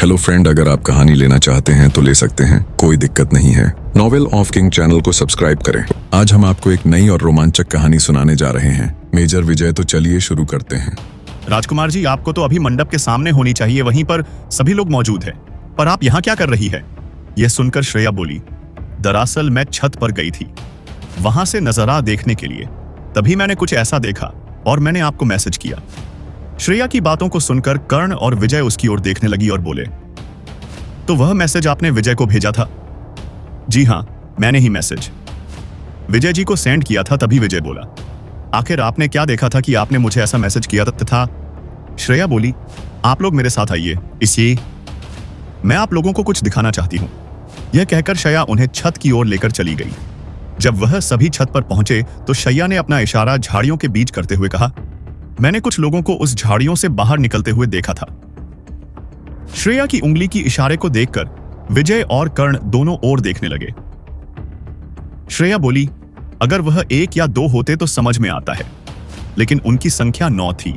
Hello friend, अगर आप कहानी लेना चाहते हैं तो ले सकते हैं, कोई दिक्कत नहीं है। नॉवेल ऑफ किंग चैनल को सब्सक्राइब करें। आज हम आपको एक नई और रोमांचक कहानी सुनाने जा रहे हैं। मेजर विजय, तो चलिए शुरू करते हैं। राजकुमार जी, आपको तो अभी मंडप के सामने होनी चाहिए, वहीं पर सभी लोग मौजूद हैं। पर आप यहाँ क्या कर रही है? यह सुनकर श्रेया बोली, दरअसल मैं छत पर गई थी, वहां से नजारा देखने के लिए। तभी मैंने कुछ ऐसा देखा और मैंने आपको मैसेज किया। श्रेया की बातों को सुनकर कर्ण और विजय उसकी ओर देखने लगी और बोले, तो वह मैसेज आपने विजय को भेजा था? जी हां, मैंने ही मैसेज विजय जी को सेंड किया था। तभी विजय बोला, आखिर आपने क्या देखा था कि आपने मुझे ऐसा मैसेज किया था? श्रेया बोली, आप लोग मेरे साथ आइए, इसलिए मैं आप लोगों को कुछ दिखाना चाहती हूं। यह कहकर श्रेया उन्हें छत की ओर लेकर चली गई। जब वह सभी छत पर पहुंचे तो श्रेया ने अपना इशारा झाड़ियों के बीच करते हुए कहा, मैंने कुछ लोगों को उस झाड़ियों से बाहर निकलते हुए देखा था। श्रेया की उंगली की इशारे को देखकर विजय और कर्ण दोनों ओर देखने लगे। श्रेया बोली, अगर वह 1 या 2 होते तो समझ में आता है, लेकिन उनकी संख्या 9 थी।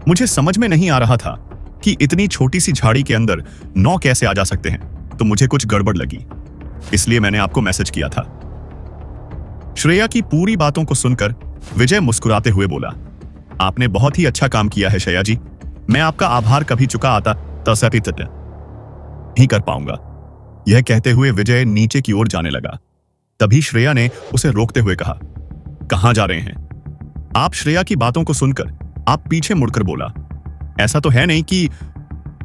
मुझे समझ में नहीं आ रहा था कि इतनी छोटी सी झाड़ी के अंदर 9 कैसे आ जा सकते हैं, तो मुझे कुछ गड़बड़ लगी, इसलिए मैंने आपको मैसेज किया था। श्रेया की पूरी बातों को सुनकर विजय मुस्कुराते हुए बोला, आपने बहुत ही अच्छा काम किया है श्रेया जी, मैं आपका आभार कभी चुका आता तसपी ही कर पाऊंगा। यह कहते हुए विजय नीचे की ओर जाने लगा। तभी श्रेया ने उसे रोकते हुए कहा, कहां जा रहे हैं आप? श्रेया की बातों को सुनकर आप पीछे मुड़कर बोला, ऐसा तो है नहीं कि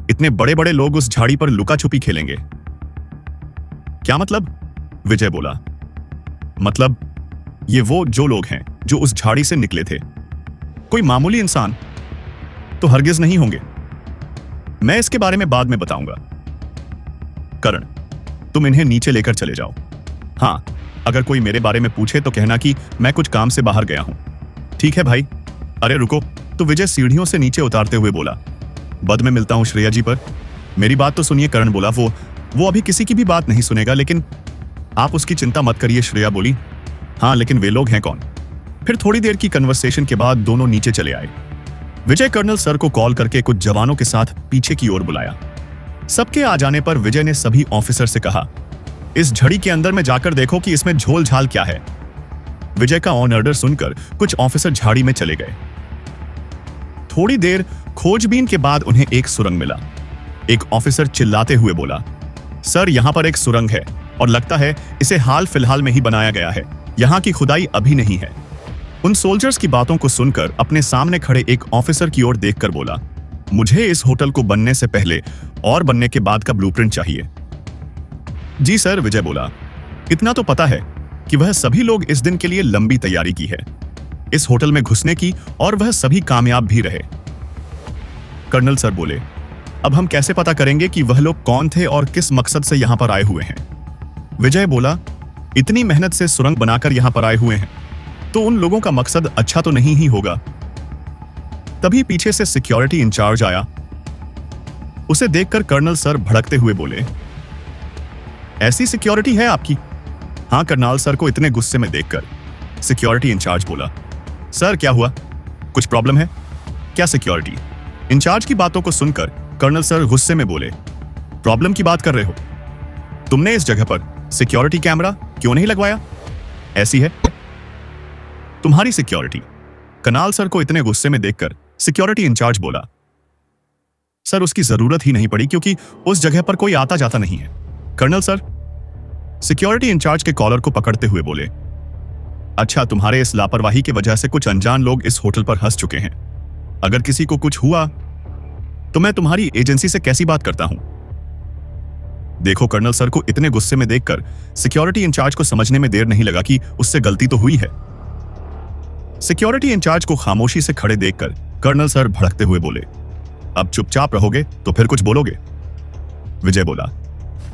इतने बड़े बड़े लोग उस झाड़ी पर लुका छुपी खेलेंगे। क्या मतलब? विजय बोला, मतलब ये वो जो लोग हैं जो उस झाड़ी से निकले थे, कोई मामूली इंसान तो हरगिज नहीं होंगे। मैं इसके बारे में बाद में बताऊंगा। कर्ण, तुम इन्हें नीचे लेकर चले जाओ। हां, अगर कोई मेरे बारे में पूछे तो कहना कि मैं कुछ काम से बाहर गया हूं। ठीक है भाई? अरे रुको, तो विजय सीढ़ियों से नीचे उतारते हुए बोला, बाद में मिलता हूं श्रेया जी पर। मेरी बात तो सुनिए। कर्ण बोला, वो अभी किसी की भी बात नहीं सुनेगा, लेकिन आप उसकी चिंता मत करिए। श्रेया बोली, हाँ, लेकिन वे लोग हैं कौन? फिर थोड़ी देर की कन्वर्सेशन के बाद दोनों नीचे चले आए। विजय कर्नल सर को कॉल करके कुछ जवानों के साथ पीछे की ओर बुलाया। सबके आ जाने पर विजय ने सभी ऑफिसर से कहा, इस झड़ी के अंदर में जाकर देखो कि इसमें झोल झाल क्या है। विजय का ऑन ऑर्डर सुनकर कुछ ऑफिसर झाड़ी में चले गए। थोड़ी देर खोजबीन के बाद उन्हें एक सुरंग मिला। एक ऑफिसर चिल्लाते हुए बोला, सर, यहां पर एक सुरंग है और लगता है इसे हाल फिलहाल में ही बनाया गया है, यहां की खुदाई अभी नहीं है। उन सोल्जर्स की बातों को सुनकर अपने सामने खड़े एक ऑफिसर की ओर देखकर बोला, मुझे इस होटल को बनने से पहले और बनने के बाद का ब्लूप्रिंट चाहिए। जी सर, विजय बोला, इतना तो पता है कि वह सभी लोग इस दिन के लिए लंबी तैयारी की है, इस होटल में घुसने की, और वह सभी कामयाब भी रहे। कर्नल सर बोले, अब हम कैसे पता करेंगे कि वह लोग कौन थे और किस मकसद से यहां पर आए हुए हैं? विजय बोला, इतनी मेहनत से सुरंग बनाकर यहां पर आए हुए हैं तो उन लोगों का मकसद अच्छा तो नहीं ही होगा। तभी पीछे से सिक्योरिटी इंचार्ज आया। उसे देखकर कर्नल सर भड़कते हुए बोले, ऐसी सिक्योरिटी है आपकी? हां, कर्नल सर को इतने गुस्से में देखकर सिक्योरिटी इंचार्ज बोला, सर क्या हुआ, कुछ प्रॉब्लम है क्या? सिक्योरिटी इंचार्ज की बातों को सुनकर कर्नल सर गुस्से में बोले, प्रॉब्लम की बात कर रहे हो? तुमने इस जगह पर सिक्योरिटी कैमरा क्यों नहीं लगवाया? ऐसी है तुम्हारी सिक्योरिटी। कर्नल सर को इतने गुस्से में देखकर सिक्योरिटी इंचार्ज बोला, सर उसकी जरूरत ही नहीं पड़ी क्योंकि उस जगह पर कोई आता जाता नहीं है। कर्नल सर सिक्योरिटी इंचार्ज के कॉलर को पकड़ते हुए बोले, अच्छा, तुम्हारे इस लापरवाही की वजह से कुछ अनजान लोग इस होटल पर हंस चुके हैं। अगर किसी को कुछ हुआ तो मैं तुम्हारी एजेंसी से कैसी बात करता हूं? देखो, कर्नल सर को इतने गुस्से में देखकर सिक्योरिटी इंचार्ज को समझने में देर नहीं लगा कि उससे गलती तो हुई है। सिक्योरिटी इंचार्ज को खामोशी से खड़े देखकर कर्नल सर भड़कते हुए बोले, अब चुपचाप रहोगे तो फिर कुछ बोलोगे? विजय बोला,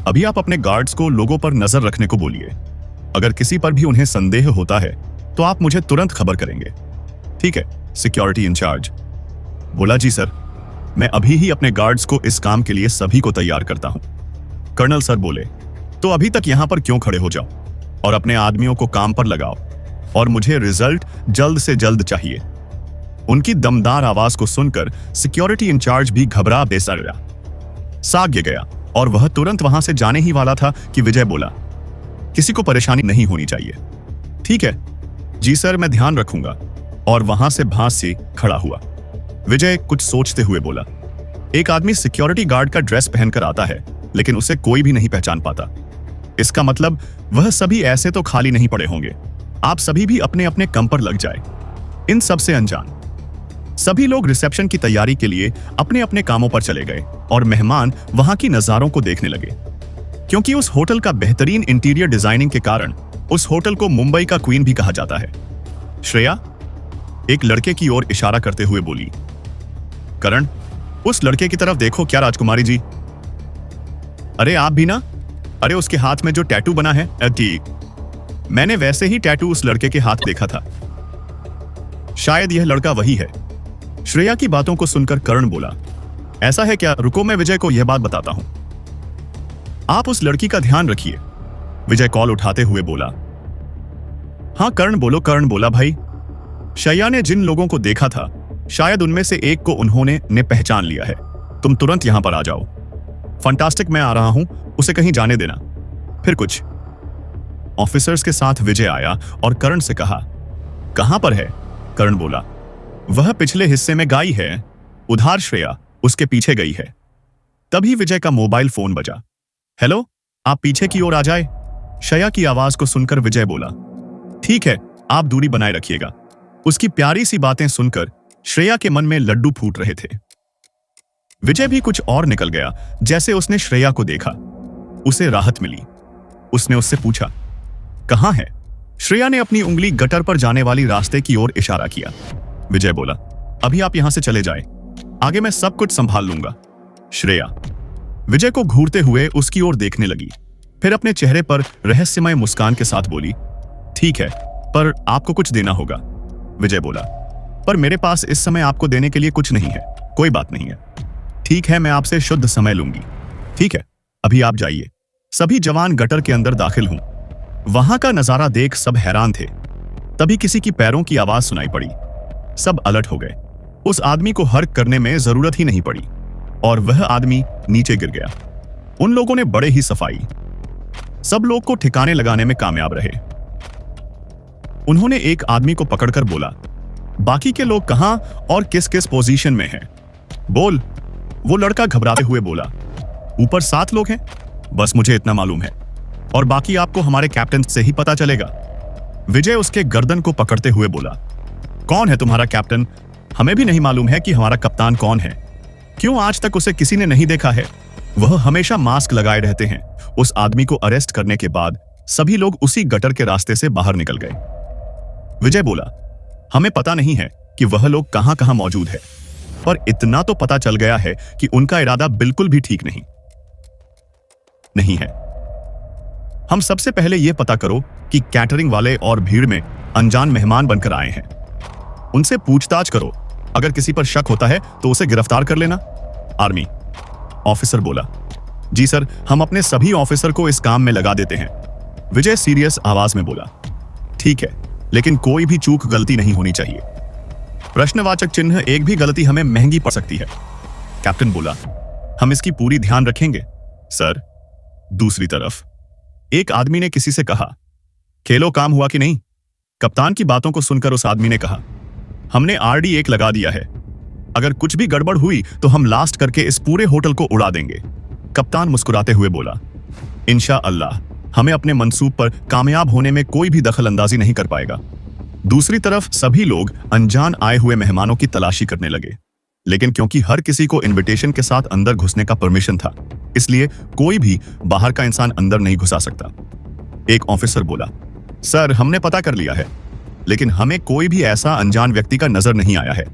अभी आप अपने गार्ड्स को लोगों पर नजर रखने को बोलिए। अगर किसी पर भी उन्हें संदेह होता है तो आप मुझे तुरंत खबर करेंगे, ठीक है? सिक्योरिटी इंचार्ज बोला, जी सर, मैं अभी ही अपने गार्ड्स को इस काम के लिए सभी को तैयार करता हूं। कर्नल सर बोले, तो अभी तक यहां पर क्यों खड़े हो जाओ और अपने आदमियों को काम पर लगाओ, और मुझे रिजल्ट जल्द से जल्द चाहिए। उनकी दमदार आवाज को सुनकर सिक्योरिटी इंचार्ज भी घबरा बेसर गया। साग्य गया और वह तुरंत वहां से जाने ही वाला था कि विजय बोला, किसी को परेशानी नहीं होनी चाहिए। ठीक है जी सर, मैं ध्यान रखूंगा। और वहां से भांस से खड़ा हुआ। विजय कुछ सोचते हुए बोला, एक आदमी सिक्योरिटी गार्ड का ड्रेस पहनकर आता है लेकिन उसे कोई भी नहीं पहचान पाता। इसका मतलब वह सभी ऐसे तो खाली नहीं पड़े होंगे। आप सभी भी अपने अपने कम पर लग जाए। इन सब से अनजान सभी लोग रिसेप्शन की तैयारी के लिए अपने अपने कामों पर चले गए और मेहमान वहां की नजारों को देखने लगे। क्योंकि उस होटल का बेहतरीन इंटीरियर डिजाइनिंग के कारण उस होटल को मुंबई का क्वीन भी कहा जाता है। श्रेया एक लड़के की ओर इशारा करते हुए बोली, करण उस लड़के की तरफ देखो। क्या राजकुमारी जी? अरे आप भी ना? अरे उसके हाथ में जो टैटू बना है, ठीक, मैंने वैसे ही टैटू उस लड़के के हाथ देखा था। शायद यह लड़का वही है। श्रेया की बातों को सुनकर करण बोला, ऐसा है क्या? रुको मैं विजय को यह बात बताता हूं। आप उस लड़की का ध्यान रखिए। विजय कॉल उठाते हुए बोला। हां करण बोलो। करण बोला, भाई शैया ने जिन लोगों को देखा था शायद उनमें से एक को उन्होंने पहचान लिया है। तुम तुरंत यहां पर आ जाओ। फंटास्टिक, मैं आ रहा हूं, उसे कहीं जाने देना। फिर कुछ ऑफिसर्स के साथ विजय आया और करण से कहा, कहां पर है? करण बोला, वह पिछले हिस्से में गई है, उधार श्रेया उसके पीछे गई है। तभी विजय का मोबाइल फोन बजा। हेलो, आप पीछे की ओर आ जाए। श्रेया की आवाज को सुनकर विजय बोला, ठीक है, आप दूरी बनाए रखिएगा। उसकी प्यारी सी बातें सुनकर श्रेया के मन में लड्डू फूट रहे थे। विजय भी कुछ और निकल गया। जैसे उसने श्रेया को देखा उसे राहत मिली। उसने उससे पूछा, कहां है? श्रेया ने अपनी उंगली गटर पर जाने वाली रास्ते की ओर इशारा किया। विजय बोला, अभी आप यहां से चले जाएं, आगे मैं सब कुछ संभाल लूंगा। श्रेया विजय को घूरते हुए उसकी ओर देखने लगी, फिर अपने चेहरे पर रहस्यमय मुस्कान के साथ बोली, ठीक है, पर आपको कुछ देना होगा। विजय बोला, पर मेरे पास इस समय आपको देने के लिए कुछ नहीं है। कोई बात नहीं है, ठीक है, मैं आपसे शुद्ध समय लूंगी। ठीक है, अभी आप जाइए। सभी जवान गटर के अंदर दाखिल हुए। वहां का नजारा देख सब हैरान थे। तभी किसी की पैरों की आवाज सुनाई पड़ी। सब अलर्ट हो गए। उस आदमी को हर्क करने में जरूरत ही नहीं पड़ी और वह आदमी नीचे गिर गया। उन लोगों ने बड़े ही सफाई सब लोग को ठिकाने लगाने में कामयाब रहे। उन्होंने एक आदमी को पकड़कर बोला, बाकी के लोग कहां और किस किस पोजीशन में हैं? बोल। वो लड़का घबराते हुए बोला, ऊपर 7 लोग हैं, बस मुझे इतना मालूम है, और बाकी आपको हमारे कैप्टन से ही पता चलेगा। विजय उसके गर्दन को पकड़ते हुए बोला, कौन है तुम्हारा कैप्टन? हमें भी नहीं मालूम है कि हमारा कप्तान कौन है। क्यों आज तक उसे किसी ने नहीं देखा है? वह हमेशा मास्क लगाए रहते हैं। उस आदमी को अरेस्ट करने के बाद सभी लोग उसी गटर के रास्ते से बाहर निकल गए। विजय बोला, हमें पता नहीं है कि वह लोग कहां कहां मौजूद है, पर इतना तो पता चल गया है कि उनका इरादा बिल्कुल भी ठीक नहीं है। हम सबसे पहले यह पता करो कि कैटरिंग वाले और भीड़ में अनजान मेहमान बनकर आए हैं। उनसे पूछताछ करो। अगर किसी पर शक होता है तो उसे गिरफ्तार कर लेना। आर्मी ऑफिसर बोला, जी सर, हम अपने सभी ऑफिसर को इस काम में लगा देते हैं। विजय सीरियस आवाज में बोला, ठीक है, लेकिन कोई भी चूक गलती नहीं होनी चाहिए। प्रश्नवाचक चिन्ह एक भी गलती हमें महंगी पड़ सकती है। कैप्टन बोला, हम इसकी पूरी ध्यान रखेंगे सर। दूसरी तरफ एक आदमी ने किसी से कहा, खेलो, काम हुआ कि नहीं? कप्तान की बातों को सुनकर उस आदमी ने कहा, हमने RD1 लगा दिया है। अगर कुछ भी गड़बड़ हुई तो हम लास्ट करके इस पूरे होटल को उड़ा देंगे। कप्तान मुस्कुराते हुए बोला, इंशाअल्लाह हमें अपने मंसूब पर कामयाब होने में कोई भी दखल अंदाजी नहीं कर पाएगा। दूसरी तरफ सभी लोग अनजान आए हुए मेहमानों की तलाशी करने लगे, लेकिन क्योंकि हर किसी को इनविटेशन के साथ अंदर घुसने का परमिशन था, इसलिए कोई भी बाहर का इंसान अंदर नहीं घुसा सकता। एक ऑफिसर बोला, सर, हमने पता कर लिया है, लेकिन हमें कोई भी ऐसा अनजान व्यक्ति का नजर नहीं आया है।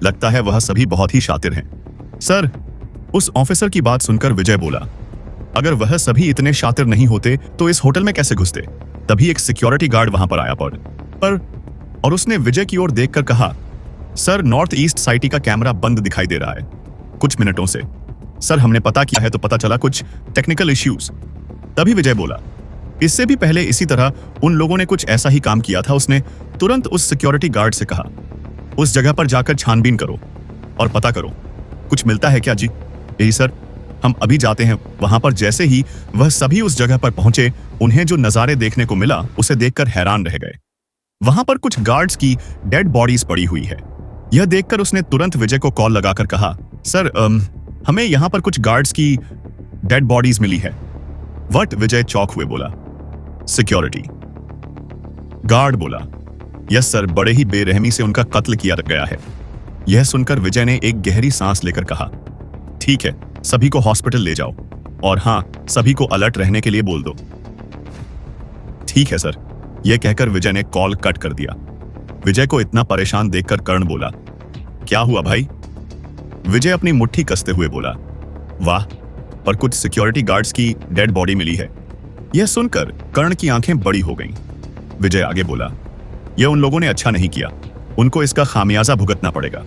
लगता है वह सभी बहुत ही शातिर हैं। सर, उस ऑफिसर की बात सुनकर विजय बोला, अगर वह सभी इतने शातिर नहीं होते तो इस होटल में कैसे घुसते? तभी एक सिक्योरिटी गार्ड वहां पर आया पर और उसने विजय की ओर देखकर कहा, सर, नॉर्थ ईस्ट साइटी का कैमरा बंद दिखाई दे रहा है कुछ मिनटों से। सर, हमने पता किया है तो पता चला कुछ टेक्निकल इश्यूज। तभी विजय बोला, इससे भी पहले इसी तरह उन लोगों ने कुछ ऐसा ही काम किया था। उसने तुरंत उस सिक्योरिटी गार्ड से कहा, उस जगह पर जाकर छानबीन करो और पता करो कुछ मिलता है क्या? जी यही सर। हम अभी जाते हैं। वहां पर जैसे ही वह सभी उस जगह पर पहुंचे, उन्हें जो नजारे देखने को मिला उसे देखकर हैरान रह गए। वहां पर कुछ गार्ड्स की डेड बॉडीज पड़ी हुई है। यह देखकर उसने तुरंत विजय को कॉल लगाकर कहा, सर हमें यहां पर कुछ गार्ड्स की डेड बॉडीज मिली है। वट? विजय चौंक हुए बोला, सिक्योरिटी गार्ड बोला, यस सर, बड़े ही बेरहमी से उनका कत्ल किया गया है। यह सुनकर विजय ने एक गहरी सांस लेकर कहा, ठीक है, सभी को हॉस्पिटल ले जाओ और हां, सभी को अलर्ट रहने के लिए बोल दो। ठीक है सर। यह कहकर विजय ने कॉल कट कर दिया। विजय को इतना परेशान देखकर कर्ण बोला, क्या हुआ भाई? विजय अपनी मुट्ठी कसते हुए बोला, वाह, पर कुछ सिक्योरिटी गार्ड्स की डेड बॉडी मिली है। यह सुनकर कर्ण की आंखें बड़ी हो गईं। विजय आगे बोला, यह उन लोगों ने अच्छा नहीं किया, उनको इसका खामियाजा भुगतना पड़ेगा।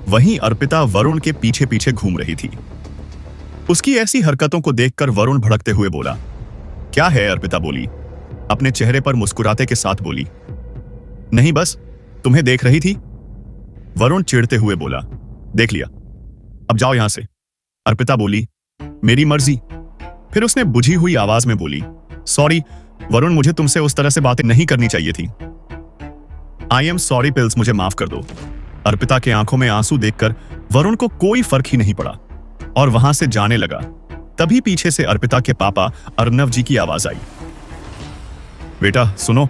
वहीं अर्पिता वरुण के पीछे पीछे घूम रही थी। उसकी ऐसी हरकतों को देखकर वरुण भड़कते हुए बोला, क्या है? अर्पिता बोली, अपने चेहरे पर मुस्कुराते के साथ बोली, नहीं बस तुम्हें देख रही थी। वरुण चिढ़ते हुए बोला, देख लिया, अब जाओ यहां से। अर्पिता बोली, मेरी मर्जी। फिर उसने बुझी हुई आवाज में बोली, सॉरी वरुण, मुझे तुमसे उस तरह से बातें नहीं करनी चाहिए थी। आई एम सॉरी पिल्स, मुझे माफ कर दो। अर्पिता के आंखों में आंसू देखकर वरुण को कोई फर्क ही नहीं पड़ा और वहां से जाने लगा। तभी पीछे से अर्पिता के पापा अर्नव जी की आवाज आई, बेटा सुनो,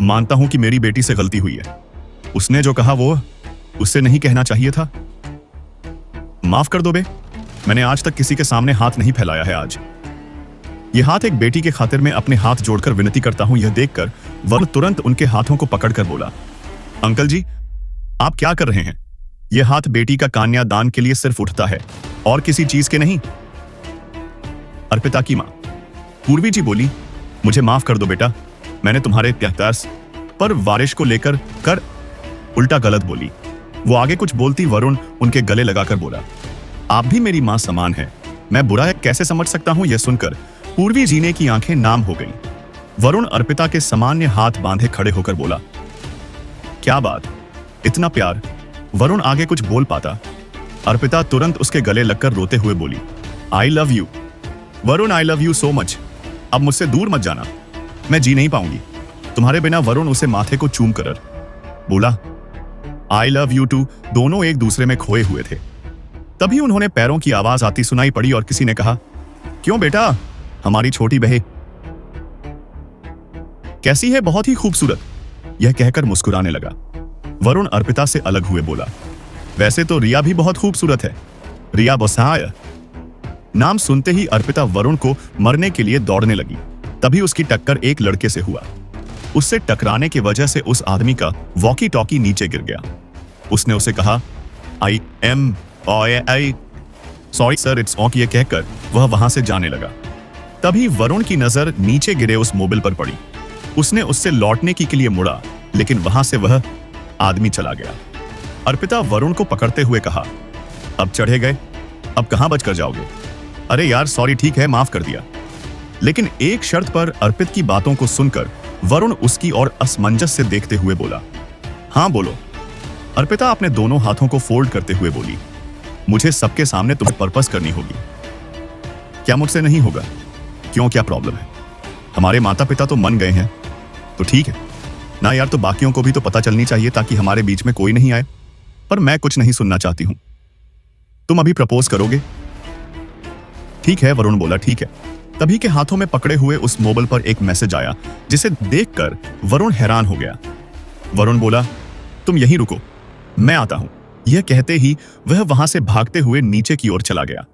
मानता हूं कि मेरी बेटी से गलती हुई है। उसने जो कहा वो उससे नहीं कहना चाहिए था। माफ कर दो बे, मैंने आज तक किसी के सामने हाथ नहीं फैलाया है। आज ये हाथ एक बेटी के खातिर में अपने हाथ जोड़कर विनती करता हूं। यह देखकर वरुण तुरंत उनके हाथों को पकड़कर बोला, अंकल जी आप क्या कर रहे हैं? यह हाथ बेटी का कन्यादान के लिए सिर्फ उठता है और किसी चीज के नहीं। अर्पिता की मां पूर्वी जी बोली, मुझे माफ कर दो बेटा, मैंने तुम्हारे त्यागदास पर वारिश को लेकर कर उल्टा गलत बोली। वो आगे कुछ बोलती वरुण उनके गले लगाकर बोला, आप भी मेरी मां समान है, मैं बुरा कैसे समझ सकता हूं? यह सुनकर पूर्वी जीने की आंखें नाम हो गईं। वरुण अर्पिता के सामान्य हाथ बांधे खड़े होकर बोला, क्या बात, इतना प्यार? वरुण आगे कुछ बोल पाता, अर्पिता तुरंत उसके गले लगकर रोते हुए बोली, I love you Varun, I love you so much. अब मुझसे दूर मत जाना, मैं जी नहीं पाऊंगी तुम्हारे बिना। वरुण उसे माथे को चूम कर बोला, आई लव यू टू। दोनों एक दूसरे में खोए हुए थे। तभी उन्होंने पैरों की आवाज आती सुनाई पड़ी और किसी ने कहा, क्यों बेटा, हमारी छोटी बहन कैसी है? बहुत ही खूबसूरत। यह कहकर मुस्कुराने लगा। वरुण अर्पिता से अलग हुए बोला, वैसे तो रिया भी बहुत खूबसूरत है। रिया बसाय। नाम सुनते ही अर्पिता वरुण को मरने के लिए दौड़ने लगी। तभी उसकी टक्कर एक लड़के से हुआ। उससे टकराने की वजह से उस आदमी का वॉकी टॉकी नीचे गिर गया। उसने उसे कहा, I am sorry sir, it's okay. यह कहकर वह वहां से जाने लगा। तभी वरुण की नजर नीचे गिरे उस मोबाइल पर पड़ी। उसने उससे लौटने के लिए मुड़ा, लेकिन वहां से वह आदमी चला गया। अर्पिता वरुण को पकड़ते हुए कहा, अब चढ़े गए, अब कहां बचकर जाओगे? अरे यार सॉरी, ठीक है, माफ कर दिया। लेकिन एक शर्त पर। अर्पित की बातों को सुनकर वरुण उसकी ओर असमंजस से देखते हुए बोला, हां बोलो। अर्पिता अपने दोनों हाथों को फोल्ड करते हुए बोली, मुझे सबके सामने तुम्हें पर्पस करनी होगी। क्या मुझसे नहीं होगा? क्यों, क्या प्रॉब्लम है? हमारे माता पिता तो मन गए हैं तो ठीक है ना यार, तो बाकियों को भी तो पता चलनी चाहिए ताकि हमारे बीच में कोई नहीं आए। पर मैं कुछ नहीं सुनना चाहती हूं। तुम अभी प्रपोज करोगे? ठीक है, वरुण बोला, ठीक है। तभी के हाथों में पकड़े हुए उस मोबाइल पर एक मैसेज आया, जिसे देखकर वरुण हैरान हो गया। वरुण बोला, तुम यहीं रुको, मैं आता हूं। यह कहते ही वह वहां से भागते हुए नीचे की ओर चला गया।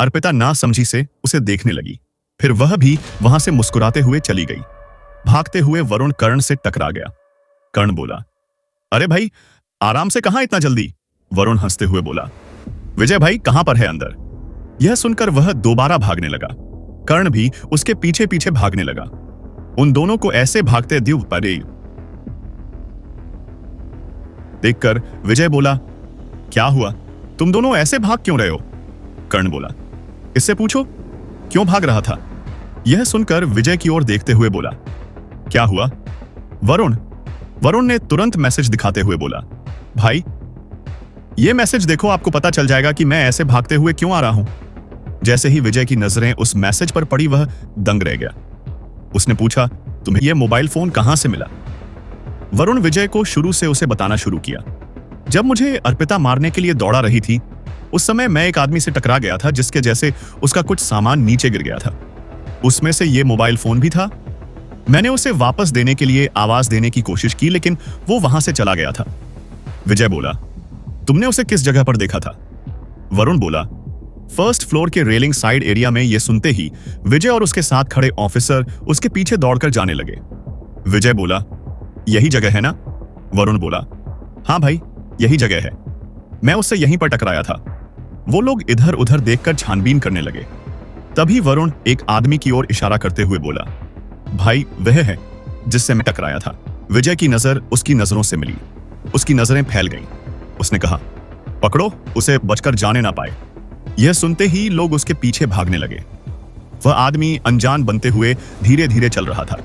अर्पिता ना समझी से उसे देखने लगी। फिर वह भी वहां से मुस्कुराते हुए चली गई। भागते हुए वरुण कर्ण से टकरा गया। कर्ण बोला, अरे भाई आराम से, कहां इतना जल्दी? वरुण हंसते हुए बोला, विजय भाई कहां पर है अंदर? यह सुनकर वह दोबारा भागने लगा। कर्ण भी उसके पीछे पीछे भागने लगा। उन दोनों को ऐसे भागते देखकर विजय बोला, क्या हुआ, तुम दोनों ऐसे भाग क्यों रहे हो? कर्ण बोला, इससे पूछो क्यों भाग रहा था। यह सुनकर विजय की ओर देखते हुए बोला, क्या हुआ? वरुण ने तुरंत मैसेज दिखाते हुए बोला, भाई ये मैसेज देखो, आपको पता चल जाएगा कि मैं ऐसे भागते हुए क्यों आ रहा हूं। जैसे ही विजय की नजरें उस मैसेज पर पड़ी वह दंग रह गया। उसने पूछा, तुम्हें यह मोबाइल फोन कहां से मिला? वरुण विजय को शुरू से उसे बताना शुरू किया। जब मुझे अर्पिता मारने के लिए दौड़ा रही थी, उस समय मैं एक आदमी से टकरा गया था जिसके जैसे उसका कुछ सामान नीचे गिर गया था। उसमें से यह मोबाइल फोन भी था। मैंने उसे वापस देने के लिए आवाज देने की कोशिश की, लेकिन वो वहां से चला गया था। विजय बोला, तुमने उसे किस जगह पर देखा था? वरुण बोला, फर्स्ट फ्लोर के रेलिंग साइड एरिया में। यह सुनते ही विजय और उसके साथ खड़े ऑफिसर उसके पीछे दौड़कर जाने लगे। विजय बोला, यही जगह है ना? वरुण बोला, हाँ भाई, यही जगह है। मैं उससे यहीं पर टकराया था। वो लोग इधर उधर देखकर छानबीन करने लगे। तभी वरुण एक आदमी की ओर इशारा करते हुए बोला, भाई वह है जिससे मैं टकराया था। विजय की नजर उसकी नजरों से मिली। उसकी नजरें फैल गईं। उसने कहा, पकड़ो उसे, बचकर जाने ना पाए। यह सुनते ही लोग उसके पीछे भागने लगे। वह आदमी अनजान बनते हुए धीरे धीरे चल रहा था,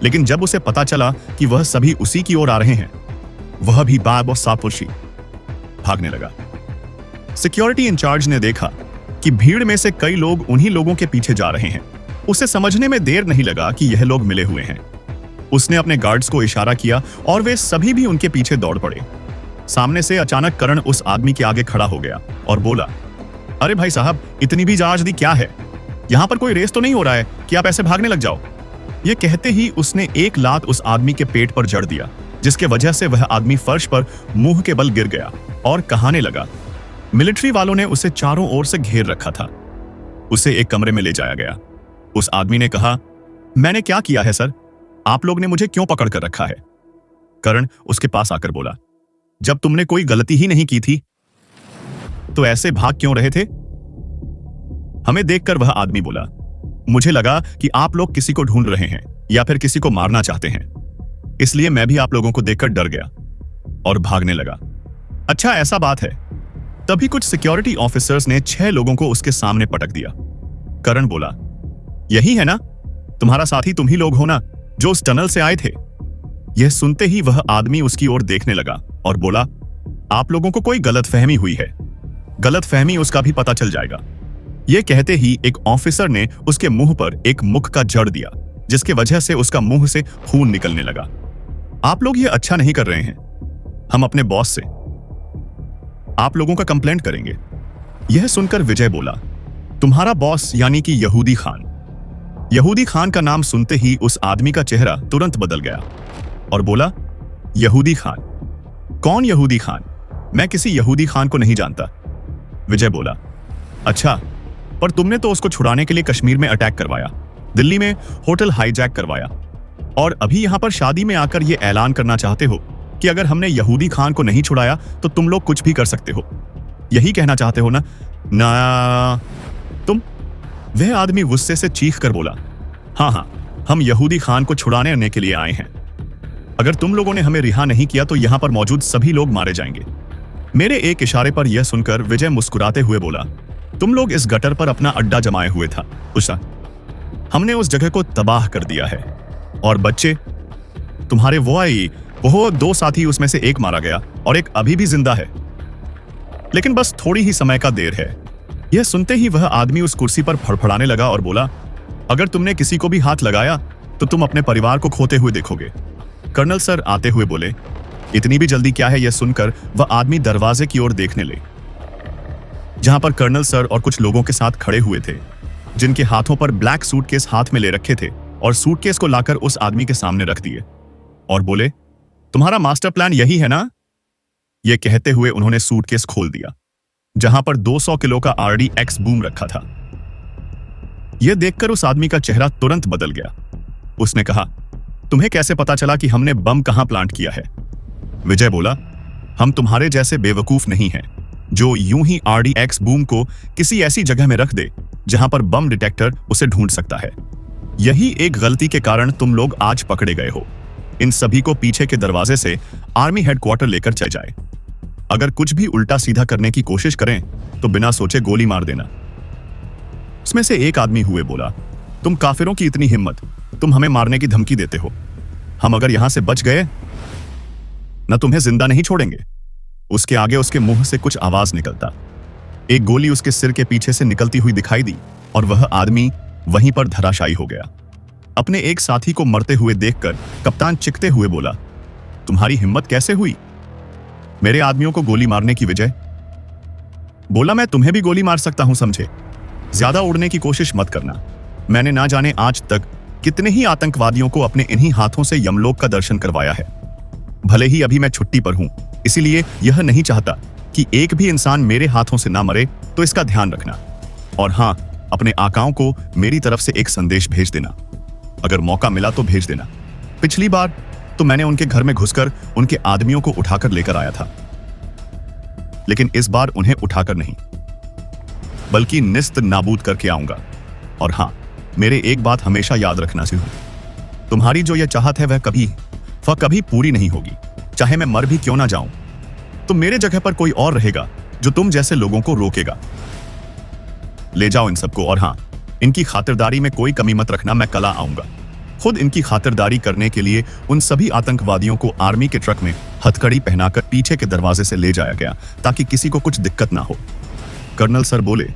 लेकिन जब उसे पता चला कि वह सभी उसी की ओर आ रहे हैं, वह भी बाब और सापुरशी भागने लगा। सिक्योरिटी इंचार्ज ने देखा कि भीड़ में से कई लोग उन्हीं लोगों के पीछे जा रहे हैं। उसे समझने में देर नहीं लगा कि यह लोग मिले हुए हैं। उसने अपने गार्ड्स को इशारा किया और वे सभी भी उनके पीछे दौड़ पड़े। सामने से अचानक करण उस आदमी के आगे खड़ा हो गया और बोला, अरे भाई साहब, इतनी भी जाजदी क्या है? यहां पर कोई रेस तो नहीं हो रहा है कि आप ऐसे भागने लग जाओ? यह कहते ही उसने एक लात उस आदमी के पेट पर जड़ दिया, जिसके वजह से वह आदमी फर्श पर मुंह के बल गिर गया और कहाने लगा। मिलिट्री वालों ने उसे चारों ओर से घेर रखा था। उसे एक कमरे में ले जाया गया। उस आदमी ने कहा, मैंने क्या किया है सर? आप लोग ने मुझे क्यों पकड़ कर रखा है? करण उसके पास आकर बोला, जब तुमने कोई गलती ही नहीं की थी तो ऐसे भाग क्यों रहे थे? हमें देखकर वह आदमी बोला, मुझे लगा कि आप लोग किसी को ढूंढ रहे हैं या फिर किसी को मारना चाहते हैं, इसलिए मैं भी आप लोगों को देखकर डर गया और भागने लगा। अच्छा, ऐसा बात है। तभी कुछ सिक्योरिटी ऑफिसर्स ने 6 लोगों को उसके सामने पटक दिया। करण बोला, यही है ना तुम्हारा साथी? तुम ही लोग हो ना जो उस टनल से आए थे? यह सुनते ही वह आदमी उसकी ओर देखने लगा और बोला, आप लोगों को कोई गलतफहमी हुई है। गलतफहमी उसका भी पता चल जाएगा। यह कहते ही एक ऑफिसर ने उसके मुंह पर एक मुख का जड़ दिया, जिसके वजह से उसका मुंह से खून निकलने लगा। आप लोग ये अच्छा नहीं कर रहे हैं। हम अपने बॉस से आप लोगों का कंप्लेंट करेंगे। यह सुनकर विजय बोला, तुम्हारा बॉस यानी कि यहूदी खान? यहूदी खान का नाम सुनते ही उस आदमी का चेहरा तुरंत बदल गया और बोला, यहूदी खान? कौन यहूदी खान? मैं किसी यहूदी खान को नहीं जानता। विजय बोला, अच्छा, पर तुमने तो उसको छुड़ाने के लिए कश्मीर में अटैक करवाया, दिल्ली में होटल हाईजैक करवाया, और अभी यहां पर शादी में आकर यह ऐलान करना चाहते हो कि अगर हमने यहूदी खान को नहीं छुड़ाया तो तुम लोग कुछ भी कर सकते हो। यही कहना चाहते हो ना तुम? वह आदमी गुस्से से चीख कर बोला, हाँ, हम यहूदी खान को छुड़ाने के लिए आए हैं। अगर तुम लोगों ने हमें रिहा नहीं किया तो यहां पर मौजूद सभी लोग मारे जाएंगे। मेरे एक इशारे पर यह सुनकर विजय मुस्कुराते हुए बोला, तुम लोग इस गटर पर अपना अड्डा जमाए हुए था उषा। हमने उस जगह को तबाह कर दिया है। और बच्चे, तुम्हारे वो 2 साथी, उसमें से एक मारा गया और एक अभी भी जिंदा है, लेकिन बस थोड़ी ही समय का देर है। यह सुनते ही वह आदमी उस कुर्सी पर फड़फड़ाने लगा और बोला, अगर तुमने किसी को भी हाथ लगाया तो तुम अपने परिवार को खोते हुए देखोगे। कर्नल सर आते हुए बोले, इतनी भी जल्दी क्या है? यह सुनकर वह आदमी दरवाजे की ओर देखने लगे, जहां पर कर्नल सर और कुछ लोगों के साथ खड़े हुए थे, जिनके हाथों पर ब्लैक सूटकेस हाथ में ले रखे थे, और सूटकेस को लाकर उस आदमी के सामने रख दिए और बोले, तुम्हारा मास्टर प्लान यही है ना? यह कहते हुए उन्होंने सूटकेस खोल दिया, जहां पर 200 किलो का RDX बूम रखा था। यह देखकर उस आदमी का चेहरा तुरंत बदल गया। उसने कहा, तुम्हें कैसे पता चला कि हमने बम कहां प्लांट किया है? विजय बोला, हम तुम्हारे जैसे बेवकूफ नहीं हैं जो यूं ही RDX बूम को किसी ऐसी जगह में रख दे जहां पर बम डिटेक्टर उसे ढूंढ सकता है। यही एक गलती के कारण तुम लोग आज पकड़े गए हो। इन सभी को पीछे के दरवाजे से आर्मी हेडक्वार्टर लेकर चले जाए। अगर कुछ भी उल्टा सीधा करने की कोशिश करें तो बिना सोचे गोली मार देना। उसमें से एक आदमी हुए बोला, तुम काफिरों की इतनी हिम्मत, तुम हमें मारने की धमकी देते हो। हम अगर यहां से बच गए न तुम्हें जिंदा नहीं छोड़ेंगे। उसके आगे उसके मुंह से कुछ आवाज निकलता। एक गोली उसके सिर के पीछे से निकलती हुई दिखाई दी और वह आदमी वहीं पर धराशायी हो गया। अपने एक साथी को मरते हुए देखकर कप्तान चिकते हुए बोला, तुम्हारी हिम्मत कैसे हुई मेरे आदमियों को गोली मारने की विजय? बोला, मैं तुम्हें भी गोली मार सकता हूं, समझे? ज्यादा उड़ने की कोशिश मत करना। मैंने ना जाने आज तक कितने ही आतंकवादियों को अपने इन्हीं हाथों से यमलोक का दर्शन करवाया है। भले ही अभी मैं छुट्टी पर हूं, इसीलिए यह नहीं चाहता कि एक भी इंसान मेरे हाथों से ना मरे, तो इसका ध्यान रखना। और हां, अपने आकाओं को मेरी तरफ से एक संदेश भेज देना। अगर मौका मिला तो भेज देना। पिछली बार तो मैंने उनके घर में घुसकर उनके आदमियों को उठाकर लेकर आया था, लेकिन इस बार उन्हें उठाकर नहीं, बल्कि निस्त नाबूद करके आऊंगा। और हां, मेरे एक बात हमेशा याद रखना सिंह, तुम्हारी जो यह चाहत है वह कभी पूरी नहीं होगी। चाहे मैं मर भी क्यों ना जाऊं, तो मेरे जगह पर कोई और रहेगा जो तुम जैसे लोगों को रोकेगा। ले जाओ इन सबको, और हां, इनकी खातिरदारी में कोई कमी मत रखना। मैं कला आऊंगा। खुद इनकी खातिरदारी करने के लिए उन सभी आतंकवादियों को आर्मी के ट्रक में हथकड़ी पहनाकर पीछे के दरवाजे से ले जाया गया, ताकि किसी को कुछ दिक्कत ना हो। कर्नल सर बोले,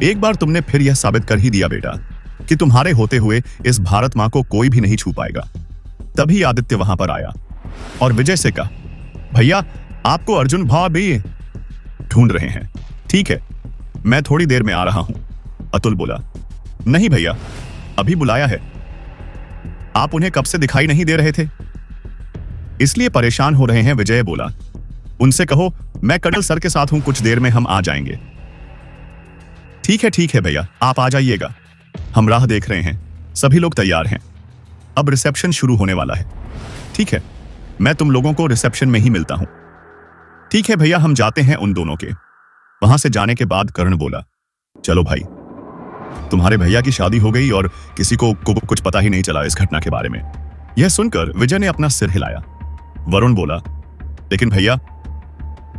एक बार तुमने फिर यह साबित कर ही दिया बेटा कि तुम्हारे होते हुए इस भारत मां को कोई भी नहीं छू पाएगा। तभी आदित्य वहां पर आया और विजय से कहा, भैया आपको अर्जुन भाव भी ढूंढ रहे हैं। ठीक है, मैं थोड़ी देर में आ रहा हूं। अतुल बोला, नहीं भैया, अभी बुलाया है। आप उन्हें कब से दिखाई नहीं दे रहे थे, इसलिए परेशान हो रहे हैं। विजय बोला, उनसे कहो मैं कर्नल सर के साथ हूं, कुछ देर में हम आ जाएंगे। ठीक है भैया, आप आ जाइएगा, हम राह देख रहे हैं। सभी लोग तैयार हैं, अब रिसेप्शन शुरू होने वाला है। ठीक है, मैं तुम लोगों को रिसेप्शन में ही मिलता हूं। ठीक है भैया, हम जाते हैं उन दोनों के। वहां से जाने के बाद कर्ण बोला, चलो भाई, तुम्हारे भैया की शादी हो गई और किसी को कुछ पता ही नहीं चला इस घटना के बारे में। यह सुनकर विजय ने अपना सिर हिलाया। वरुण बोला, लेकिन भैया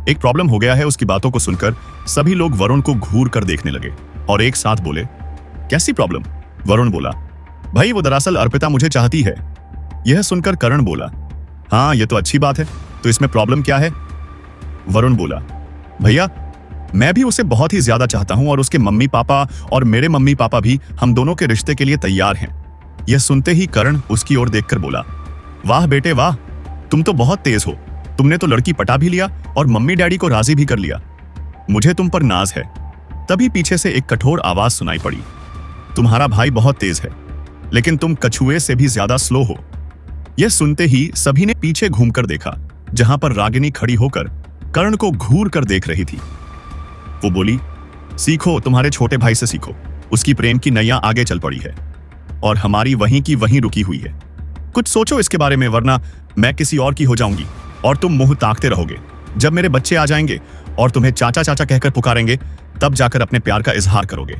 एक प्रॉब्लम हो गया है। उसकी बातों को सुनकर सभी लोग वरुण को घूर कर देखने लगे और एक साथ बोले, कैसी प्रॉब्लम? वरुण बोला, भाई वो दरअसल अर्पिता मुझे चाहती है। यह सुनकर कर्ण बोला, हाँ ये तो अच्छी बात है, तो इसमें प्रॉब्लम क्या है? वरुण बोला, भैया मैं भी उसे बहुत ही ज्यादा चाहता हूं और उसके मम्मी पापा और मेरे मम्मी पापा भी हम दोनों के रिश्ते के लिए तैयार हैं। यह सुनते ही कर्ण उसकी ओर देखकर बोला, वाह बेटे वाह, तुम तो बहुत तेज हो। तुमने तो लड़की पटा भी लिया और मम्मी डैडी को राजी भी कर लिया। मुझे तुम पर नाज है। तभी पीछे से एक कठोर आवाज सुनाई पड़ी, तुम्हारा भाई बहुत तेज है, लेकिन तुम कछुए से भी ज्यादा स्लो हो। यह सुनते ही सभी ने पीछे घूमकर देखा, जहां पर रागिनी खड़ी होकर कर्ण को घूर कर देख रही थी। वो बोली, सीखो, तुम्हारे छोटे भाई से सीखो। उसकी प्रेम की नैया आगे चल पड़ी है और हमारी वहीं की वहीं रुकी हुई है। कुछ सोचो इसके बारे में, वरना मैं किसी और की हो जाऊंगी और तुम मुंह ताकते रहोगे। जब मेरे बच्चे आ जाएंगे और तुम्हें चाचा चाचा कहकर पुकारेंगे, तब जाकर अपने प्यार का इजहार करोगे।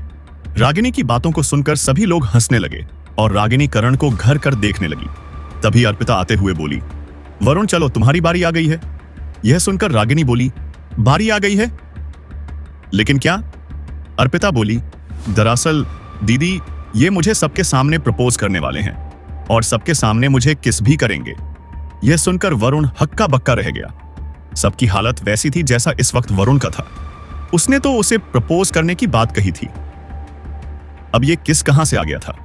रागिनी की बातों को सुनकर सभी लोग हंसने लगे और रागिनी कर्ण को घर कर देखने लगी। तभी अर्पिता आते हुए बोली, वरुण चलो, तुम्हारी बारी आ गई है। यह सुनकर रागिनी बोली, बारी आ गई है? लेकिन क्या? अर्पिता बोली, दरअसल दीदी ये मुझे सबके सामने प्रपोज करने वाले हैं और सबके सामने मुझे किस भी करेंगे। यह सुनकर वरुण हक्का बक्का रह गया। सबकी हालत वैसी थी जैसा इस वक्त वरुण का था। उसने तो उसे प्रपोज करने की बात कही थी, अब ये किस कहां से आ गया था?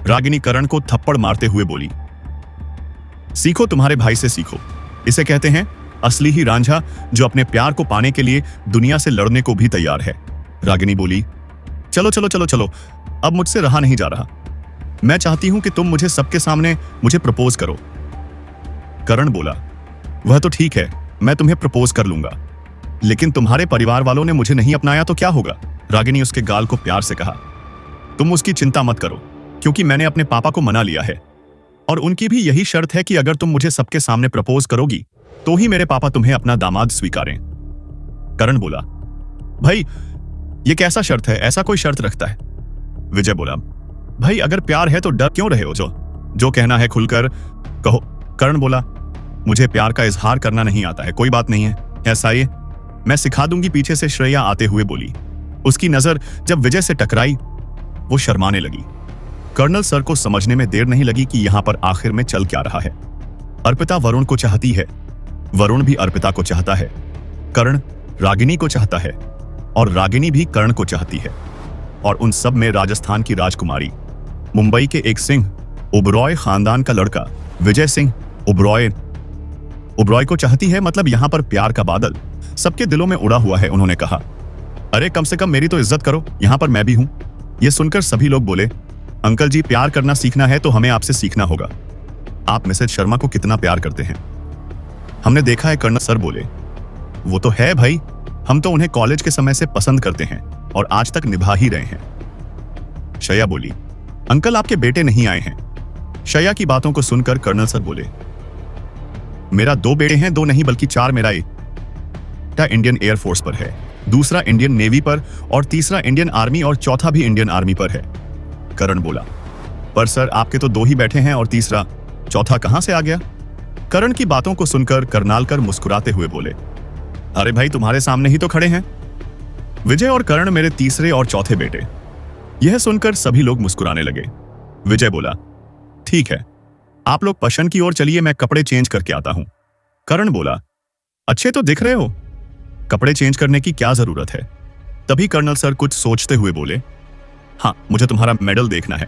रागिनी कर्ण को थप्पड़ मारते हुए बोली, सीखो, तुम्हारे भाई से सीखो। इसे कहते हैं असली ही रांझा, जो अपने प्यार को पाने के लिए दुनिया से लड़ने को भी तैयार है। रागिनी बोली, चलो चलो चलो चलो, अब मुझसे रहा नहीं जा रहा। मैं चाहती हूं कि तुम मुझे सबके सामने मुझे प्रपोज करो। कर्ण बोला, वह तो ठीक है, मैं तुम्हें प्रपोज कर लूंगा, लेकिन तुम्हारे परिवार वालों ने मुझे नहीं अपनाया तो क्या होगा? रागिनी उसके गाल को प्यार से कहा, तुम उसकी चिंता मत करो, क्योंकि मैंने अपने पापा को मना लिया है और उनकी भी यही शर्त है कि अगर तुम मुझे सबके सामने प्रपोज करोगी तो ही मेरे पापा तुम्हें अपना दामाद स्वीकारें। कर्ण बोला, भाई ये कैसा शर्त है? ऐसा कोई शर्त रखता है? विजय बोला, भाई अगर प्यार है तो डर क्यों रहे हो? जो कहना है खुलकर कहो। कर्ण बोला, मुझे प्यार का इजहार करना नहीं आता है। कोई बात नहीं है, ऐसा ही मैं सिखा दूंगी। पीछे से श्रेया आते हुए बोली। उसकी नजर जब विजय से टकराई, वो शर्माने लगी। कर्नल सर को समझने में देर नहीं लगी कि यहां पर आखिर में चल क्या रहा है। अर्पिता वरुण को चाहती है, वरुण भी अर्पिता को चाहता है, कर्ण रागिनी को चाहता है, और रागिनी भी कर्ण को चाहती है। और उन सब में राजस्थान की राजकुमारी, मुंबई के एक सिंह, ओबरॉय खानदान का लड़का विजय सिंह ओबरॉय को चाहती है। मतलब यहां पर प्यार का बादल सबके दिलों में उड़ा हुआ है। उन्होंने कहा, अरे कम से कम मेरी तो इज्जत करो, यहां पर मैं भी हूं। यह सुनकर सभी लोग बोले, अंकल जी, प्यार करना सीखना है तो हमें आपसे सीखना होगा। आप मिसेज शर्मा को कितना प्यार करते हैं। हमने देखा है, कर्ण सर बोले। वो तो है भाई, हम तो उन्हें कॉलेज के समय से पसंद करते हैं और आज तक निभा ही रहे हैं। श्रेया बोली, अंकल आपके बेटे नहीं आए हैं। श्रेया की बातों को सुनकर कर्नल सर बोले, मेरा 2 बेटे हैं, 2 नहीं बल्कि 4। मेरा एक इंडियन एयरफोर्स पर है, दूसरा इंडियन नेवी पर और तीसरा इंडियन आर्मी और चौथा भी इंडियन आर्मी पर है। करण बोला, पर सर आपके तो 2 ही बैठे हैं और तीसरा चौथा कहां से आ गया। करण की बातों को सुनकर करनालकर मुस्कुराते हुए बोले, अरे भाई तुम्हारे सामने ही तो खड़े हैं, विजय और कर्ण मेरे तीसरे और चौथे बेटे। यह सुनकर सभी लोग मुस्कुराने लगे। विजय बोला, ठीक है, आप लोग पशन की ओर चलिए, मैं कपड़े चेंज करके आता हूं। कर्ण बोला, अच्छे तो दिख रहे हो, कपड़े चेंज करने की क्या जरूरत है। तभी कर्नल सर कुछ सोचते हुए बोले, हाँ मुझे तुम्हारा मेडल देखना है,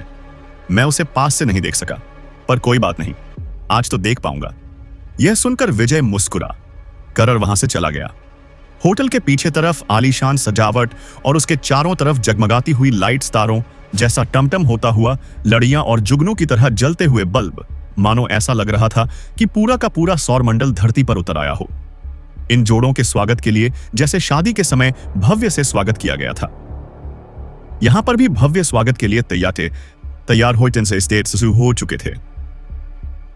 मैं उसे पास से नहीं देख सका, पर कोई बात नहीं, आज तो देख पाऊंगा। यह सुनकर विजय मुस्कुरा। करण वहां से चला गया। होटल के पीछे तरफ आलीशान सजावट और उसके चारों तरफ जगमगाती हुई लाइट्स, तारों जैसा टमटम होता हुआ लड़ियां और जुगनू की तरह जलते हुए बल्ब, मानो ऐसा लग रहा था कि पूरा का पूरा सौरमंडल धरती पर उतर आया हो। इन जोड़ों के स्वागत के लिए जैसे शादी के समय भव्य से स्वागत किया गया था, यहां पर भी भव्य स्वागत के लिए तैयार हो चुके थे।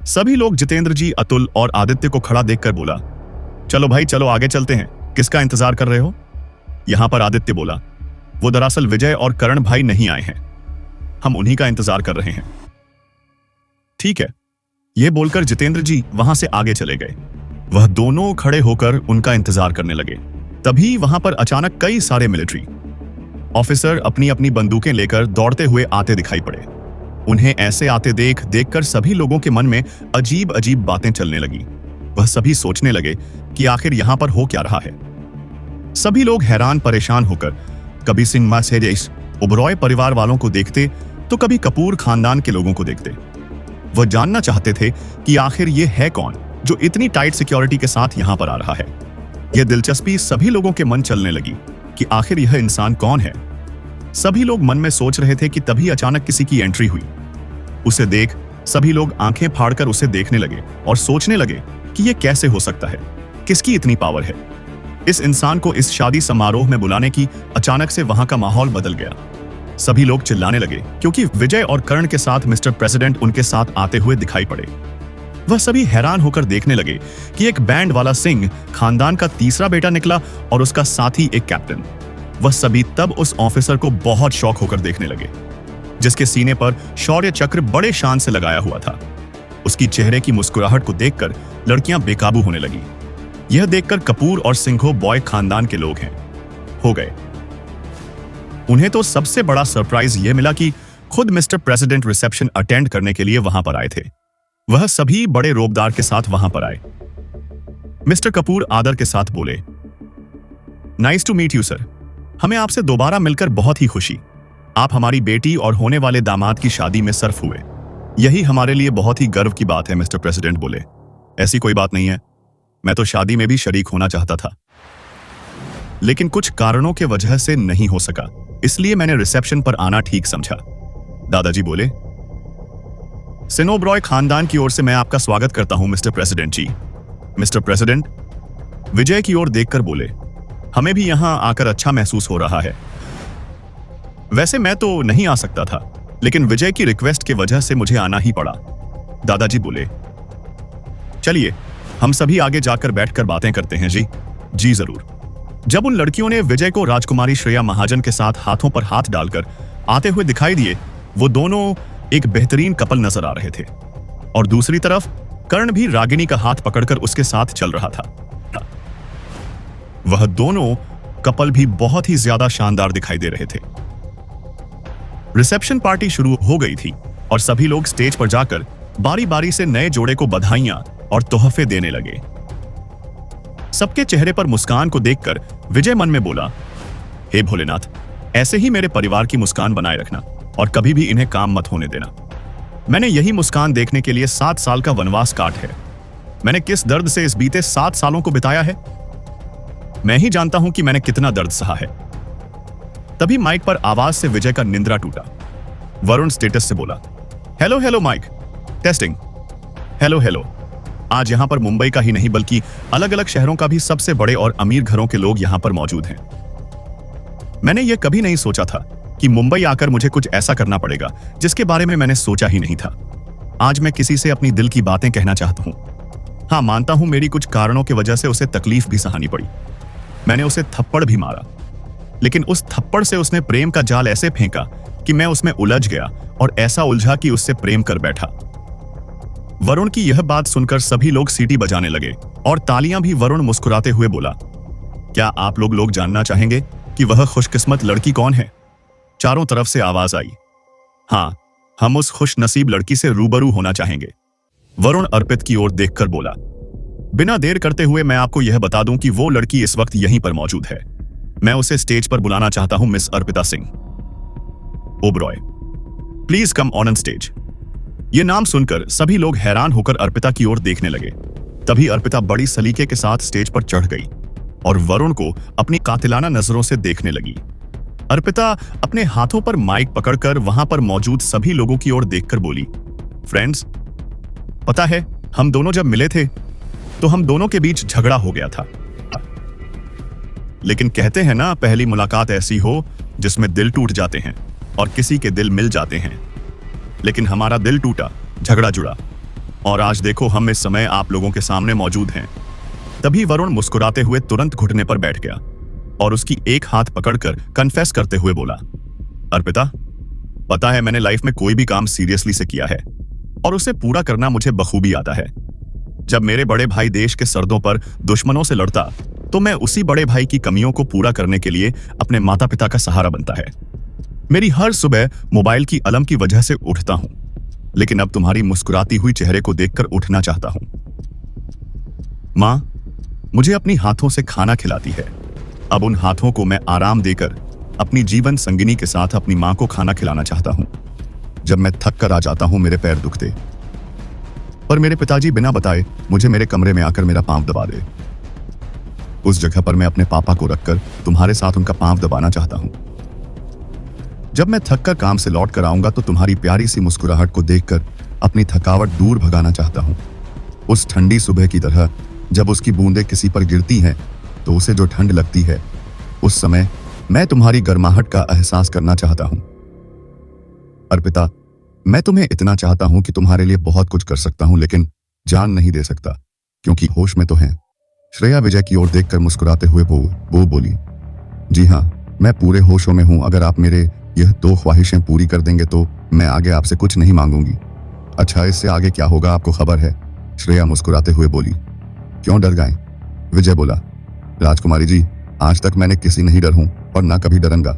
सभी लोग जितेंद्र जी, अतुल और आदित्य को खड़ा देखकर बोला, चलो भाई चलो आगे चलते हैं, किसका इंतजार कर रहे हो। यहां पर आदित्य बोला, वो दरअसल विजय और करण भाई नहीं आए हैं, हम उन्हीं का इंतजार कर रहे हैं। ठीक है, यह बोलकर जितेंद्र जी वहां से आगे चले गए। वह दोनों खड़े होकर उनका इंतजार करने लगे। तभी वहां पर अचानक कई सारे मिलिट्री ऑफिसर अपनी अपनी बंदूकें लेकर दौड़ते हुए आते दिखाई पड़े। उन्हें ऐसे आते देखकर सभी लोगों के मन में अजीब अजीब बातें चलने लगी। वह सभी सोचने लगे कि आखिर यहां पर हो क्या रहा है। सभी लोग हैरान परेशान होकर कभी सिंह मैसेजेस ओबरॉय परिवार वालों को देखते तो कभी कपूर खानदान के लोगों को देखते। वह जानना चाहते थे कि आखिर ये है कौन जो इतनी टाइट सिक्योरिटी के साथ यहां पर आ रहा है। यह दिलचस्पी सभी लोगों के मन चलने लगी कि आखिर यह इंसान कौन है। सभी लोग मन में सोच रहे थे कि तभी अचानक किसी की एंट्री हुई। उसे देख सभी लोग आंखें फाड़कर उसे देखने लगे और सोचने लगे कि यह कैसे हो सकता है, किसकी इतनी पावर है। इस इंसान को इस शादी समारोह में बुलाने की अचानक से वहां का माहौल बदल गया। सभी लोग चिल्लाने लगे क्योंकि विजय और कर्ण के साथ मिस्टर प्रेसिडेंट उनके साथ आते हुए दिखाई पड़े। वह सभी हैरान होकर देखने लगे कि एक बैंड वाला सिंह खानदान का तीसरा बेटा निकला और उसका साथी एक कैप्टन। वह सभी तब उस ऑफिसर को बहुत शौक होकर देखने लगे जिसके सीने पर शौर्य चक्र बड़े शान से लगाया हुआ था। उसकी चेहरे की मुस्कुराहट को देखकर लड़कियां बेकाबू होने लगी। यह देखकर कपूर और सिंघो बॉय खानदान के लोग हैं हो गए। उन्हें तो सबसे बड़ा सरप्राइज यह मिला कि खुद मिस्टर प्रेसिडेंट रिसेप्शन अटेंड करने के लिए वहां पर आए थे। वह सभी बड़े रोबदार के साथ वहां पर आए। मिस्टर कपूर आदर के साथ बोले, nice to meet you sir, हमें आपसे दोबारा मिलकर बहुत ही खुशी। आप हमारी बेटी और होने वाले दामाद की शादी में सर्फ हुए, यही हमारे लिए बहुत ही गर्व की बात है। मिस्टर प्रेसिडेंट बोले, ऐसी कोई बात नहीं है, मैं तो शादी में भी शरीक होना चाहता था लेकिन कुछ कारणों के वजह से नहीं हो सका, इसलिए मैंने रिसेप्शन पर आना ठीक समझा। दादाजी बोले, सिनोब्रॉय खानदान की ओर से मैं आपका स्वागत करता हूं मिस्टर प्रेसिडेंट जी। मिस्टर प्रेसिडेंट विजय की ओर देखकर बोले, हमें भी यहां आकर अच्छा महसूस हो रहा है। वैसे मैं तो नहीं आ सकता था लेकिन विजय की रिक्वेस्ट की वजह से मुझे आना ही पड़ा। दादाजी बोले, चलिए हम सभी आगे जाकर बैठकर बातें करते हैं। जी जरूर। जब उन लड़कियों ने विजय को राजकुमारी श्रेया महाजन के साथ हाथों पर हाथ डालकर आते हुए दिखाई दिए, वो दोनों एक बेहतरीन कपल नजर आ रहे थे और दूसरी तरफ कर्ण भी रागिनी का हाथ पकड़कर उसके साथ चल रहा था। वह दोनों कपल भी बहुत ही ज्यादा शानदार दिखाई दे रहे थे। रिसेप्शन पार्टी शुरू हो गई थी और सभी लोग स्टेज पर जाकर बारी बारी से नए जोड़े को बधाइयां और तोहफे देने लगे। सबके चेहरे पर मुस्कान को देखकर विजय मन में बोला, हे भोलेनाथ, ऐसे ही मेरे परिवार की मुस्कान बनाए रखना और कभी भी इन्हें काम मत होने देना। मैंने यही मुस्कान देखने के लिए 7 साल का वनवास काट है। मैंने किस दर्द से इस बीते 7 सालों को बिताया है, मैं ही जानता हूं कि मैंने कितना दर्द सहा है। तभी माइक पर आवाज से विजय का निंद्रा टूटा। वरुण स्टेटस से बोला, hello hello mic testing, hello hello. आज यहां पर मुंबई का ही नहीं बल्कि अलग अलग शहरों का भी सबसे बड़े और अमीर घरों के लोग यहां पर मौजूद हैं। मैंने यह कभी नहीं सोचा था कि मुंबई आकर मुझे कुछ ऐसा करना पड़ेगा जिसके बारे में मैंने सोचा ही नहीं था। आज मैं किसी से अपनी दिल की बातें कहना चाहता हूं। हाँ, मानता हूं मेरी कुछ कारणों की वजह से उसे तकलीफ भी सहानी पड़ी। मैंने उसे थप्पड़ भी मारा, लेकिन उस थप्पड़ से उसने प्रेम का जाल ऐसे फेंका कि मैं उसमें उलझ गया और ऐसा उलझा कि उससे प्रेम कर बैठा। वरुण की यह बात सुनकर सभी लोग सीटी बजाने लगे और तालियां भी। वरुण मुस्कुराते हुए बोला, क्या आप लोग जानना चाहेंगे कि वह खुशकिस्मत लड़की कौन है? चारों तरफ से आवाज आई, हाँ, हम उस खुश नसीब लड़की से रूबरू होना चाहेंगे। वरुण अर्पित की ओर देखकर बोला, बिना देर करते हुए मैं आपको यह बता दूं कि वो लड़की इस वक्त यहीं पर मौजूद है। मैं उसे स्टेज पर बुलाना चाहता हूं, miss Arpita Singh Oberoi. Please come on stage. यह नाम सुनकर सभी लोग हैरान होकर अर्पिता की ओर देखने लगे। तभी अर्पिता बड़ी सलीके के साथ स्टेज पर चढ़ गई और वरुण को अपनी कातिलाना नजरों से देखने लगी। अर्पिता अपने हाथों पर माइक पकड़कर वहां पर मौजूद सभी लोगों की ओर देखकर बोली, फ्रेंड्स, पता है हम दोनों जब मिले थे तो हम दोनों के बीच झगड़ा हो गया था। लेकिन कहते हैं ना, पहली मुलाकात ऐसी हो जिसमें दिल टूट जाते हैं और किसी के दिल मिल जाते हैं। लेकिन हमारा दिल टूटा, झगड़ा जुड़ा और आज देखो हम इस समय आप लोगों के सामने मौजूद हैं। तभी वरुण मुस्कुराते हुए तुरंत घुटने पर बैठ गया और उसकी एक हाथ पकड़कर कन्फेस करते हुए बोला, अर्पिता, पता है मैंने लाइफ में कोई भी काम सीरियसली से किया है और उसे पूरा करना मुझे बखूबी आता है। जब मेरे बड़े भाई देश के सरहदों पर दुश्मनों से लड़ता तो मैं उसी बड़े भाई की कमियों को पूरा करने के लिए अपने माता पिता का सहारा बनता है। मेरी हर सुबह मोबाइल की अलार्म की वजह से उठता हूं, लेकिन अब तुम्हारी मुस्कुराती हुई चेहरे को देखकर उठना चाहता हूं। मां मुझे अपनी हाथों से खाना खिलाती है। अब उन हाथों को मैं आराम देकर अपनी जीवन संगिनी के साथ अपनी मां को खाना खिलाना चाहता हूं। जब मैं थक कर आ जाता हूं मेरे पैर दुखते, पर मेरे पिताजी बिना बताए मुझे मेरे कमरे में आकर मेरा पांव दबा दे। उस जगह पर मैं अपने पापा को रखकर तुम्हारे साथ उनका पांव दबाना चाहता हूं। जब मैं थक कर काम से लौट कर आऊंगा तो तुम्हारी प्यारी सी मुस्कुराहट को देखकर अपनी थकावट दूर भगाना चाहता हूं। उस ठंडी सुबह की तरह जब उसकी बूंदें किसी पर गिरती हैं तो उसे जो ठंड लगती है, उस समय मैं तुम्हारी गर्माहट का एहसास करना चाहता हूं। अर्पिता, मैं तुम्हें इतना चाहता हूं कि तुम्हारे लिए बहुत कुछ कर सकता हूं, लेकिन जान नहीं दे सकता क्योंकि होश में तो हैं। श्रेया विजय की ओर देखकर मुस्कुराते हुए वो बोली, जी हाँ, मैं पूरे होशों में हूं। अगर आप मेरे यह 2 ख्वाहिशें पूरी कर देंगे तो मैं आगे आपसे कुछ नहीं मांगूंगी। अच्छा, इससे आगे क्या होगा आपको खबर है? श्रेया मुस्कुराते हुए बोली। क्यों डर गए? विजय बोला, राजकुमारी जी, आज तक मैंने किसी नहीं डर हूं और ना कभी डरूंगा।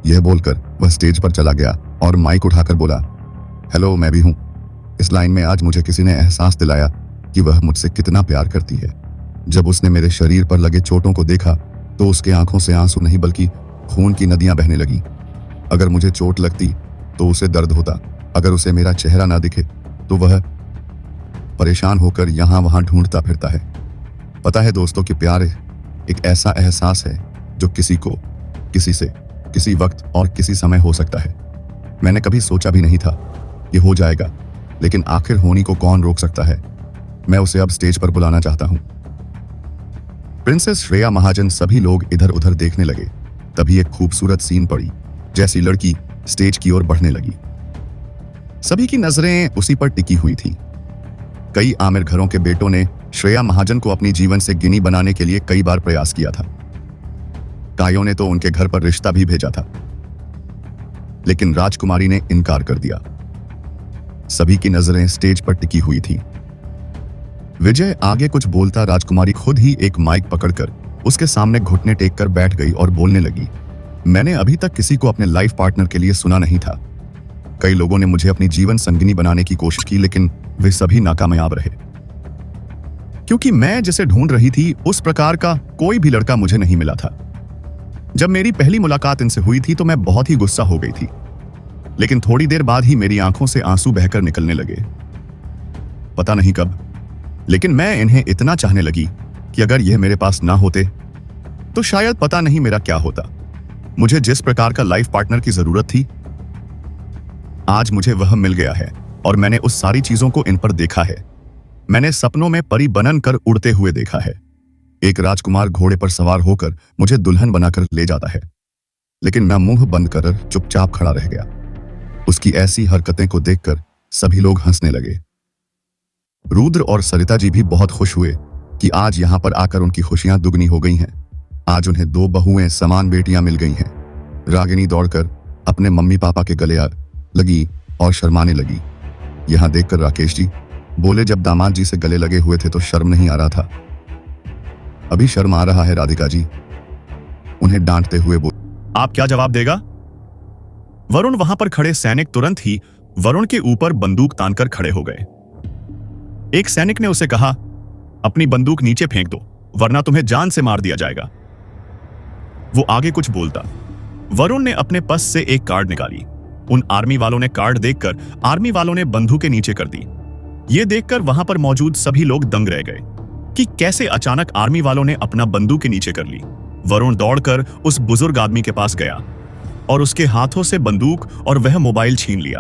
यह बोलकर वह स्टेज पर चला गया और माइक उठाकर बोला, हेलो, मैं भी हूं। इस लाइन में आज मुझे किसी ने एहसास दिलाया कि वह मुझसे कितना प्यार करती है। जब उसने मेरे शरीर पर लगे चोटों को देखा तो उसके आंखों से आंसू नहीं बल्कि खून की नदियां बहने लगी। अगर मुझे चोट लगती तो उसे दर्द होता, अगर उसे मेरा चेहरा ना दिखे तो वह परेशान होकर यहां वहां ढूंढता फिरता है। पता है दोस्तों कि प्यार एक ऐसा एहसास है जो किसी को, किसी से, किसी वक्त और किसी समय हो सकता है। मैंने कभी सोचा भी नहीं था ये हो जाएगा, लेकिन आखिर होने को कौन रोक सकता है। मैं उसे अब स्टेज पर बुलाना चाहता हूं। प्रिंसेस श्रेया महाजन सभी लोग इधर उधर देखने लगे। तभी एक खूबसूरत सीन पड़ी। जैसी लड़की स्टेज की ओर बढ़ने लगी, सभी की नजरें उसी पर टिकी हुई थी। कई आमिर घरों के बेटों ने श्रेया महाजन को अपनी जीवन से गिनी बनाने के लिए कई बार प्रयास किया था। ताइयों ने तो उनके घर पर रिश्ता भी भेजा था, लेकिन राजकुमारी ने इनकार कर दिया। सभी की नजरें स्टेज पर टिकी हुई थी। विजय आगे कुछ बोलता, राजकुमारी खुद ही एक माइक पकड़कर उसके सामने घुटने टेक कर बैठ गई और बोलने लगी, मैंने अभी तक किसी को अपने लाइफ पार्टनर के लिए सुना नहीं था। कई लोगों ने मुझे अपनी जीवन संगिनी बनाने की कोशिश की, लेकिन वे सभी नाकामयाब रहे, क्योंकि मैं जिसे ढूंढ रही थी उस प्रकार का कोई भी लड़का मुझे नहीं मिला था। जब मेरी पहली मुलाकात इनसे हुई थी तो मैं बहुत ही गुस्सा हो गई थी, लेकिन थोड़ी देर बाद ही मेरी आंखों से आंसू बहकर निकलने लगे। पता नहीं कब, लेकिन मैं इन्हें इतना चाहने लगी कि अगर यह मेरे पास ना होते तो शायद पता नहीं मेरा क्या होता। मुझे जिस प्रकार का लाइफ पार्टनर की जरूरत थी, आज मुझे वह मिल गया है और मैंने उस सारी चीजों को इन पर देखा है। मैंने सपनों में परी बनन कर उड़ते हुए देखा है। एक राजकुमार घोड़े पर सवार होकर मुझे दुल्हन बनाकर ले जाता है, लेकिन मैं मुंह बंद कर चुपचाप खड़ा रह गया। उसकी ऐसी हरकतें को देखकर सभी लोग हंसने लगे। रुद्र और सरिता जी भी बहुत खुश हुए कि आज यहां पर आकर उनकी खुशियां दुगनी हो गई हैं। आज उन्हें 2 बहुएं समान बेटियां मिल गई हैं। रागिनी दौड़कर अपने मम्मी पापा के गले लगी और शर्माने लगी। यहां देखकर राकेश जी बोले, जब दामाद जी से गले लगे हुए थे तो शर्म नहीं आ रहा था, अभी शर्म आ रहा है राधिका जी। उन्हें डांटते हुए बोले, आप क्या जवाब देगा? वरुण वहां पर खड़े सैनिक तुरंत ही वरुण के ऊपर बंदूक तानकर खड़े हो गए। एक सैनिक ने उसे कहा, अपनी बंदूक नीचे फेंक दो वरना तुम्हें जान से मार दिया जाएगा। वो आगे कुछ बोलता, वरुण ने अपने पस से एक कार्ड निकाली। उन आर्मी वालों ने कार्ड देखकर आर्मी वालों ने बंदूकें नीचे कर दी। ये देखकर वहां पर मौजूद सभी लोग दंग रह गए कि कैसे अचानक आर्मी वालों ने अपना बंदूकें नीचे कर ली। वरुण दौड़कर उस बुजुर्ग आदमी के पास गया और उसके हाथों से बंदूक और वह मोबाइल छीन लिया।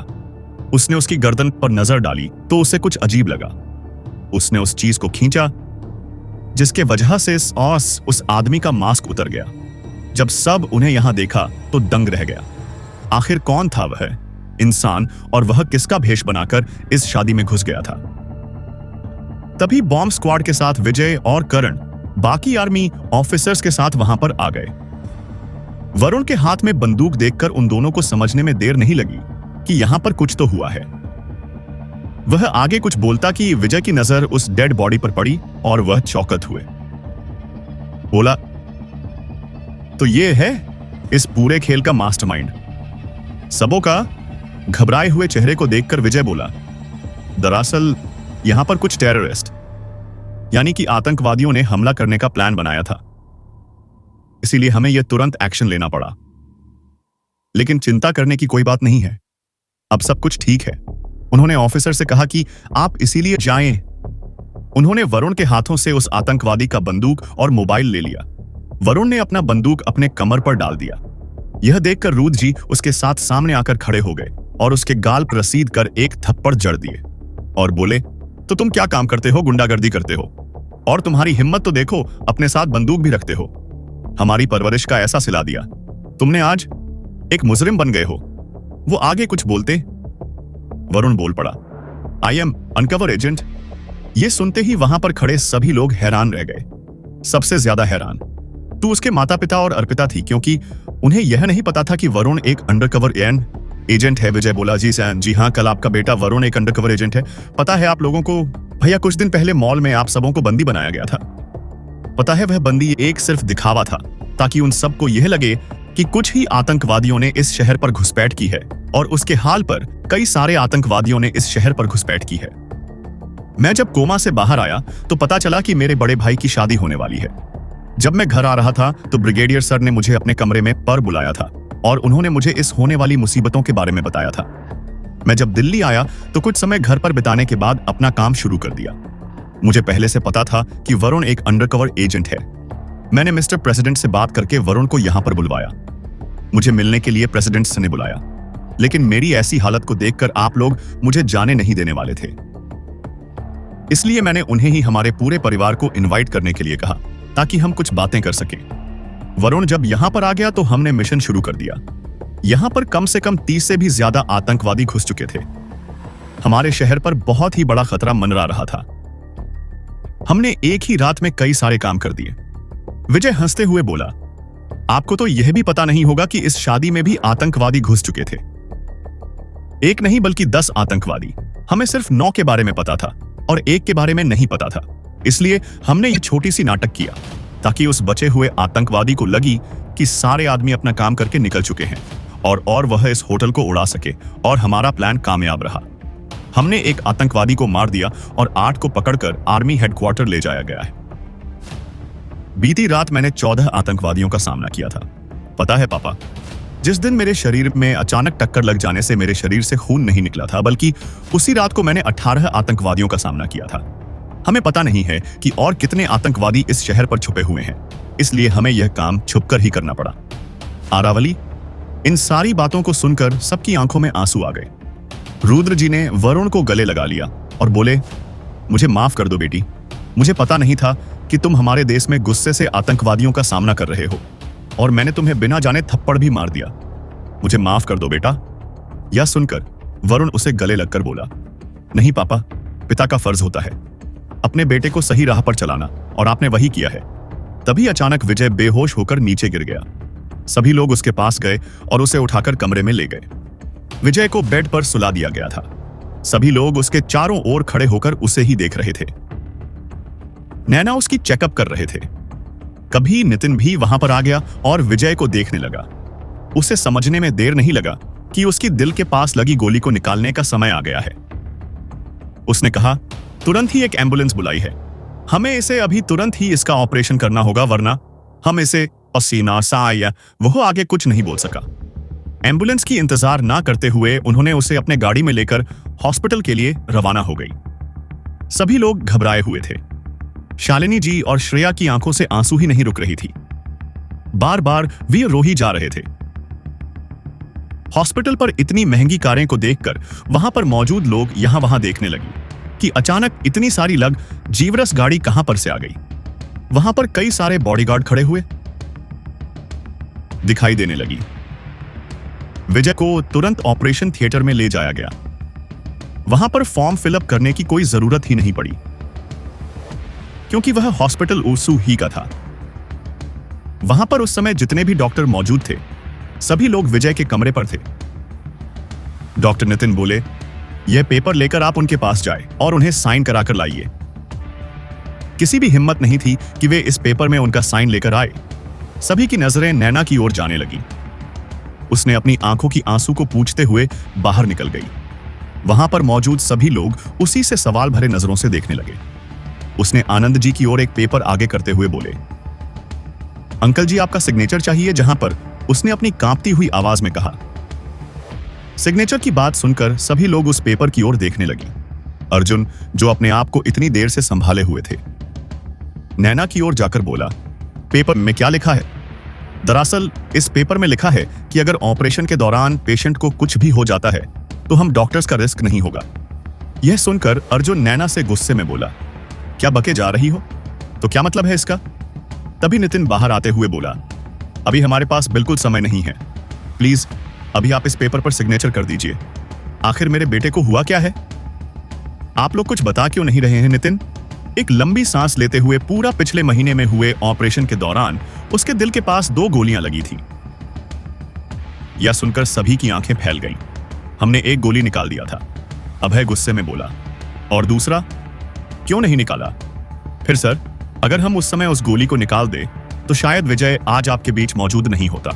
उसने उसकी गर्दन पर नजर डाली तो उसे कुछ अजीब लगा। उसने उस चीज को खींचा जिसके वजह से उस आदमी का मास्क उतर गया। जब सब उन्हें यहां देखा तो दंग रह गया। आखिर कौन था वह इंसान और वह किसका भेष बनाकर इस शादी में घुस गया था? तभी बॉम्ब स्क्वाड के साथ विजय और करण बाकी आर्मी ऑफिसर्स के साथ वहां पर आ गए। वरुण के हाथ में बंदूक देखकर उन दोनों को समझने में देर नहीं लगी कि यहां पर कुछ तो हुआ है। वह आगे कुछ बोलता कि विजय की नजर उस डेड बॉडी पर पड़ी और वह चौकत हुए। बोला, तो ये है इस पूरे खेल का मास्टरमाइंड। सबों का घबराए हुए चेहरे को देखकर विजय बोला, दरअसल यहां पर कुछ टेररिस्ट यानी कि आतंकवादियों ने हमला करने का प्लान बनाया था, इसीलिए हमें यह तुरंत एक्शन लेना पड़ा। लेकिन चिंता करने की कोई बात नहीं है, अब सब कुछ ठीक है। उन्होंने ऑफिसर से कहा कि आप इसीलिए जाएं। उन्होंने वरुण के हाथों से उस आतंकवादी का बंदूक और मोबाइल ले लिया। वरुण ने अपना बंदूक अपने कमर पर डाल दिया। यह देखकर रुद्र जी उसके साथ सामने आकर खड़े हो गए और उसके गाल पर रसीद कर एक थप्पड़ जड़ दिए और बोले, तो तुम क्या काम करते हो? गुंडागर्दी करते हो और तुम्हारी हिम्मत तो देखो, अपने साथ बंदूक भी रखते हो। हमारी परवरिश का ऐसा सिला दिया, तुमने आज एक मुजरिम बन गए हो। वो आगे कुछ बोलते वरुण बोल पड़ा, आई एम अनकवर एजेंट। ये सुनते ही वहां पर खड़े सभी लोग हैरान रह गए। सबसे ज्यादा हैरान तो उसके माता पिता और अर्पिता थी, क्योंकि उन्हें यह नहीं पता था कि वरुण एक अंडरकवर एजेंट है। विजय बोला, जी सैन, जी हाँ, कल आपका बेटा वरुण एक अंडरकवर एजेंट है। पता है आप लोगों को भैया, कुछ दिन पहले मॉल में आप सबों को बंदी बनाया गया था। पता है वह बंदी एक सिर्फ दिखावा था, ताकि उन सबको यह लगे कि कुछ ही आतंकवादियों ने इस शहर पर घुसपैठ की है और उसके हाल पर कई सारे आतंकवादियों ने इस शहर पर घुसपैठ की है। मैं जब कोमा से बाहर आया तो पता चला कि मेरे बड़े भाई की शादी होने वाली है। जब मैं घर आ रहा था तो ब्रिगेडियर सर ने मुझे अपने कमरे में पर बुलाया था और उन्होंने मुझे इस होने वाली मुसीबतों के बारे में बताया था। मैं जब दिल्ली आया तो कुछ समय घर पर बिताने के बाद अपना काम शुरू कर दिया। मुझे पहले से पता था कि वरुण एक अंडरकवर एजेंट है। मैंने मिस्टर प्रेसिडेंट से बात करके वरुण को यहां पर बुलवाया। मुझे मिलने के लिए प्रेसिडेंट से ने बुलाया, लेकिन मेरी ऐसी हालत को देखकर आप लोग मुझे जाने नहीं देने वाले थे। इसलिए मैंने उन्हें ही हमारे पूरे परिवार को इनवाइट करने के लिए कहा, ताकि हम कुछ बातें कर सकें। वरुण जब यहां पर आ गया तो हमने मिशन शुरू कर दिया। यहां पर कम से कम 30 से भी ज्यादा आतंकवादी घुस चुके थे। हमारे शहर पर बहुत ही बड़ा खतरा मंडरा रहा था। हमने एक ही रात में कई सारे काम कर दिए। विजय हंसते हुए बोला, आपको तो यह भी पता नहीं होगा कि इस शादी में भी आतंकवादी घुस चुके थे। एक नहीं बल्कि 10 आतंकवादी। हमें सिर्फ 9 के बारे में पता था और एक के बारे में नहीं पता था। इसलिए हमने ये छोटी सी नाटक किया ताकि उस बचे हुए आतंकवादी को लगी कि सारे आदमी अपना काम करके निकल चुके हैं और वह इस होटल को उड़ा सके, और हमारा प्लान कामयाब रहा। हमने एक आतंकवादी को मार दिया और 8 को पकड़कर आर्मी हेडक्वार्टर ले जाया गया है। बीती रात मैंने 14 आतंकवादियों का सामना किया था पता है पापा, जिस दिन मेरे शरीर में अचानक टक्कर लग जाने से मेरे शरीर से खून नहीं निकला था, बल्कि उसी रात को मैंने 18 आतंकवादियों का सामना किया था। हमें पता नहीं है कि और कितने आतंकवादी इस शहर पर छुपे हुए हैं, इसलिए हमें यह काम छुपकर ही करना पड़ा। आरावली, इन सारी बातों को सुनकर सबकी आंखों में आंसू आ गए। रुद्र जी ने वरुण को गले लगा लिया और बोले, मुझे माफ कर दो बेटी, मुझे पता नहीं था कि तुम हमारे देश में गुस्से से आतंकवादियों का सामना कर रहे हो और मैंने तुम्हें बिना जाने थप्पड़ भी मार दिया। मुझे माफ कर दो बेटा। यह सुनकर वरुण उसे गले लगकर बोला, नहीं पापा, पिता का फर्ज होता है अपने बेटे को सही राह पर चलाना, और आपने वही किया है। तभी अचानक विजय बेहोश होकर नीचे गिर गया। सभी लोग उसके पास गए और उसे उठाकर कमरे में ले गए। विजय को बेड पर सुला दिया गया था। सभी लोग उसके चारों ओर खड़े होकर उसे ही देख रहे थे। नैना उसकी चेकअप कर रहे थे। कभी नितिन भी वहां पर आ गया और विजय को देखने लगा। उसे समझने में देर नहीं लगा कि उसकी दिल के पास लगी गोली को निकालने का समय आ गया है। उसने कहा, तुरंत ही एक एम्बुलेंस बुलाई है, हमें इसे अभी तुरंत ही इसका ऑपरेशन करना होगा, वरना हम इसे पसीना सा या वह आगे कुछ नहीं बोल सका। एम्बुलेंस की इंतजार ना करते हुए उन्होंने उसे अपने गाड़ी में लेकर हॉस्पिटल के लिए रवाना हो गई। सभी लोग घबराए हुए थे। शालिनी जी और श्रेया की आंखों से आंसू ही नहीं रुक रही थी। बार बार वे रो ही जा रहे थे। हॉस्पिटल पर इतनी महंगी कारें को देखकर वहां पर मौजूद लोग यहां वहां देखने लगे कि अचानक इतनी सारी लग जीवरस गाड़ी कहां पर से आ गई। वहां पर कई सारे बॉडीगार्ड खड़े हुए दिखाई देने लगी। विजय को तुरंत ऑपरेशन थिएटर में ले जाया गया। वहां पर फॉर्म फिलअप करने की कोई जरूरत ही नहीं पड़ी, क्योंकि वह हॉस्पिटल ओसू ही का था। वहां पर उस समय जितने भी डॉक्टर मौजूद थे, सभी लोग विजय के कमरे पर थे। डॉक्टर नितिन बोले, यह पेपर लेकर आप उनके पास जाए और उन्हें साइन कराकर लाइए। किसी भी हिम्मत नहीं थी कि वे इस पेपर में उनका साइन लेकर आए। सभी की नजरें नैना की ओर जाने लगी। उसने अपनी आंखों की आंसू को पूछते हुए बाहर निकल गई। वहां पर मौजूद सभी लोग उसी से सवाल भरे नजरों से देखने लगे। उसने आनंद जी की ओर एक पेपर आगे करते हुए बोले, अंकल जी, आपका सिग्नेचर चाहिए, जहां पर उसने अपनी कांपती हुई आवाज में कहा। सिग्नेचर की बात सुनकर सभी लोग उस पेपर की ओर देखने लगी। अर्जुन, जो अपने आप को इतनी देर से संभाले हुए थे, नैना की ओर जाकर बोला, पेपर में क्या लिखा है? दरअसल इस पेपर में लिखा है कि अगर ऑपरेशन के दौरान पेशेंट को कुछ भी हो जाता है तो हम डॉक्टर्स का रिस्क नहीं होगा। यह सुनकर अर्जुन नैना से गुस्से में बोला, क्या बके जा रही हो? तो क्या मतलब है इसका? तभी नितिन बाहर आते हुए बोला, अभी हमारे पास बिल्कुल समय नहीं है, प्लीज अभी आप इस पेपर पर सिग्नेचर कर दीजिए। आखिर मेरे बेटे को हुआ क्या है? आप लोग कुछ बता क्यों नहीं रहे हैं? नितिन एक लंबी सांस लेते हुए, पूरा पिछले महीने में हुए ऑपरेशन के दौरान उसके दिल के पास 2 गोलियां लगी थी। यह सुनकर सभी की आंखें फैल गईं। हमने एक गोली निकाल दिया था, अभय गुस्से में बोला। और दूसरा क्यों नहीं निकाला? फिर सर, अगर हम उस समय उस गोली को निकाल दे तो शायद विजय आज आपके बीच मौजूद नहीं होता।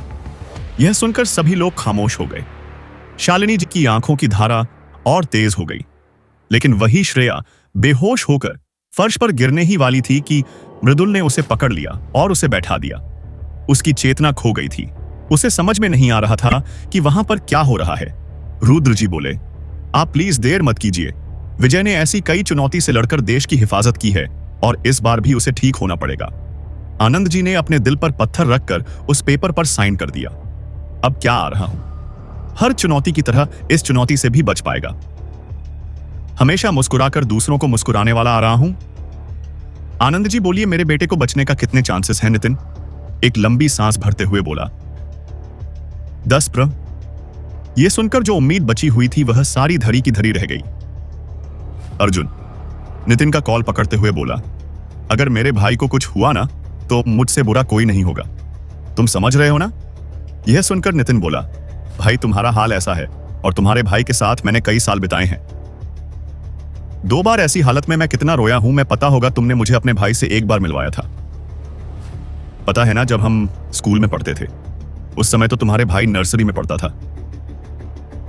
यह सुनकर सभी लोग खामोश हो गए। शालिनी जी की आंखों की धारा और तेज हो गई, लेकिन वही श्रेया बेहोश होकर फर्श पर गिरने ही वाली थी कि मृदुल ने उसे पकड़ लिया और उसे बैठा दिया। उसकी चेतना खो गई थी। उसे समझ में नहीं आ रहा था कि वहां पर क्या हो रहा है। रुद्र जी बोले, आप प्लीज देर मत कीजिए। विजय ने ऐसी कई चुनौती से लड़कर देश की हिफाजत की है और इस बार भी उसे ठीक होना पड़ेगा। आनंद जी ने अपने दिल पर पत्थर रखकर उस पेपर पर साइन कर दिया। अब क्या आ रहा हूं, हर चुनौती की तरह इस चुनौती से भी बच पाएगा। हमेशा मुस्कुराकर दूसरों को मुस्कुराने वाला आ रहा हूं। आनंद जी बोलिए, मेरे बेटे को बचने का कितने चांसेस हैं? नितिन एक लंबी सांस भरते हुए बोला, 10%। यह सुनकर जो उम्मीद बची हुई थी वह सारी धरी की धरी रह गई। अर्जुन नितिन का कॉल पकड़ते हुए बोला, अगर मेरे भाई को कुछ हुआ ना तो मुझसे बुरा कोई नहीं होगा, तुम समझ रहे हो ना? यह सुनकर नितिन बोला, भाई तुम्हारा हाल ऐसा है और तुम्हारे भाई के साथ मैंने कई साल बिताए हैं। 2 बार ऐसी हालत में मैं कितना रोया हूं, मैं पता होगा तुमने मुझे अपने भाई से 1 बार मिलवाया था। पता है ना, जब हम स्कूल में पढ़ते थे उस समय तो तुम्हारे भाई नर्सरी में पढ़ता था।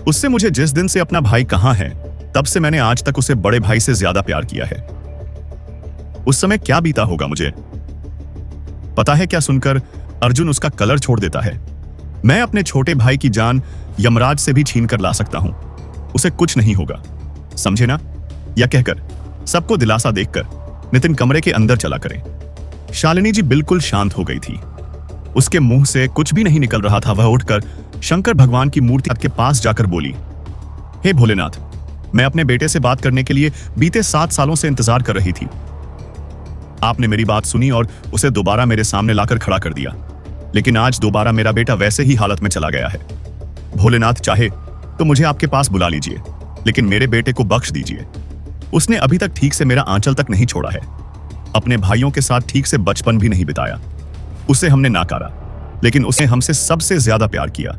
उससे मुझे जिस दिन से अपना भाई कहां है तब से मैंने आज तक उसे बड़े भाई से ज्यादा प्यार किया है। उस समय क्या बीता होगा मुझे पता है। क्या सुनकर अर्जुन उसका कलर छोड़ देता है मैं अपने छोटे भाई की जान यमराज से भी छीन कर ला सकता हूं, उसे कुछ नहीं होगा, समझे ना? यह कहकर सबको दिलासा देकर नितिन कमरे के अंदर चला करे। शालिनी जी बिल्कुल शांत हो गई थी। उसके मुंह से कुछ भी नहीं निकल रहा था। वह उठकर शंकर भगवान की मूर्ति के पास जाकर बोली, हे भोलेनाथ, मैं अपने बेटे से बात करने के लिए बीते 7 सालों से इंतजार कर रही थी। आपने मेरी बात सुनी और उसे दोबारा मेरे सामने लाकर खड़ा कर दिया, लेकिन आज दोबारा मेरा बेटा वैसे ही हालत में चला गया है। भोलेनाथ चाहे तो मुझे आपके पास बुला लीजिए, लेकिन मेरे बेटे को बख्श दीजिए। उसने अभी तक ठीक से मेरा आंचल तक नहीं छोड़ा है, अपने भाइयों के साथ ठीक से बचपन भी नहीं बिताया। उसे हमने नाकारा, लेकिन उसने हमसे सबसे ज्यादा प्यार किया।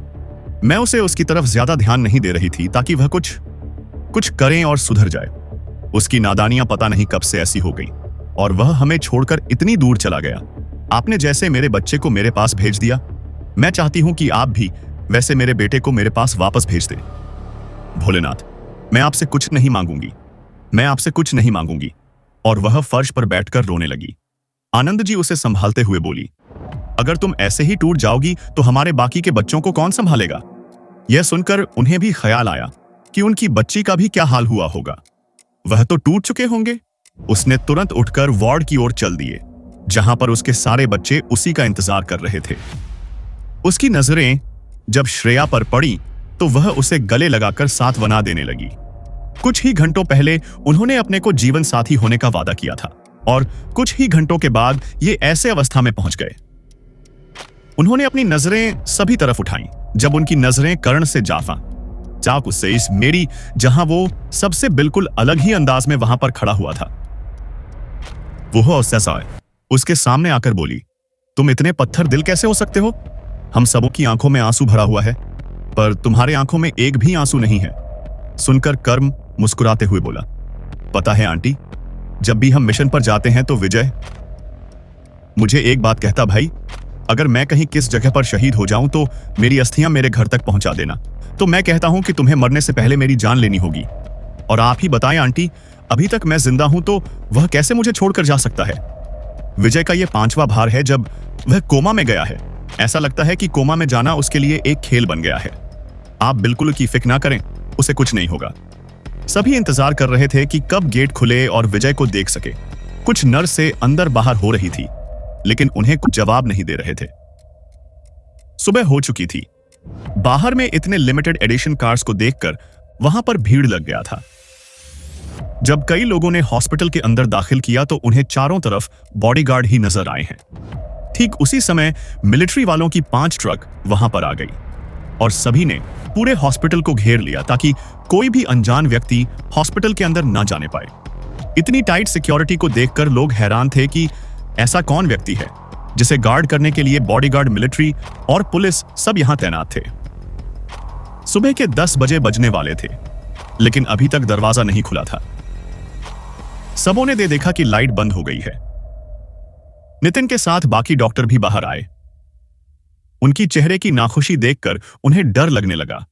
मैं उसे उसकी तरफ ज्यादा ध्यान नहीं दे रही थी ताकि वह कुछ करें और सुधर जाए। उसकी नादानियां पता नहीं कब से ऐसी हो गई और वह हमें छोड़कर इतनी दूर चला गया। आपने जैसे मेरे बच्चे को मेरे पास भेज दिया, मैं चाहती हूं कि आप भी वैसे मेरे बेटे को मेरे पास वापस भेज दें। भोलेनाथ, मैं आपसे कुछ नहीं मांगूंगी, मैं आपसे कुछ नहीं मांगूंगी। और वह फर्श पर बैठकर रोने लगी। आनंद जी उसे संभालते हुए बोली, अगर तुम ऐसे ही टूट जाओगी तो हमारे बाकी के बच्चों को कौन संभालेगा? यह सुनकर उन्हें भी ख्याल आया कि उनकी बच्ची का भी क्या हाल हुआ होगा। वह तो टूट चुके होंगे। उसने तुरंत उठकर वार्ड की ओर चल दिए, जहां पर उसके सारे बच्चे उसी का इंतजार कर रहे थे। उसकी नजरें जब श्रेया पर पड़ी तो वह उसे गले लगाकर सांत्वना देने लगी। कुछ ही घंटों पहले उन्होंने अपने को जीवन साथी होने का वादा किया था और कुछ ही घंटों के बाद ये ऐसे अवस्था में पहुंच गए। उन्होंने अपनी नजरें सभी तरफ उठाई जब उनकी नजरें कर्ण से चाक उससे इस मेरी, जहां वो सबसे बिल्कुल अलग ही अंदाज में वहां पर खड़ा हुआ था। वो उसके सामने आकर बोली, तुम इतने पत्थर दिल कैसे हो सकते हो? हम सबों की आंखों में आंसू भरा हुआ है, पर तुम्हारे आंखों में एक भी आंसू नहीं है। सुनकर कर्म मुस्कुराते हुए बोला, पता है आंटी, जब भी हम मिशन पर जाते हैं तो विजय मुझे एक बात कहता, भाई अगर मैं कहीं किस जगह पर शहीद हो जाऊं तो मेरी अस्थियां मेरे घर तक पहुंचा देना। तो मैं कहता हूं कि तुम्हें मरने से पहले मेरी जान लेनी होगी। और आप ही बताएं आंटी, अभी तक मैं जिंदा हूं तो वह कैसे मुझे छोड़कर जा सकता है? विजय का यह 5वां बार है जब वह कोमा में गया है। ऐसा लगता है कि कोमा में जाना उसके लिए एक खेल बन गया है। आप बिल्कुल की फिक्र ना करें, उसे कुछ नहीं होगा। सभी इंतजार कर रहे थे कि कब गेट खुले और विजय को देख सके। कुछ नर्स से अंदर बाहर हो रही थी, लेकिन उन्हें कुछ जवाब नहीं दे रहे थे। सुबह हो चुकी थी। बाहर में इतने लिमिटेड एडिशन कार्स को देखकर वहां पर भीड़ लग गया था। जब कई लोगों ने हॉस्पिटल के अंदर दाखिल किया तो उन्हें चारों तरफ बॉडीगार्ड ही नजर आए हैं। ठीक उसी समय मिलिट्री वालों की 5 ट्रक वहां पर आ गई और सभी ने पूरे हॉस्पिटल को घेर लिया ताकि कोई भी अनजान व्यक्ति हॉस्पिटल के अंदर ना जाने पाए। इतनी टाइट सिक्योरिटी को देखकर लोग हैरान थे कि ऐसा कौन व्यक्ति है जिसे गार्ड करने के लिए बॉडीगार्ड, मिलिट्री और पुलिस सब यहां तैनात थे। सुबह के 10 बजे बजने वाले थे, लेकिन अभी तक दरवाजा नहीं खुला था। सबों ने देखा कि लाइट बंद हो गई है। नितिन के साथ बाकी डॉक्टर भी बाहर आए। उनकी चेहरे की नाखुशी देखकर उन्हें डर लगने लगा।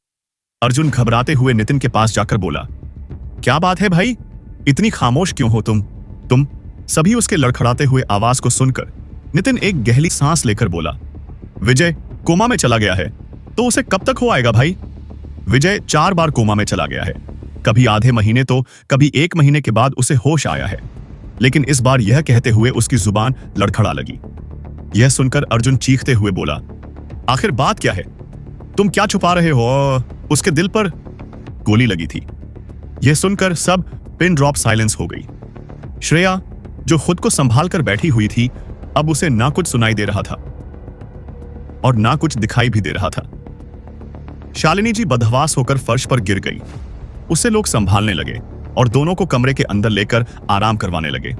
अर्जुन घबराते हुए नितिन के पास जाकर बोला, क्या बात है भाई, इतनी खामोश क्यों हो तुम? सभी उसके लड़खड़ाते हुए आवाज को सुनकर नितिन एक गहरी सांस लेकर बोला, विजय कोमा में चला गया है, तो उसे कब तक हो आएगा भाई? विजय 4 बार कोमा में चला गया है, कभी आधे महीने तो कभी 1 महीने के बाद उसे होश आया है, लेकिन इस बार यह कहते हुए उसकी जुबान लड़खड़ा लगी। यह सुनकर अर्जुन चीखते हुए बोला, आखिर बात क्या है? तुम क्या छुपा रहे हो? उसके दिल पर गोली लगी थी। यह सुनकर सब पिन ड्रॉप साइलेंस हो गई। श्रेया जो खुद को संभाल कर बैठी हुई थी, अब उसे ना कुछ सुनाई दे रहा था और ना कुछ दिखाई भी दे रहा था। शालिनी जी बदहवास होकर फर्श पर गिर गई। उसे लोग संभालने लगे और दोनों को कमरे के अंदर लेकर आराम करवाने लगे।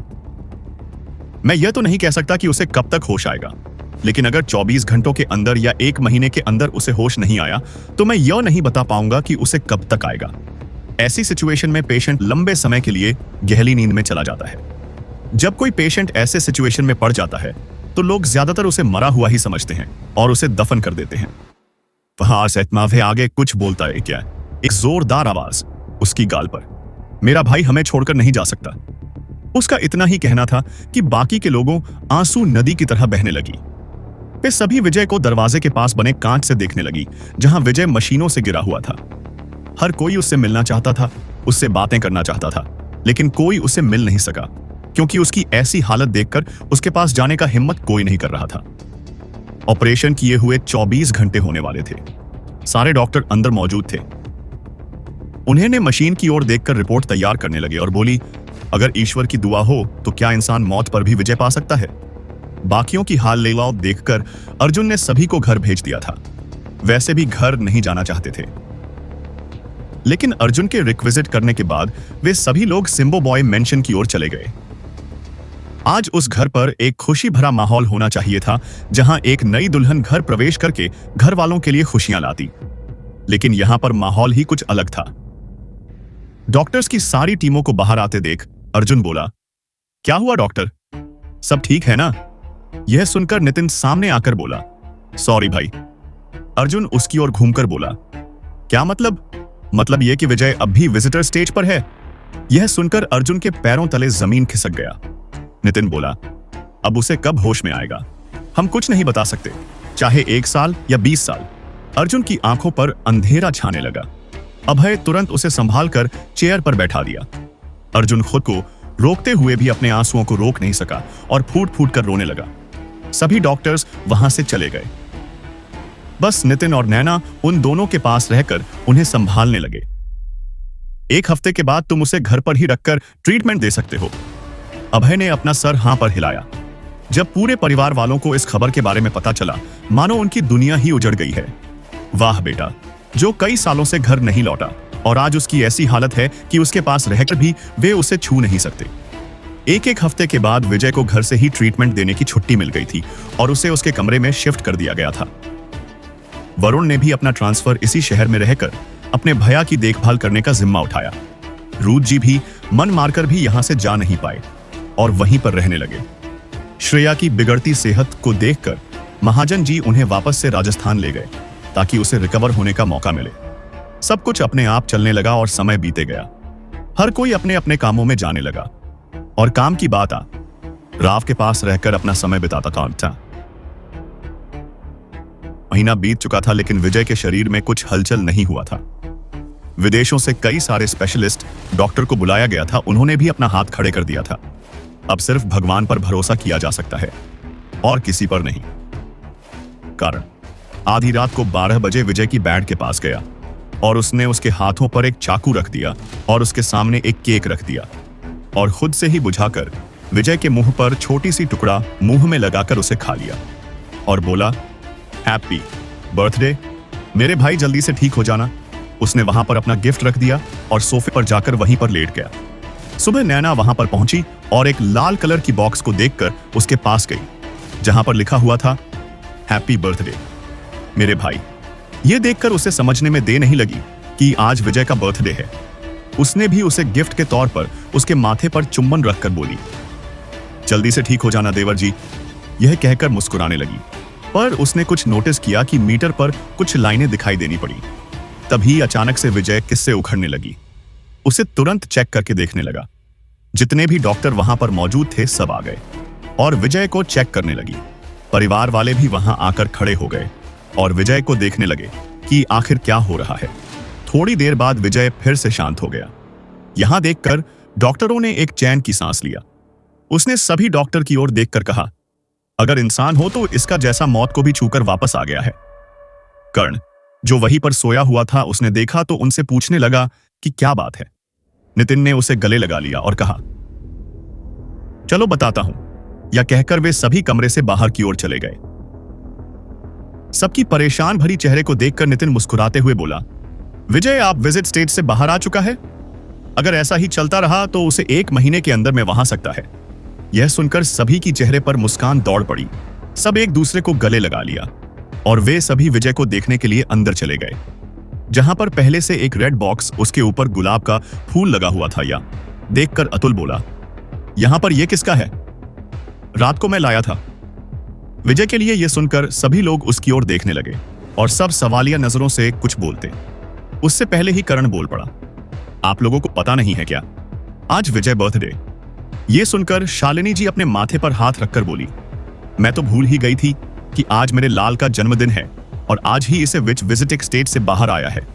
मैं यह तो नहीं कह सकता कि उसे कब तक होश आएगा, लेकिन अगर 24 घंटों के अंदर या 1 महीने के अंदर उसे होश नहीं आया तो मैं यह नहीं बता पाऊंगा कि उसे कब तक आएगा। ऐसी सिचुएशन में पेशेंट लंबे समय के लिए गहरी नींद में चला जाता है। जब कोई पेशेंट ऐसे सिचुएशन में पड़ जाता है तो लोग ज्यादातर उसे मरा हुआ ही समझते हैं और उसे दफन कर देते हैं। वहां से आगे कुछ बोलता है क्या? एक जोरदार आवाज उसकी गाल पर। मेरा भाई हमें छोड़कर नहीं जा सकता। उसका इतना ही कहना था कि बाकी के लोगों आंसू नदी की तरह बहने लगी। वे सभी विजय को दरवाजे के पास बने कांच से देखने लगी, जहां विजय मशीनों से गिरा हुआ था। हर कोई उससे मिलना चाहता था, उससे बातें करना चाहता था, लेकिन कोई उसे मिल नहीं सका, क्योंकि उसकी ऐसी हालत देखकर उसके पास जाने का हिम्मत कोई नहीं कर रहा था। ऑपरेशन किए हुए 24 घंटे होने वाले थे। सारे डॉक्टर अंदर मौजूद थे। उन्होंने मशीन की ओर देखकर रिपोर्ट तैयार करने लगे और बोली, अगर ईश्वर की दुआ हो तो क्या इंसान मौत पर भी विजय पा सकता है? बाकियों की हाल लीलाओं देखकर अर्जुन ने सभी को घर भेज दिया था। वैसे भी घर नहीं जाना चाहते थे, लेकिन अर्जुन के रिक्विजिट करने के बाद वे सभी लोग सिम्बो बॉय मेंशन की ओर चले गए। आज उस घर पर एक खुशी भरा माहौल होना चाहिए था, जहां एक नई दुल्हन घर प्रवेश करके घर वालों के लिए खुशियां लाती, लेकिन यहां पर माहौल ही कुछ अलग था। डॉक्टर्स की सारी टीमों को बाहर आते देख अर्जुन बोला, क्या हुआ डॉक्टर, सब ठीक है ना? यह सुनकर नितिन सामने आकर बोला, सॉरी भाई। अर्जुन उसकी ओर घूमकर बोला, क्या मतलब यह कि विजय अब भी विजिटर स्टेज पर है? यह सुनकर अर्जुन के पैरों तले जमीन खिसक गया। नितिन बोला, अब उसे कब होश में आएगा? हम कुछ नहीं बता सकते, चाहे 1 साल या 20 साल। अर्जुन की आंखों पर अंधेरा छाने लगा। अभय तुरंत उसे संभाल कर चेयर पर बैठा दिया। अर्जुन खुद को रोकते हुए भी अपने आंसुओं को रोक नहीं सका और फूट फूट कर रोने लगा। सभी डॉक्टर्स वहां से चले गए। बस नितिन और नैना उन दोनों के पास रहकर उन्हें संभालने लगे। 1 हफ्ते के बाद तुम उसे घर पर ही रखकर ट्रीटमेंट दे सकते हो। अभय ने अपना सर हां पर हिलाया। जब पूरे परिवार वालों को इस खबर के बारे में पता चला, मानो उनकी दुनिया ही उजड़ गई है। वाह बेटा, जो कई सालों से घर नहीं लौटा और आज उसकी ऐसी हालत है कि उसके पास रहकर भी वे उसे छू नहीं सकते। 1 हफ्ते के बाद विजय को घर से ही ट्रीटमेंट देने की छुट्टी मिल गई थी और उसे उसके कमरे में शिफ्ट कर दिया गया था। वरुण ने भी अपना ट्रांसफर इसी शहर में रहकर अपने भैया की देखभाल करने का जिम्मा उठाया। रूद जी भी मन मारकर भी यहां से जा नहीं पाए और वहीं पर रहने लगे। श्रेया की बिगड़ती सेहत को देखकर महाजन जी उन्हें वापस से राजस्थान ले गए ताकि उसे रिकवर होने का मौका मिले। सब कुछ अपने आप चलने लगा और समय बीते गया। हर कोई अपने अपने कामों में जाने लगा और काम की बात आ राव के पास रहकर अपना समय बिताता था। महीना बीत चुका था, लेकिन विजय के शरीर में कुछ हलचल नहीं हुआ था। विदेशों से कई सारे स्पेशलिस्ट डॉक्टर को बुलाया गया था। उन्होंने भी अपना हाथ खड़े कर दिया था। अब सिर्फ भगवान पर भरोसा किया जा सकता है और किसी पर नहीं। कारण आधी रात को 12 बजे विजय की बेड के पास गया और उसने उसके हाथों पर एक चाकू रख दिया और उसके सामने एक केक रख दिया और खुद से ही बुझाकर विजय के मुंह पर छोटी सी टुकड़ा मुंह में लगाकर उसे खा लिया और बोला, हैप्पी बर्थडे मेरे भाई, जल्दी से ठीक हो जाना। उसने वहां पर अपना गिफ्ट रख दिया और सोफे पर जाकर वहीं पर लेट गया। सुबह नैना वहां पर पहुंची और एक लाल कलर की बॉक्स को देखकर उसके पास गई, जहां पर लिखा हुआ था, हैप्पी बर्थडे मेरे भाई। यह देखकर उसे समझने में देर नहीं लगी कि आज विजय का बर्थडे है। उसने भी उसे गिफ्ट के तौर पर उसके माथे पर चुम्बन रखकर बोली, जल्दी से ठीक हो जाना देवर जी। यह कहकर मुस्कुराने लगी, पर उसने कुछ नोटिस किया कि मीटर पर कुछ लाइनें दिखाई देनी पड़ी। तभी अचानक से विजय किस्से उखड़ने लगी। उसे तुरंत चेक करके देखने लगा। जितने भी डॉक्टर वहां पर मौजूद थे सब आ गए और विजय को चेक करने लगी। परिवार वाले भी वहां आकर खड़े हो गए और विजय को देखने लगे कि आखिर क्या हो रहा है। थोड़ी देर बाद विजय फिर से शांत हो गया। यहां देखकर डॉक्टरों ने एक चैन की सांस लिया। उसने सभी डॉक्टर की ओर देखकर कहा, अगर इंसान हो तो इसका जैसा मौत को भी छूकर वापस आ गया है। कर्ण, जो वहीं पर सोया हुआ था, उसने देखा तो उनसे पूछने लगा कि क्या बात है। नितिन ने उसे गले लगा लिया और कहा, चलो बताता हूं। यह कहकर वे सभी कमरे से बाहर की ओर चले गए। सबकी परेशान भरी चेहरे को देखकर नितिन मुस्कुराते हुए बोला, विजय आप विजिट स्टेज से बाहर आ चुका है। अगर ऐसा ही चलता रहा तो उसे 1 महीने के अंदर में वहां सकता है। यह सुनकर सभी की चेहरे पर मुस्कान दौड़ पड़ी। सब एक दूसरे को गले लगा लिया और वे सभी विजय को देखने के लिए अंदर चले गए, जहां पर पहले से एक रेड बॉक्स, उसके ऊपर गुलाब का फूल लगा हुआ था। या देखकर अतुल बोला, यहां पर यह किसका है? रात को मैं लाया था। विजय के लिए यह सुनकर सभी लोग उसकी ओर देखने लगे और सब सवालिया नजरों से कुछ बोलते। उससे पहले ही करण बोल पड़ा, आप लोगों को पता नहीं है क्या, आज विजय बर्थडे। यह सुनकर शालिनी जी अपने माथे पर हाथ रखकर बोली, मैं तो भूल ही गई थी। कि आज मेरे लाल का जन्मदिन है और आज ही इसे विजिटिंग स्टेट से बाहर आया है।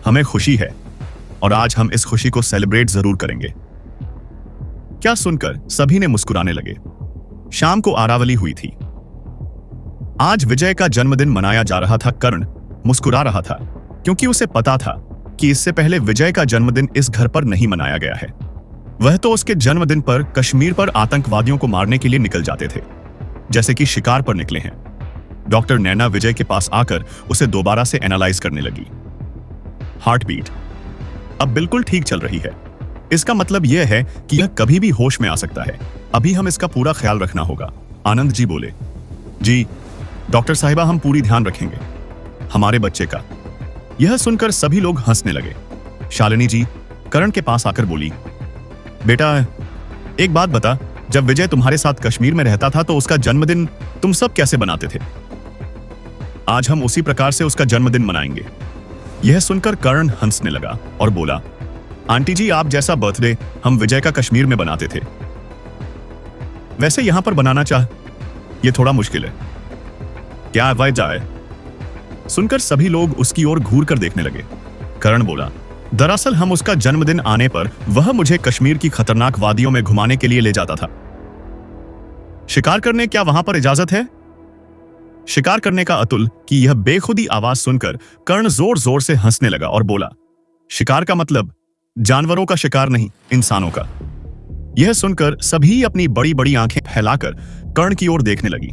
हमें खुशी है और आज हम इस खुशी को सेलिब्रेट जरूर करेंगे। क्या सुनकर सभी ने मुस्कुराने लगे। शाम को आरावली हुई थी। आज विजय का जन्मदिन मनाया जा रहा था। कर्ण मुस्कुरा रहा था क्योंकि उसे पता था कि इससे पहले विजय का जन्मदिन इस घर पर नहीं मनाया गया है। वह तो उसके जन्मदिन पर कश्मीर पर आतंकवादियों को मारने के लिए निकल जाते थे, जैसे कि शिकार पर निकले हैं। डॉक्टर नैना विजय के पास आकर उसे दोबारा से एनालाइज करने लगी। हार्ट बीट अब बिल्कुल ठीक चल रही है। इसका मतलब यह है कि यह कभी भी होश में आ सकता है। अभी हम इसका पूरा ख्याल रखना होगा। आनंद जी बोले। जी डॉक्टर साहिबा, हम पूरी ध्यान रखेंगे हमारे बच्चे का। यह सुनकर सभी लोग हंसने लगे। शालिनी जी करण के पास आकर बोली, बेटा एक बात बता, जब विजय तुम्हारे साथ कश्मीर में रहता था तो उसका जन्मदिन तुम सब कैसे बनाते थे? आज हम उसी प्रकार से उसका जन्मदिन मनाएंगे। यह सुनकर कर्ण हंसने लगा और बोला, आंटी जी आप जैसा बर्थडे हम विजय का कश्मीर में बनाते थे, वैसे यहां पर बनाना चाह यह थोड़ा मुश्किल है। क्या वजह है? सुनकर सभी लोग उसकी ओर घूर कर देखने लगे। कर्ण बोला, दरअसल हम उसका जन्मदिन आने पर वह मुझे कश्मीर की खतरनाक वादियों में घुमाने के लिए ले जाता था। शिकार करने क्या वहां पर इजाजत है? शिकार करने का अतुल की यह बेखुदी आवाज सुनकर कर्ण जोर जोर से हंसने लगा और बोला, शिकार का मतलब जानवरों का शिकार नहीं, इंसानों का। यह सुनकर सभी अपनी बड़ी बड़ी आंखें फैलाकर कर्ण की ओर देखने लगी।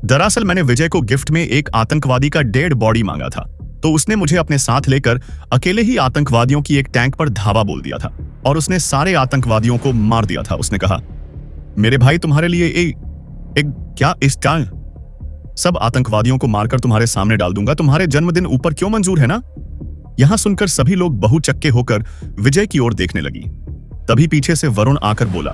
दरअसल मैंने विजय को गिफ्ट में एक आतंकवादी का डेड बॉडी मांगा था, तो उसने मुझे अपने साथ लेकर अकेले ही आतंकवादियों की एक टैंक पर धावा बोल दिया था और उसने सारे आतंकवादियों को मार दिया था। उसने कहा, मेरे भाई तुम्हारे लिए एक क्या इसका सब आतंकवादियों को मारकर तुम्हारे सामने डाल दूंगा। तुम्हारे जन्मदिन ऊपर क्यों मंजूर है ना? यहां सुनकर सभी लोग बहुचक्के होकर विजय की ओर देखने लगी। तभी पीछे से वरुण आकर बोला,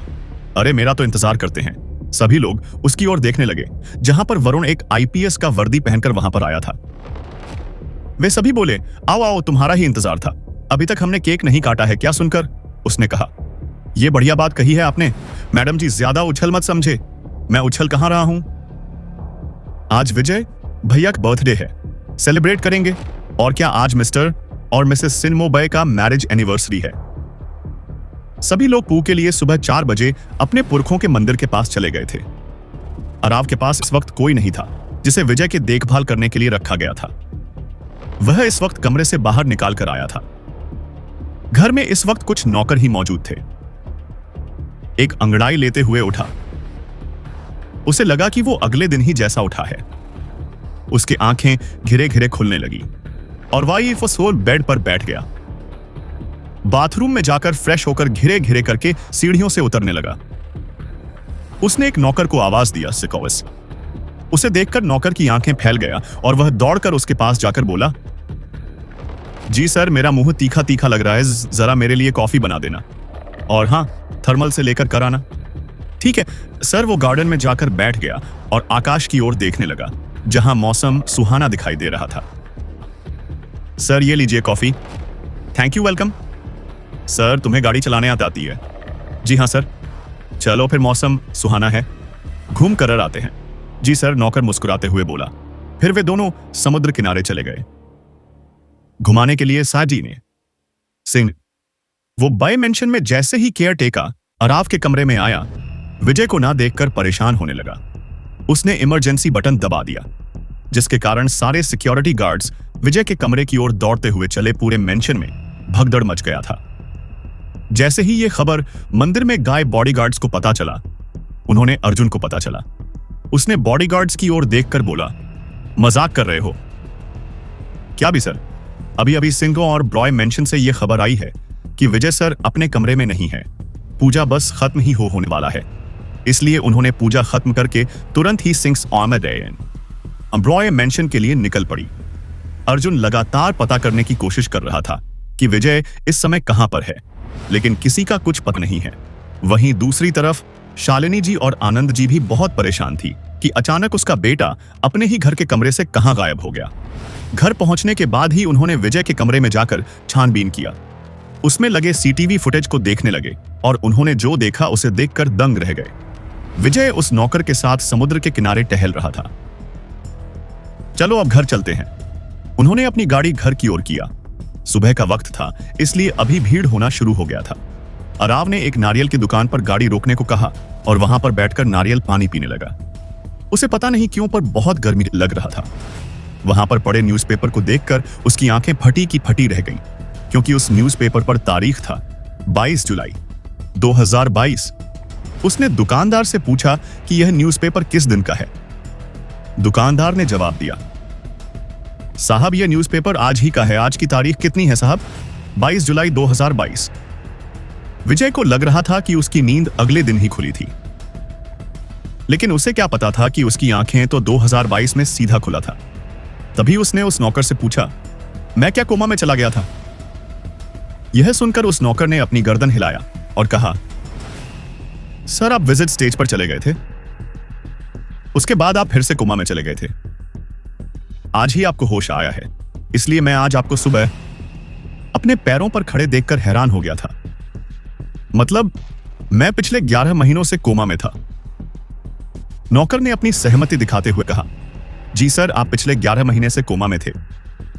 अरे मेरा तो इंतजार करते हैं। सभी लोग उसकी ओर देखने लगे जहां पर वरुण एक आईपीएस का वर्दी पहनकर वहां पर आया था। वे सभी बोले, आओ आओ, तुम्हारा ही इंतजार था। अभी तक हमने केक नहीं काटा है क्या? सुनकर उसने कहा, यह बढ़िया बात कही है आपने। मैडम जी ज्यादा उछल मत समझे, मैं उछल कहां रहा हूं। आज विजय भैया का बर्थडे है, सेलिब्रेट करेंगे। और क्या आज मिस्टर और मिसेस सिन्मोबय का मैरिज एनिवर्सरी है। सभी लोग पू के लिए सुबह 4 बजे अपने पुरखों के मंदिर के पास चले गए थे। अराव के पास इस वक्त कोई नहीं था जिसे विजय की देखभाल करने के लिए रखा गया था। वह इस वक्त कमरे से बाहर निकाल कर आया था। घर में इस वक्त कुछ नौकर ही मौजूद थे। एक अंगड़ाई लेते हुए उठा। उसे लगा कि वो अगले दिन ही जैसा उठा है। उसकी आंखें घिरे घिरे खुलने लगी और वाइफ सोल बेड पर बैठ गया। बाथरूम में जाकर फ्रेश होकर घिरे घिरे करके सीढ़ियों से उतरने लगा। उसने एक नौकर को आवाज दिया, सिकोवस। उसे देखकर नौकर की आंखें फैल गया और वह दौड़कर उसके पास जाकर बोला, जी सर, मेरा मुंह तीखा तीखा लग रहा है, जरा मेरे लिए कॉफी बना देना, और हाँ थर्मल से लेकर कराना। ठीक है सर। वो गार्डन में जाकर बैठ गया और आकाश की ओर देखने लगा जहां मौसम सुहाना दिखाई दे रहा था। सर ये लीजिए coffee. Thank you, welcome. Sir तुम्हें गाड़ी चलाने आती है? जी हाँ सर। चलो फिर मौसम सुहाना है, घूम कर आते हैं। जी सर, नौकर मुस्कुराते हुए बोला। फिर वे दोनों समुद्र किनारे चले गए घुमाने के लिए। साजी ने सिंह वो बाय मेंशन में जैसे ही केयर टेका अराव के कमरे में आया, विजय को ना देखकर परेशान होने लगा। उसने इमरजेंसी बटन दबा दिया, जिसके कारण सारे सिक्योरिटी गार्ड्स विजय के कमरे की ओर दौड़ते हुए चले। पूरे मेंशन में भगदड़ मच गया था। जैसे ही यह खबर मंदिर में गायब बॉडीगार्ड्स को पता चला, उन्होंने अर्जुन को पता चला। उसने बॉडीगार्ड्स की ओर देखकर बोला, मजाक कर रहे हो क्या? भी सर, अभी अभी सिंगो और ब्रॉय मेंशन से यह खबर आई है कि विजय सर अपने कमरे में नहीं है। पूजा बस खत्म ही होने वाला है, इसलिए उन्होंने पूजा खत्म करके तुरंत ही सिंग्स ऑर्मर ब्रॉय मेंशन के लिए निकल पड़ी। अर्जुन लगातार पता करने की कोशिश कर रहा था कि विजय इस समय कहां पर है, लेकिन किसी का कुछ पता नहीं है। वहीं दूसरी तरफ शालिनी जी और आनंद जी भी बहुत परेशान थी कि अचानक उसका बेटा अपने ही घर के कमरे से कहां गायब हो गया। घर पहुंचने के बाद ही उन्होंने विजय के कमरे में जाकर छानबीन किया। उसमें लगे सीटीवी फुटेज को देखने लगे और उन्होंने जो देखा उसे देखकर दंग रह गए। विजय उस नौकर के साथ समुद्र के किनारे टहल रहा था। चलो अब घर चलते हैं। उन्होंने अपनी गाड़ी घर की ओर किया। सुबह का वक्त था, इसलिए अभी भीड़ होना शुरू हो गया था। अराव ने एक नारियल की दुकान पर गाड़ी रोकने को कहा और वहां पर बैठकर नारियल पानी पीने लगा। उसे पता नहीं क्यों पर बहुत गर्मी लग रहा था। वहां पर पड़े न्यूज़पेपर को देखकर उसकी आंखें फटी की फटी रह गईं, क्योंकि उस न्यूज़पेपर पर तारीख था 22 जुलाई 2022। उसने दुकानदार से पूछा कि यह न्यूज़पेपर किस दिन का है। दुकानदार ने जवाब दिया, साहब यह न्यूज़पेपर आज ही का है। आज की तारीख कितनी है साहब? 22 जुलाई 2022। विजय को लग रहा था कि उसकी नींद अगले दिन ही खुली थी, लेकिन उसे क्या पता था कि उसकी आंखें तो 2022 में सीधा खुला था। तभी उसने उस नौकर से पूछा, मैं क्या कोमा में चला गया था? यह सुनकर उस नौकर ने अपनी गर्दन हिलाया और कहा, सर आप विजिट स्टेज पर चले गए थे, उसके बाद आप फिर से कोमा में चले गए थे। आज ही आपको होश आया है, इसलिए मैं आज आपको सुबह अपने पैरों पर खड़े देखकर हैरान हो गया था। मतलब मैं पिछले 11 महीनों से कोमा में था। नौकर ने अपनी सहमति दिखाते हुए कहा, जी सर, आप पिछले 11 महीने से कोमा में थे,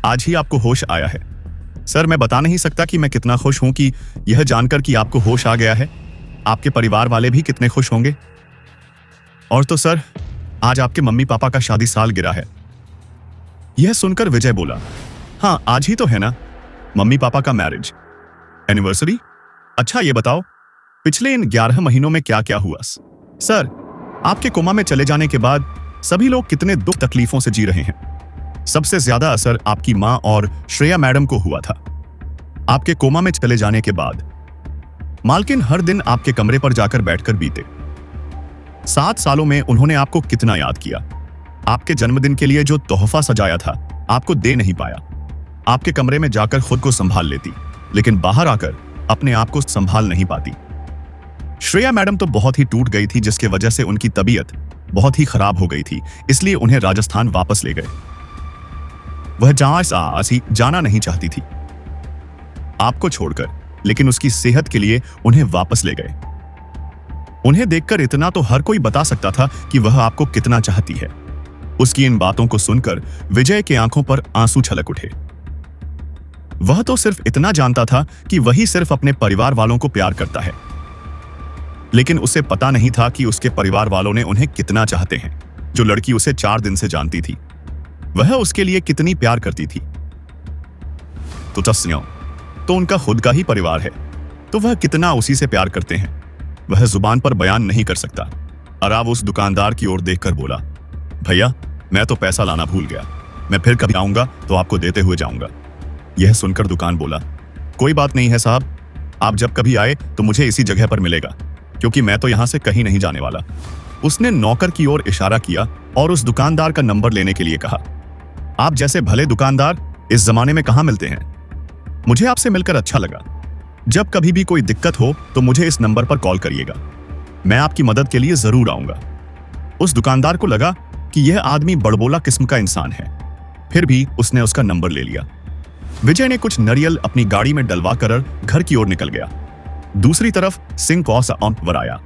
आज ही आपको होश आया है। सर मैं बता नहीं सकता कि मैं कितना खुश हूं कि यह जानकर कि आपको होश आ गया है। आपके परिवार वाले भी कितने खुश होंगे। और तो सर, आज आपके मम्मी पापा का शादी साल गिरा है। यह सुनकर विजय बोला, हाँ आज ही तो है ना, मम्मी पापा का मैरिज एनिवर्सरी। अच्छा ये बताओ, पिछले इन 11 महीनों में क्या क्या हुआ? सर आपके कोमा में चले जाने के बाद सभी लोग कितने दुख तकलीफों से जी रहे हैं। सबसे ज्यादा असर आपकी मां और श्रेया मैडम को हुआ था। आपके कोमा में चले जाने के बाद मालकिन हर दिन आपके कमरे पर जाकर बैठकर बीते। 7 सालों में उन्होंने आपको कितना याद किया। आपके जन्मदिन के लिए जो तोहफा सजाया था आपको दे नहीं पाया। आपके कमरे में जाकर खुद को संभाल लेती, लेकिन बाहर आकर अपने आप को संभाल नहीं पाती। श्रेया मैडम तो बहुत ही टूट गई थी, जिसके वजह से उनकी तबीयत बहुत ही खराब हो गई थी, इसलिए उन्हें राजस्थान वापस ले गए। वह जहां से जाना नहीं चाहती थी आपको छोड़कर, लेकिन उसकी सेहत के लिए उन्हें वापस ले गए। उन्हें देखकर इतना तो हर कोई बता सकता था कि वह आपको कितना चाहती है। उसकी इन बातों को सुनकर विजय के आंखों पर आंसू छलक उठे। वह तो सिर्फ इतना जानता था कि वही सिर्फ अपने परिवार वालों को प्यार करता है, लेकिन उसे पता नहीं था कि उसके परिवार वालों ने उन्हें कितना चाहते हैं। जो लड़की उसे 4 दिन से जानती थी, वह उसके लिए कितनी प्यार करती थी। तो तस्न्यों तो उनका खुद का ही परिवार है, तो वह कितना उसी से प्यार करते हैं, वह जुबान पर बयान नहीं कर सकता। अराव उस दुकानदार की ओर देखकर बोला, भैया मैं तो पैसा लाना भूल गया, मैं फिर कभी आऊंगा तो आपको देते हुए जाऊंगा। यह सुनकर दुकान बोला, कोई बात नहीं है साहब, आप जब कभी आए तो मुझे इसी जगह पर मिलेगा, क्योंकि मैं तो यहां से कहीं नहीं जाने वाला। उसने नौकर की ओर इशारा किया और उस दुकानदार का नंबर लेने के लिए कहा, आप जैसे भले दुकानदार इस जमाने में कहां मिलते हैं। मुझे आपसे मिलकर अच्छा लगा। जब कभी भी कोई दिक्कत हो तो मुझे इस नंबर पर कॉल करिएगा, मैं आपकी मदद के लिए जरूर आऊंगा। उस दुकानदार को लगा कि यह आदमी बड़बोला किस्म का इंसान है, फिर भी उसने उसका नंबर ले लिया। विजय ने कुछ नारियल अपनी गाड़ी में डलवा कर घर की ओर निकल गया। दूसरी तरफ सिंह कौस वराया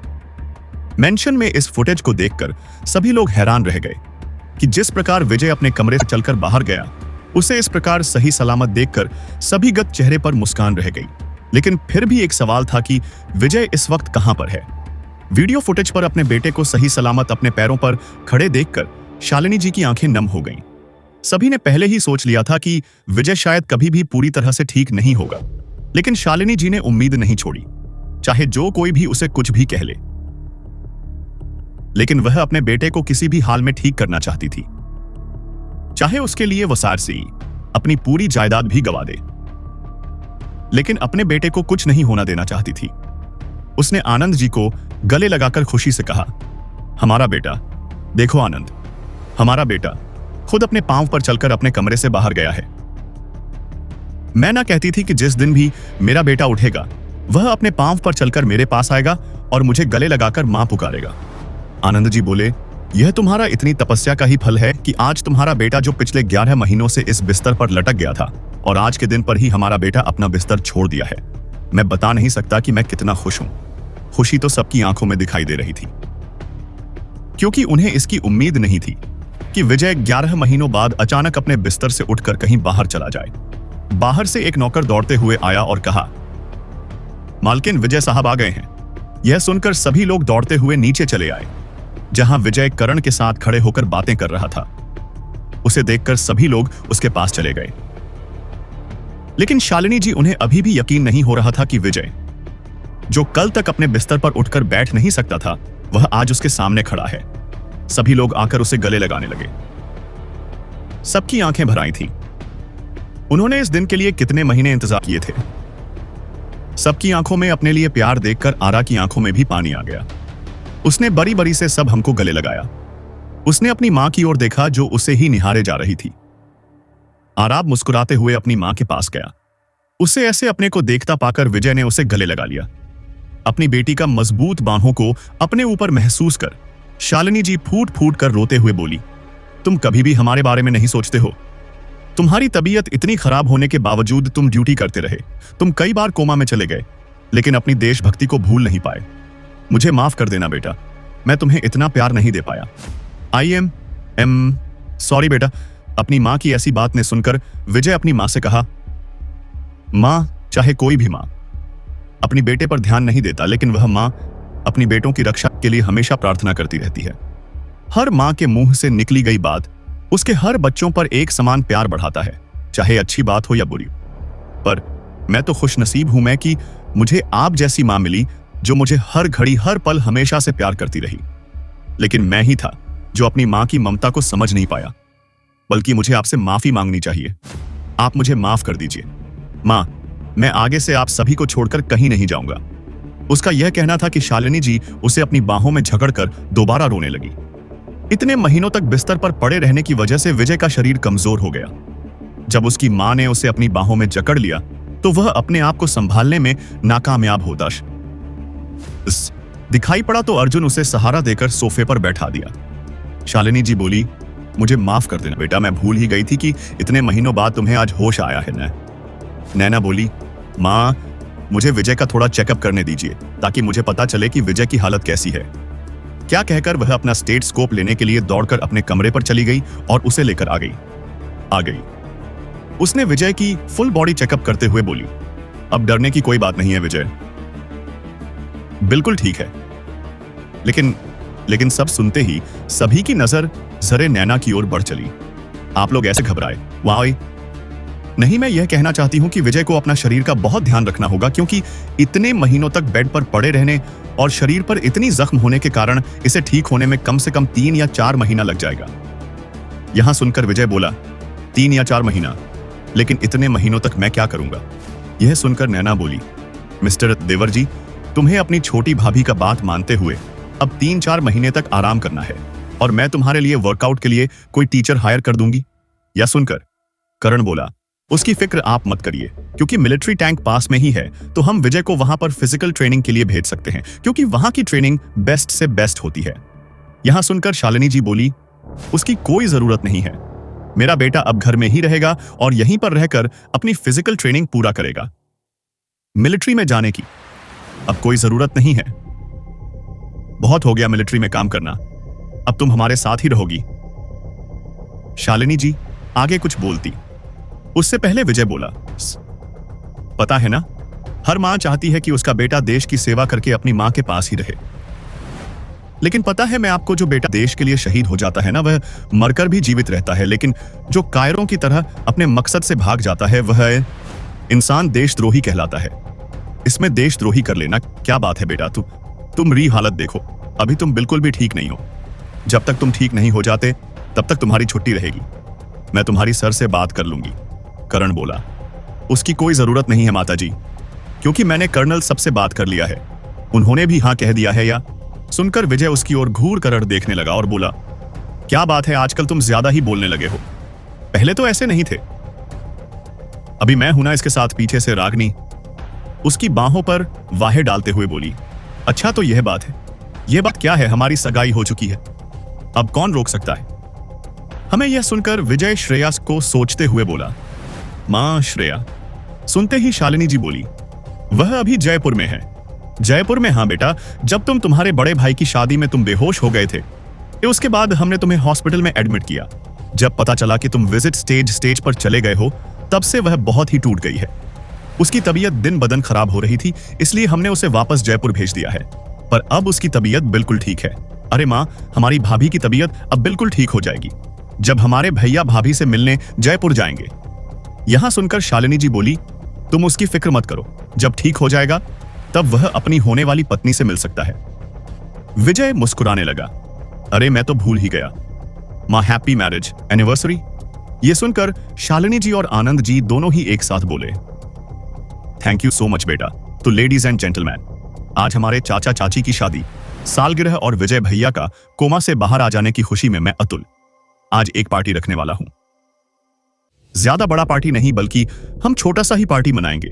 मेंशन में इस फुटेज को देखकर सभी लोग हैरान रह गए कि जिस प्रकार विजय अपने कमरे से चलकर बाहर गया, उसे इस प्रकार सही सलामत देखकर सभी गत चेहरे पर मुस्कान रह गई। लेकिन फिर भी एक सवाल था कि विजय इस वक्त कहां पर है। वीडियो फुटेज पर अपने बेटे को सही सलामत अपने पैरों पर खड़े देखकर शालिनी जी की आंखें नम हो गईं। सभी ने पहले ही सोच लिया था कि विजय शायद कभी भी पूरी तरह से ठीक नहीं होगा, लेकिन शालिनी जी ने उम्मीद नहीं छोड़ी, चाहे जो कोई भी उसे कुछ भी कह ले। लेकिन वह अपने बेटे को किसी भी हाल में ठीक करना चाहती थी, चाहे उसके लिए वो सारसी अपनी पूरी जायदाद भी गवा दे, लेकिन अपने बेटे को कुछ नहीं होना देना चाहती थी। उसने आनंद जी को गले लगाकर खुशी से कहा, हमारा बेटा, देखो आनंद, हमारा बेटा खुद अपने पांव पर चलकर अपने कमरे से बाहर गया है। मैं ना कहती थी कि जिस दिन भी मेरा बेटा उठेगा वह अपने पांव पर चलकर मेरे पास आएगा और मुझे गले लगाकर मां पुकारेगा। आनंद जी बोले, यह तुम्हारा इतनी तपस्या का ही फल है कि आज तुम्हारा बेटा जो पिछले 11 महीनों से इस बिस्तर पर लटक गया था और आज के दिन पर ही हमारा बेटा अपना बिस्तर छोड़ दिया है। मैं बता नहीं सकता कि मैं कितना खुश हूं। खुशी तो सबकी आंखों में दिखाई दे रही थी, क्योंकि उन्हें इसकी उम्मीद नहीं थी कि विजय 11 महीनों बाद अचानक अपने बिस्तर से उठकर कहीं बाहर चला जाए। बाहर से एक नौकर दौड़ते हुए आया और कहा, मालकिन, विजय साहब आ गए हैं। यह सुनकर सभी लोग दौड़ते हुए नीचे चले आए, जहां विजय करण के साथ खड़े होकर बातें कर रहा था। उसे देखकर सभी लोग उसके पास चले गए, लेकिन शालिनी जी उन्हें अभी भी यकीन नहीं हो रहा था कि विजय, जो कल तक अपने बिस्तर पर उठकर बैठ नहीं सकता था, वह आज उसके सामने खड़ा है। सभी लोग आकर उसे गले लगाने लगे। सबकी आंखें भर आई थीं। उन्होंने इस दिन के लिए कितने महीने इंतजार किए थे। सबकी आंखों में अपने लिए प्यार देखकर आरा की आंखों में भी पानी आ गया। उसने बड़ी बड़ी से सब हमको गले लगाया। उसने अपनी मां की ओर देखा, जो उसे ही निहारे जा रही थी। आराब मुस्कुराते हुए अपनी मां के पास गया। उसे ऐसे अपने को देखता पाकर विजय ने उसे गले लगा लिया। अपनी बेटी का मजबूत बाहों को अपने ऊपर महसूस कर शालिनी जी फूट फूट कर रोते हुए बोली, तुम कभी भी हमारे बारे में नहीं सोचते हो। तुम्हारी तबीयत इतनी खराब होने के बावजूद तुम ड्यूटी करते रहे। तुम कई बार कोमा में चले गए, लेकिन अपनी देशभक्ति को भूल नहीं पाए। मुझे माफ कर देना बेटा, मैं तुम्हें इतना प्यार नहीं दे पाया। आई एम सॉरी बेटा। अपनी मां की ऐसी बात ने सुनकर विजय अपनी मां से कहा, मां, चाहे कोई भी मां अपनी बेटे पर ध्यान नहीं देता, लेकिन वह मां अपनी बेटों की रक्षा के लिए हमेशा प्रार्थना करती रहती है। हर मां के मुंह से निकली गई बात उसके हर बच्चों पर एक समान प्यार बढ़ाता है, चाहे अच्छी बात हो या बुरी। पर मैं तो खुशनसीब हूं मैं कि मुझे आप जैसी मां मिली, जो मुझे हर घड़ी हर पल हमेशा से प्यार करती रही। लेकिन मैं ही था जो अपनी मां की ममता को समझ नहीं पाया, बल्कि मुझे आपसे माफी मांगनी चाहिए। आप मुझे माफ कर दीजिए मां, मैं आगे से आप सभी को छोड़कर कहीं नहीं जाऊंगा। उसका यह कहना था कि शालिनी जी उसे अपनी बाहों में झकड़कर दोबारा रोने लगी। इतने महीनों तक बिस्तर पर पड़े रहने की वजह से विजय का शरीर कमजोर हो गया। जब उसकी मां ने उसे अपनी बाहों में जकड़ लिया, तो वह अपने आप को संभालने में नाकामयाब होता दिखाई पड़ा, तो अर्जुन उसे सहारा देकर सोफे पर बैठा दिया। शालिनी जी बोली, मुझे माफ कर देना बेटा, मैं भूल ही गई थी कि इतने महीनों बाद तुम्हें आज होश आया है। नैना बोली, मां, मुझे विजय का थोड़ा चेकअप करने दीजिए, ताकि मुझे पता चले कि विजय की हालत कैसी है। क्या कहकर वह अपना स्टेथोस्कोप लेने के लिए दौड़कर अपने कमरे पर चली गई और उसे लेकर आ गई। उसने विजय की फुल बॉडी चेकअप करते हुए बोली, अब डरने की कोई बात नहीं है विजय, बिल्कुल ठीक है। लेकिन सब सुनते ही सभी की नजर जरे नैना की ओर बढ़ चली। आप लोग ऐसे घबराए? वाह नहीं, मैं यह कहना चाहती हूं कि विजय को अपना शरीर का बहुत ध्यान रखना होगा, क्योंकि इतने महीनों तक बेड पर पड़े रहने और शरीर पर इतनी जख्म होने के कारण इसे ठीक होने में कम से कम 3 या 4 महीना लग जाएगा। यहां सुनकर विजय बोला, 3 या 4 महीना? लेकिन इतने महीनों तक मैं क्या करूंगा? यह सुनकर नैना बोली, मिस्टर देवर जी, तुम्हें अपनी छोटी भाभी का बात मानते हुए अब 3-4 महीने तक आराम करना है, और मैं तुम्हारे लिए वर्कआउट के लिए कोई टीचर हायर कर दूंगी। यह सुनकर करण बोला, उसकी फिक्र आप मत करिए, क्योंकि मिलिट्री टैंक पास में ही है, तो हम विजय को वहां पर फिजिकल ट्रेनिंग के लिए भेज सकते हैं, क्योंकि वहां की ट्रेनिंग बेस्ट से बेस्ट होती है। यहां सुनकर शालिनी जी बोली, उसकी कोई जरूरत नहीं है। मेरा बेटा अब घर में ही रहेगा और यहीं पर रहकर अपनी फिजिकल ट्रेनिंग पूरा करेगा। मिलिट्री में जाने की अब कोई जरूरत नहीं है। बहुत हो गया मिलिट्री में काम करना, अब तुम हमारे साथ ही रहोगी। शालिनी जी आगे कुछ बोलती, उससे पहले विजय बोला, पता है ना, हर मां चाहती है कि उसका बेटा देश की सेवा करके अपनी मां के पास ही रहे। लेकिन पता है, मैं आपको, जो बेटा देश के लिए शहीद हो जाता है ना, वह मरकर भी जीवित रहता है, लेकिन जो कायरों की तरह अपने मकसद से भाग जाता है, वह इंसान देशद्रोही कहलाता है। इसमें देशद्रोही कर लेना क्या बात है बेटा? तुम री हालत देखो, अभी तुम बिल्कुल भी ठीक नहीं हो। जब तक तुम ठीक नहीं हो जाते, तब तक तुम्हारी छुट्टी रहेगी। मैं तुम्हारी सर से बात कर लूंगी। करण बोला, उसकी कोई जरूरत नहीं है माताजी, क्योंकि मैंने कर्नल सबसे बात कर लिया है, उन्होंने भी हाँ कह दिया है। या सुनकर विजय उसकी ओर घूर कर देखने लगा और बोला, क्या बात है, आजकल तुम ज्यादा ही बोलने लगे हो, पहले तो ऐसे नहीं थे। अभी मैं हूं ना इसके साथ। पीछे से रागनी उसकी बाहों पर वाहे डालते हुए बोली, अच्छा तो यह बात है। यह बात क्या है? हमारी सगाई हो चुकी है, अब कौन रोक सकता है हमें? यह सुनकर विजय श्रेया को सोचते हुए बोला, मां श्रेया। सुनते ही शालिनी जी बोली, वह अभी जयपुर में है। जयपुर में? हाँ बेटा, जब तुम्हारे बड़े भाई की शादी में तुम बेहोश हो गए थे, उसके बाद हमने तुम्हें हॉस्पिटल में एडमिट किया। जब पता चला कि तुम विजिट स्टेज पर चले गए हो, तब से वह बहुत ही टूट गई है। उसकी तबीयत दिन बदन खराब हो रही थी, इसलिए हमने उसे वापस जयपुर भेज दिया है। पर अब उसकी तबीयत बिल्कुल ठीक है। अरे माँ, हमारी भाभी की तबीयत अब बिल्कुल ठीक हो जाएगी जब हमारे भैया भाभी से मिलने जयपुर जाएंगे। यहां सुनकर शालिनी जी बोली, तुम उसकी फिक्र मत करो, जब ठीक हो जाएगा तब वह अपनी होने वाली पत्नी से मिल सकता है। विजय मुस्कुराने लगा, अरे मैं तो भूल ही गया, माँ हैप्पी मैरिज एनिवर्सरी। यह सुनकर शालिनी जी और आनंद जी दोनों ही एक साथ बोले, थैंक यू सो मच बेटा। तो लेडीज एंड जेंटलमैन, आज हमारे चाचा चाची की शादी, सालगिरह और विजय भैया का कोमा से बाहर आ जाने की खुशी में मैं अतुल आज एक पार्टी रखने वाला हूं। ज्यादा बड़ा पार्टी नहीं, बल्कि हम छोटा सा ही पार्टी मनाएंगे,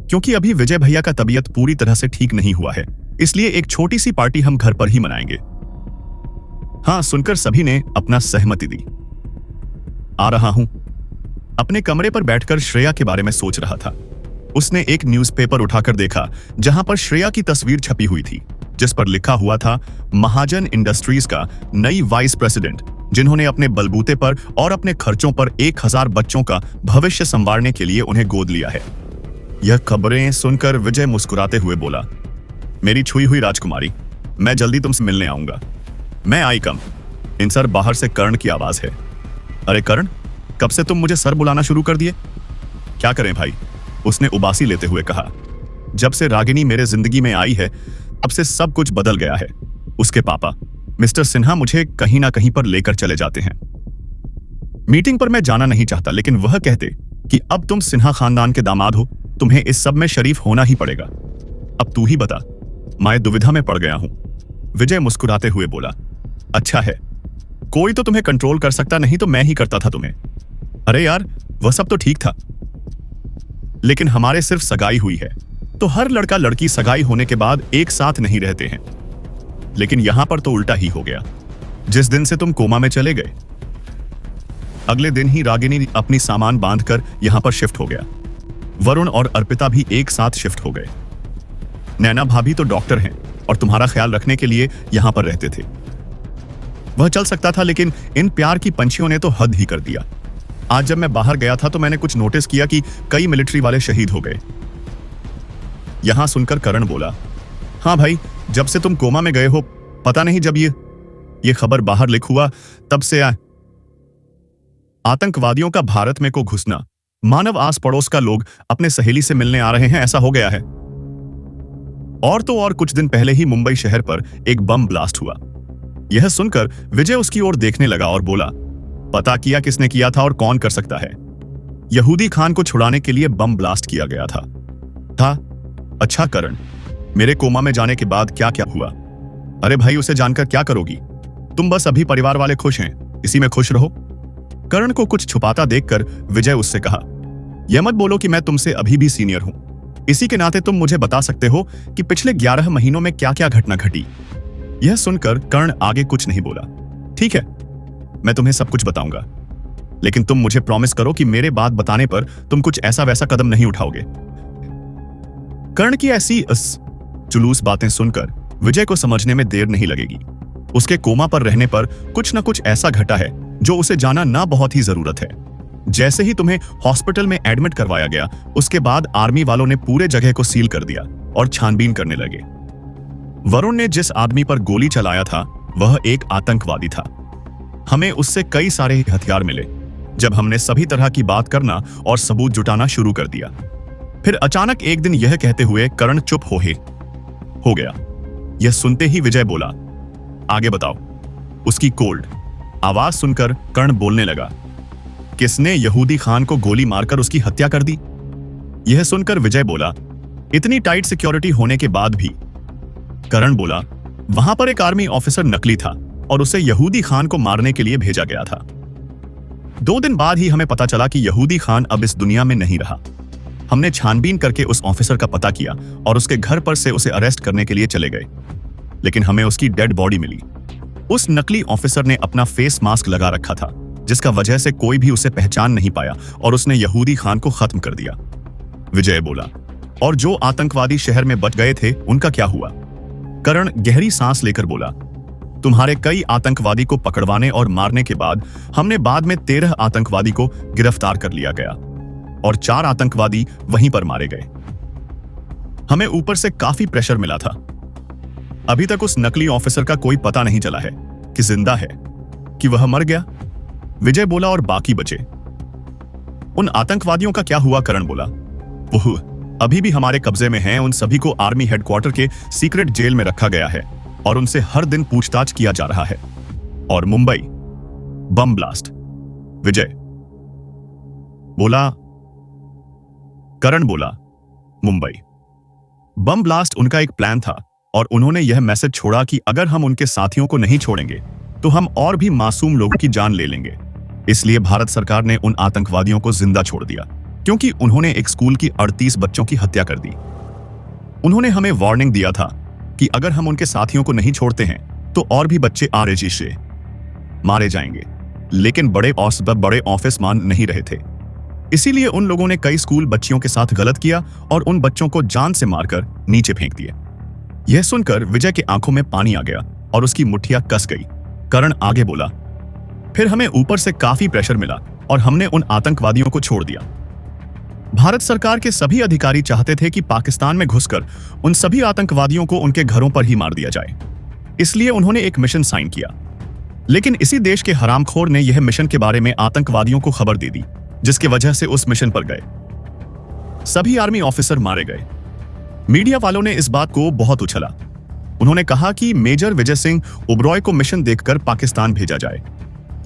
क्योंकि अभी विजय भैया का तबीयत पूरी तरह से ठीक नहीं हुआ है, इसलिए एक छोटी सी पार्टी हम घर पर ही मनाएंगे। हां, सुनकर सभी ने अपना सहमति दी। आ रहा हूं। अपने कमरे पर बैठकर श्रेया के बारे में सोच रहा था। उसने एक न्यूज़पेपर उठाकर देखा जहां पर श्रेया की तस्वीर छपी हुई थी, जिस पर लिखा हुआ था महाजन इंडस्ट्रीज का नई वाइस प्रेसिडेंट, जिन्होंने अपने बलबूते पर और अपने खर्चों पर 1000 बच्चों का भविष्य संवारने के लिए उन्हें गोद लिया है। यह खबरें सुनकर विजय मुस्कुराते हुए बोला, मेरी छुई हुई राजकुमारी, मैं जल्दी तुमसे मिलने आऊंगा। मैं आई कम। इन सर बाहर से कर्ण की आवाज है। अरे कर्ण, कब से तुम मुझे सर बुलाना शुरू कर दिए? क्या करें भाई, उसने उबासी लेते हुए कहा। जब से रागिनी मेरे जिंदगी में आई है, अब से सब कुछ बदल गया है। उसके पापा मिस्टर सिन्हा मुझे कहीं ना कहीं पर लेकर चले जाते हैं। मीटिंग पर मैं जाना नहीं चाहता, लेकिन वह कहते कि अब तुम सिन्हा खानदान के दामाद हो, तुम्हें इस सब में शरीफ होना ही पड़ेगा। अब तू ही बता। मैं दुविधा में पड़ गया हूं। विजय मुस्कुराते हुए बोला, अच्छा है, कोई तो तुम्हें कंट्रोल कर सकता, नहीं तो मैं ही करता था तुम्हें। अरे यार, वह सब तो ठीक था, लेकिन हमारे सिर्फ सगाई हुई है, तो हर लड़का लड़की सगाई होने के बाद एक साथ नहीं रहते हैं। लेकिन यहां पर तो उल्टा ही हो गया। जिस दिन से तुम कोमा में चले गए, अगले दिन ही रागिनी अपनी सामान बांधकर यहां पर शिफ्ट हो गया। वरुण और अर्पिता भी एक साथ शिफ्ट हो गए। नैना भाभी तो डॉक्टर हैं और तुम्हारा ख्याल रखने के लिए यहां पर रहते थे। वह चल सकता था, लेकिन इन प्यार की पंछियों ने तो हद ही कर दिया। आज जब मैं बाहर गया था तो मैंने कुछ नोटिस किया कि कई मिलिट्री वाले शहीद हो गए। यहां सुनकर करण बोला, हां भाई, जब से तुम कोमा में गए हो, पता नहीं, जब ये खबर बाहर लीक हुआ तब से आतंकवादियों का भारत में को घुसना, मानव आस पड़ोस का लोग अपने सहेली से मिलने आ रहे हैं, ऐसा हो गया है। और तो और कुछ दिन पहले ही मुंबई शहर पर एक बम ब्लास्ट हुआ। यह सुनकर विजय उसकी ओर देखने लगा और बोला, पता किया किसने किया था और कौन कर सकता है? यहूदी खान को छुड़ाने के लिए बम ब्लास्ट किया गया था। अच्छा करण, मेरे कोमा में जाने के बाद क्या क्या हुआ? अरे भाई, उसे जानकर क्या करोगी? तुम बस अभी परिवार वाले खुश हैं, इसी में खुश रहो। करण को कुछ छुपाता देखकर विजय उससे कहा, यह मत बोलो कि मैं तुमसे अभी भी सीनियर हूं। इसी के नाते तुम मुझे बता सकते हो कि पिछले 11 महीनों में क्या क्या घटना घटी। यह सुनकर कर्ण आगे कुछ नहीं बोला। ठीक है, मैं तुम्हें सब कुछ बताऊंगा, लेकिन तुम मुझे प्रॉमिस करो कि मेरे बात बताने पर तुम कुछ ऐसा वैसा कदम नहीं उठाओगे। कर्ण की ऐसी जुलूस बातें सुनकर विजय को समझने में देर नहीं लगेगी। उसके कोमा पर रहने पर कुछ न कुछ ऐसा घटा है जो उसे जाना ना बहुत ही जरूरत है। जैसे ही तुम्हें हॉस्पिटल में एडमिट करवाया गया, उसके बाद आर्मी वालों ने पूरे जगह को सील कर दिया और छानबीन करने लगे। वरुण ने जिस आदमी पर गोली चलाया था, वह एक आतंकवादी था। हमें उससे कई सारे हथियार मिले। जब हमने सभी तरह की बात करना और सबूत जुटाना शुरू कर दिया, फिर अचानक एक दिन यह कहते हुए कर्ण चुप हो गया। यह सुनते ही विजय बोला, आगे बताओ। उसकी कोल्ड आवाज सुनकर कर्ण बोलने लगा, किसने यहूदी खान को गोली मारकर उसकी हत्या कर दी? यह सुनकर विजय बोला, इतनी टाइट सिक्योरिटी होने के बाद भी। करण बोला, वहां पर एक आर्मी ऑफिसर नकली था और उसे यहूदी खान को मारने के लिए भेजा गया था। 2 दिन बाद ही हमें पता चला कि यहूदी खान अब इस दुनिया में नहीं रहा। हमने छानबीन करके उस ऑफिसर का पता किया और उसके घर पर से उसे अरेस्ट करने के लिए चले गए, लेकिन हमें उसकी डेड बॉडी मिली। उस नकली ऑफिसर ने अपना फेस मास्क लगा रखा था, जिसका वजह से कोई भी उसे पहचान नहीं पाया और उसने यहूदी खान को खत्म कर दिया। विजय बोला, और जो आतंकवादी शहर में बच गए थे, उनका क्या हुआ? करण गहरी सांस लेकर बोला, तुम्हारे कई आतंकवादी को पकड़वाने और मारने के बाद हमने बाद में 13 आतंकवादी को गिरफ्तार कर लिया गया और 4 आतंकवादी वहीं पर मारे गए। हमें ऊपर से काफी प्रेशर मिला था। अभी तक उस नकली ऑफिसर का कोई पता नहीं चला है कि जिंदा है कि वह मर गया, विजय बोला, और बाकी बचे। उन आतंकवादियों का क्या हुआ? करण बोला। वो अभी भी हमारे कब्जे में हैं। उन सभी को आर्मी हेडक्वार्टर के सीक्रेट जेल में रखा गया है और उनसे हर दिन पूछताछ किया जा रहा है। और मुंबई बम ब्लास्ट, विजय बोला। करण बोला, मुंबई बम ब्लास्ट उनका एक प्लान था और उन्होंने यह मैसेज छोड़ा कि अगर हम उनके साथियों को नहीं छोड़ेंगे तो हम और भी मासूम लोगों की जान ले लेंगे। इसलिए भारत सरकार ने उन आतंकवादियों को जिंदा छोड़ दिया क्योंकि उन्होंने एक स्कूल की 38 बच्चों की हत्या कर दी। उन्होंने हमें वार्निंग दिया था कि अगर हम उनके साथियों को नहीं छोड़ते हैं तो और भी बच्चे आरएजी से मारे जाएंगे, लेकिन बड़े ऑफिस मान नहीं रहे थे। इसीलिए उन लोगों ने कई स्कूल बच्चियों के साथ गलत किया और उन बच्चों को जान से मारकर नीचे फेंक दिया। यह सुनकर विजय की आंखों में पानी आ गया और उसकी मुट्ठियां कस गई। करण आगे बोला, फिर हमें ऊपर से काफी प्रेशर मिला और हमने उन आतंकवादियों को छोड़ दिया। भारत सरकार के सभी अधिकारी चाहते थे कि पाकिस्तान में घुसकर उन सभी आतंकवादियों को उनके घरों पर ही मार दिया जाए। इसलिए उन्होंने एक मिशन साइन किया, लेकिन इसी देश के हरामखोर ने यह मिशन के बारे में आतंकवादियों को खबर दे दी, जिसकी वजह से उस मिशन पर गए सभी आर्मी ऑफिसर मारे गए। मीडिया वालों ने इस बात को बहुत उछला। उन्होंने कहा कि मेजर विजय सिंह ओबरॉय को मिशन देखकर पाकिस्तान भेजा जाए।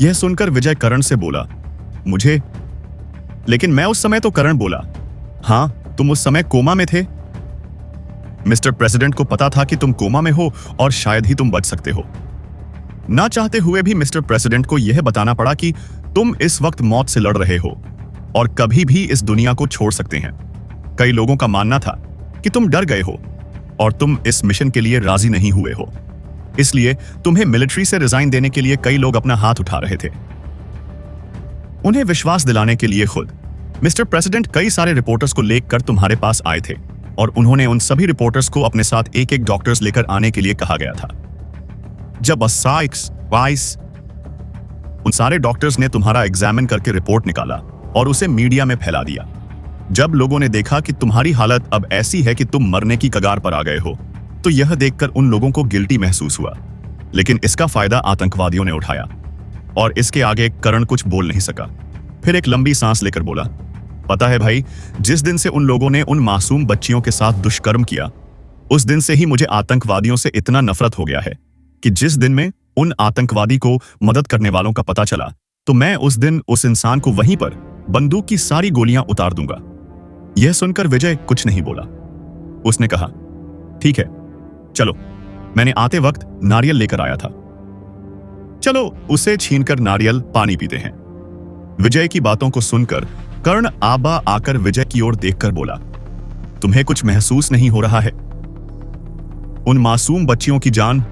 यह सुनकर विजय करण से बोला, मुझे, लेकिन मैं उस समय तो। करण बोला, हां, तुम उस समय कोमा में थे। मिस्टर प्रेसिडेंट को पता था कि तुम कोमा में हो और शायद ही तुम बच सकते हो। ना चाहते हुए भी मिस्टर प्रेसिडेंट को यह बताना पड़ा कि तुम इस वक्त मौत से लड़ रहे हो और कभी भी इस दुनिया को छोड़ सकते हैं। कई लोगों का मानना था कि तुम डर गए हो और तुम इस मिशन के लिए राजी नहीं हुए हो, इसलिए तुम्हें मिलिट्री से रिजाइन देने के लिए कई लोग अपना हाथ उठा रहे थे। उन्हें विश्वास दिलाने के लिए खुद मिस्टर प्रेसिडेंट कई सारे रिपोर्टर्स को लेकर तुम्हारे पास आए थे और उन्होंने उन सभी रिपोर्टर्स को अपने साथ एक एक डॉक्टर्स लेकर आने के लिए कहा गया था। जब उन सारे डॉक्टर्स ने तुम्हारा एग्जामिन करके रिपोर्ट निकाला और उसे मीडिया में फैला दिया। जब लोगों ने देखा कि तुम्हारी हालत अब ऐसी है कि तुम मरने की कगार पर आ गए हो, तो यह देखकर उन लोगों को गिल्टी महसूस हुआ, लेकिन इसका फायदा आतंकवादियों ने उठाया और इसके आगे करण कुछ बोल नहीं सका। फिर एक लंबी सांस लेकर बोला, पता है भाई, जिस दिन से उन लोगों ने उन मासूम बच्चियों के साथ दुष्कर्म किया, उस दिन से ही मुझे आतंकवादियों से इतना नफरत हो गया है कि जिस दिन में उन आतंकवादी को मदद करने वालों का पता चला, तो मैं उस दिन उस इंसान को वहीं पर बंदूक की सारी गोलियां उतार दूंगा। यह सुनकर विजय कुछ नहीं बोला। उसने कहा, ठीक है, चलो, मैंने आते वक्त नारियल लेकर आया था, चलो उसे छीनकर नारियल पानी पीते हैं। विजय की बातों को सुनकर कर्ण आबा आकर विजय की ओर देखकर बोला, तुम्हें कुछ महसूस नहीं हो रहा है? उन मासूम बच्चियों की जान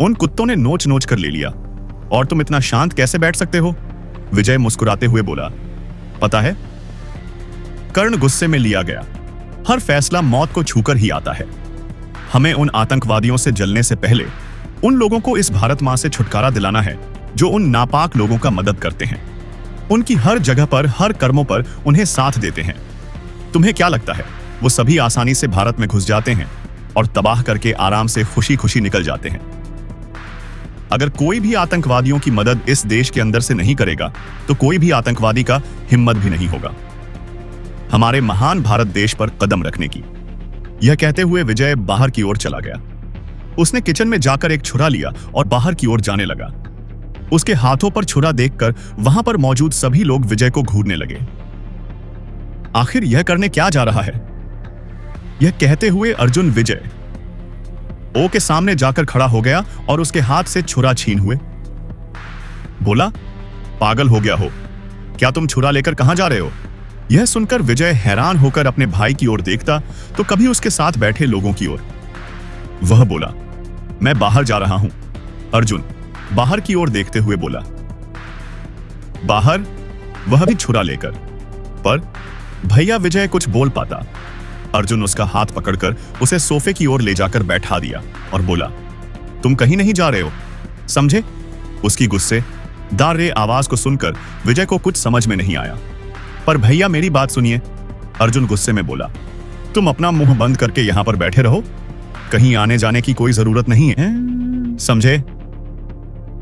उन कुत्तों ने नोच नोच कर ले लिया और तुम इतना शांत कैसे बैठ सकते हो? विजय मुस्कुराते हुए बोला, पता है, कर्ण गुस्से में लिया गया। हर फैसला मौत को छूकर ही आता है। हमें उन आतंकवादियों से जलने से पहले उन लोगों को इस भारत मां से छुटकारा दिलाना है जो उन नापाक लोगों का मदद करते हैं, उनकी हर जगह पर, हर कर्मों पर उन्हें साथ देते हैं। तुम्हें क्या लगता है वो सभी आसानी से भारत में घुस जाते हैं और तबाह करके आराम से खुशी खुशी निकल जाते हैं? अगर कोई भी आतंकवादियों की मदद इस देश के अंदर से नहीं करेगा तो कोई भी आतंकवादी का हिम्मत भी नहीं होगा हमारे महान भारत देश पर कदम रखने की। यह कहते हुए विजय बाहर की ओर चला गया। उसने किचन में जाकर एक छुरा लिया और बाहर की ओर जाने लगा। उसके हाथों पर छुरा देखकर वहां पर मौजूद सभी लोग विजय को घूरने लगे। आखिर यह करने क्या जा रहा है? यह कहते हुए अर्जुन विजय ओ के सामने जाकर खड़ा हो गया और उसके हाथ से छुरा छीन हुए। बोला, पागल हो गया हो क्या? तुम छुरा लेकर कहां जा रहे हो? यह सुनकर विजय हैरान होकर अपने भाई की ओर देखता तो कभी उसके साथ बैठे लोगों की ओर। वह बोला, मैं बाहर जा रहा हूं। अर्जुन बाहर की ओर देखते हुए बोला, बाहर? वह भी छुरा लेकर। पर भैया विजय कुछ बोल पाता। अर्जुन उसका हाथ पकड़कर उसे सोफे की ओर ले जाकर बैठा दिया और बोला, तुम कहीं नहीं जा रहे हो, समझे? उसकी गुस्से दार रे आवाज को सुनकर विजय को कुछ समझ में नहीं आया। पर भैया मेरी बात सुनिए, अर्जुन गुस्से में बोला। तुम अपना मुंह बंद करके यहां पर बैठे रहो, कहीं आने जाने की कोई जरूरत नहीं है, समझे?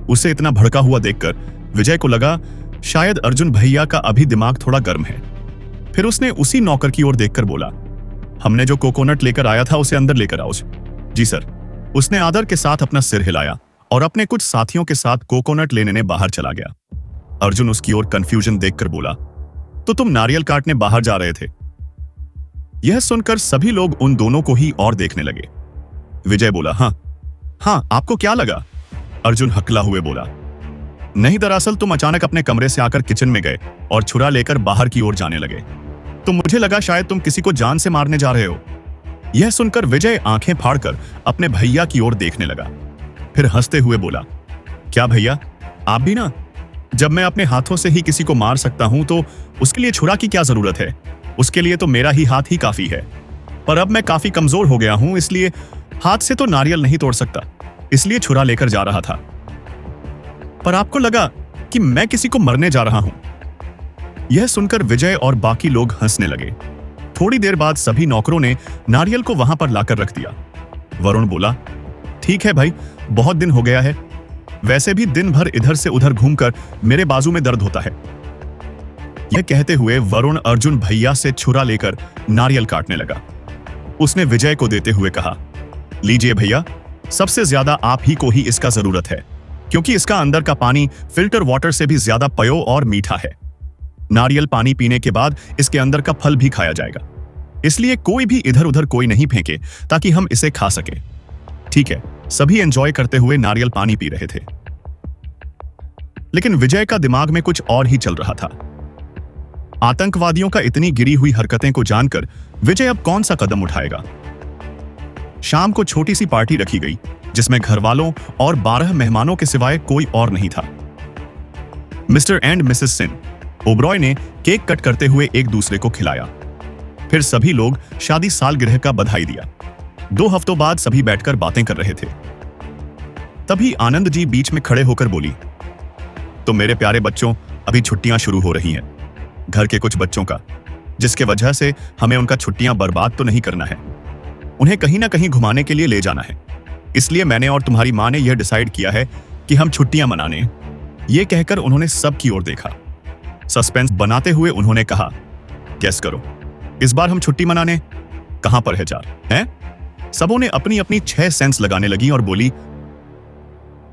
उसे इतना भड़का हुआ देखकर विजय को लगा शायद अर्जुन भैया का अभी दिमाग थोड़ा गर्म है। फिर उसने उसी नौकर की ओर देखकर बोला, हमने जो कोकोनट लेकर आया था उसे अंदर लेकर आओ। जी सर। उसने आदर के साथ अपना सिर हिलाया और अपने कुछ साथियों के साथ कोकोनट लेने बाहर चला गया। अर्जुन उसकी ओर कंफ्यूजन देखकर बोला, तो तुम नारियल काटने बाहर जा रहे थे? यह सुनकर सभी लोग उन दोनों को ही और देखने लगे। विजय बोला, हाँ, आपको क्या लगा? अर्जुन हकला हुए बोला, नहीं, दरअसल तुम अचानक अपने कमरे से आकर किचन में गए और छुरा लेकर बाहर की ओर जाने लगे, तो मुझे लगा शायद तुम किसी को जान से मारने जा रहे हो। यह सुनकर विजय आंखें फाड़कर अपने भैया की ओर देखने लगा, फिर हंसते हुए बोला, क्या भैया आप भी ना? जब मैं अपने हाथों से ही किसी को मार सकता हूं तो उसके लिए छुरा की क्या जरूरत है? उसके लिए तो मेरा ही हाथ ही काफी है। पर अब मैं काफी कमजोर हो गया हूं, इसलिए हाथ से तो नारियल नहीं तोड़ सकता, इसलिए छुरा लेकर जा रहा था। पर आपको लगा कि मैं किसी को मरने जा रहा हूं। यह सुनकर विजय और बाकी लोग हंसने लगे। थोड़ी देर बाद सभी नौकरों ने नारियल को वहां पर लाकर रख दिया। वरुण बोला, ठीक है भाई, बहुत दिन हो गया है, वैसे भी दिन भर इधर से उधर घूमकर मेरे बाजू में दर्द होता है। यह कहते हुए वरुण अर्जुन भैया से छुरा लेकर नारियल काटने लगा। उसने विजय को देते हुए कहा, लीजिए भैया, सबसे ज्यादा आप ही को ही इसका जरूरत है, क्योंकि इसका अंदर का पानी फिल्टर वाटर से भी ज्यादा पयो और मीठा है। नारियल पानी पीने के बाद इसके अंदर का फल भी खाया जाएगा, इसलिए कोई भी इधर उधर कोई नहीं फेंके ताकि हम इसे खा सके। ठीक है। सभी एंजॉय करते हुए नारियल पानी पी रहे थे, लेकिन विजय का दिमाग में कुछ और ही चल रहा था। आतंकवादियों का इतनी गिरी हुई हरकतें को जानकर विजय अब कौन सा कदम उठाएगा? शाम को छोटी सी पार्टी रखी गई, जिसमें घर वालों और 12 मेहमानों के सिवाय कोई और नहीं था। मिस्टर एंड मिसेस सिन ओबरॉय ने केक कट करते हुए एक दूसरे को खिलाया। फिर सभी लोग शादी सालगिरह का बधाई दिया। 2 हफ्तों बाद सभी बैठकर बातें कर रहे थे। तभी आनंद जी बीच में खड़े होकर बोली, तो मेरे प्यारे बच्चों, अभी छुट्टियां शुरू हो रही हैं, घर के कुछ बच्चों का, जिसके वजह से हमें उनका छुट्टियां बर्बाद तो नहीं करना है, उन्हें कहीं ना कहीं घुमाने के लिए ले जाना है। इसलिए मैंने और तुम्हारी माँ ने यह डिसाइड किया है कि हम छुट्टियां मनाने। ये कहकर उन्होंने सब की ओर देखा। सस्पेंस बनाते हुए उन्होंने कहा, गेस करो, इस बार हम छुट्टी मनाने कहां पर है जा रहे हैं? सबों ने अपनी अपनी 6 सेंस लगाने लगी और बोली,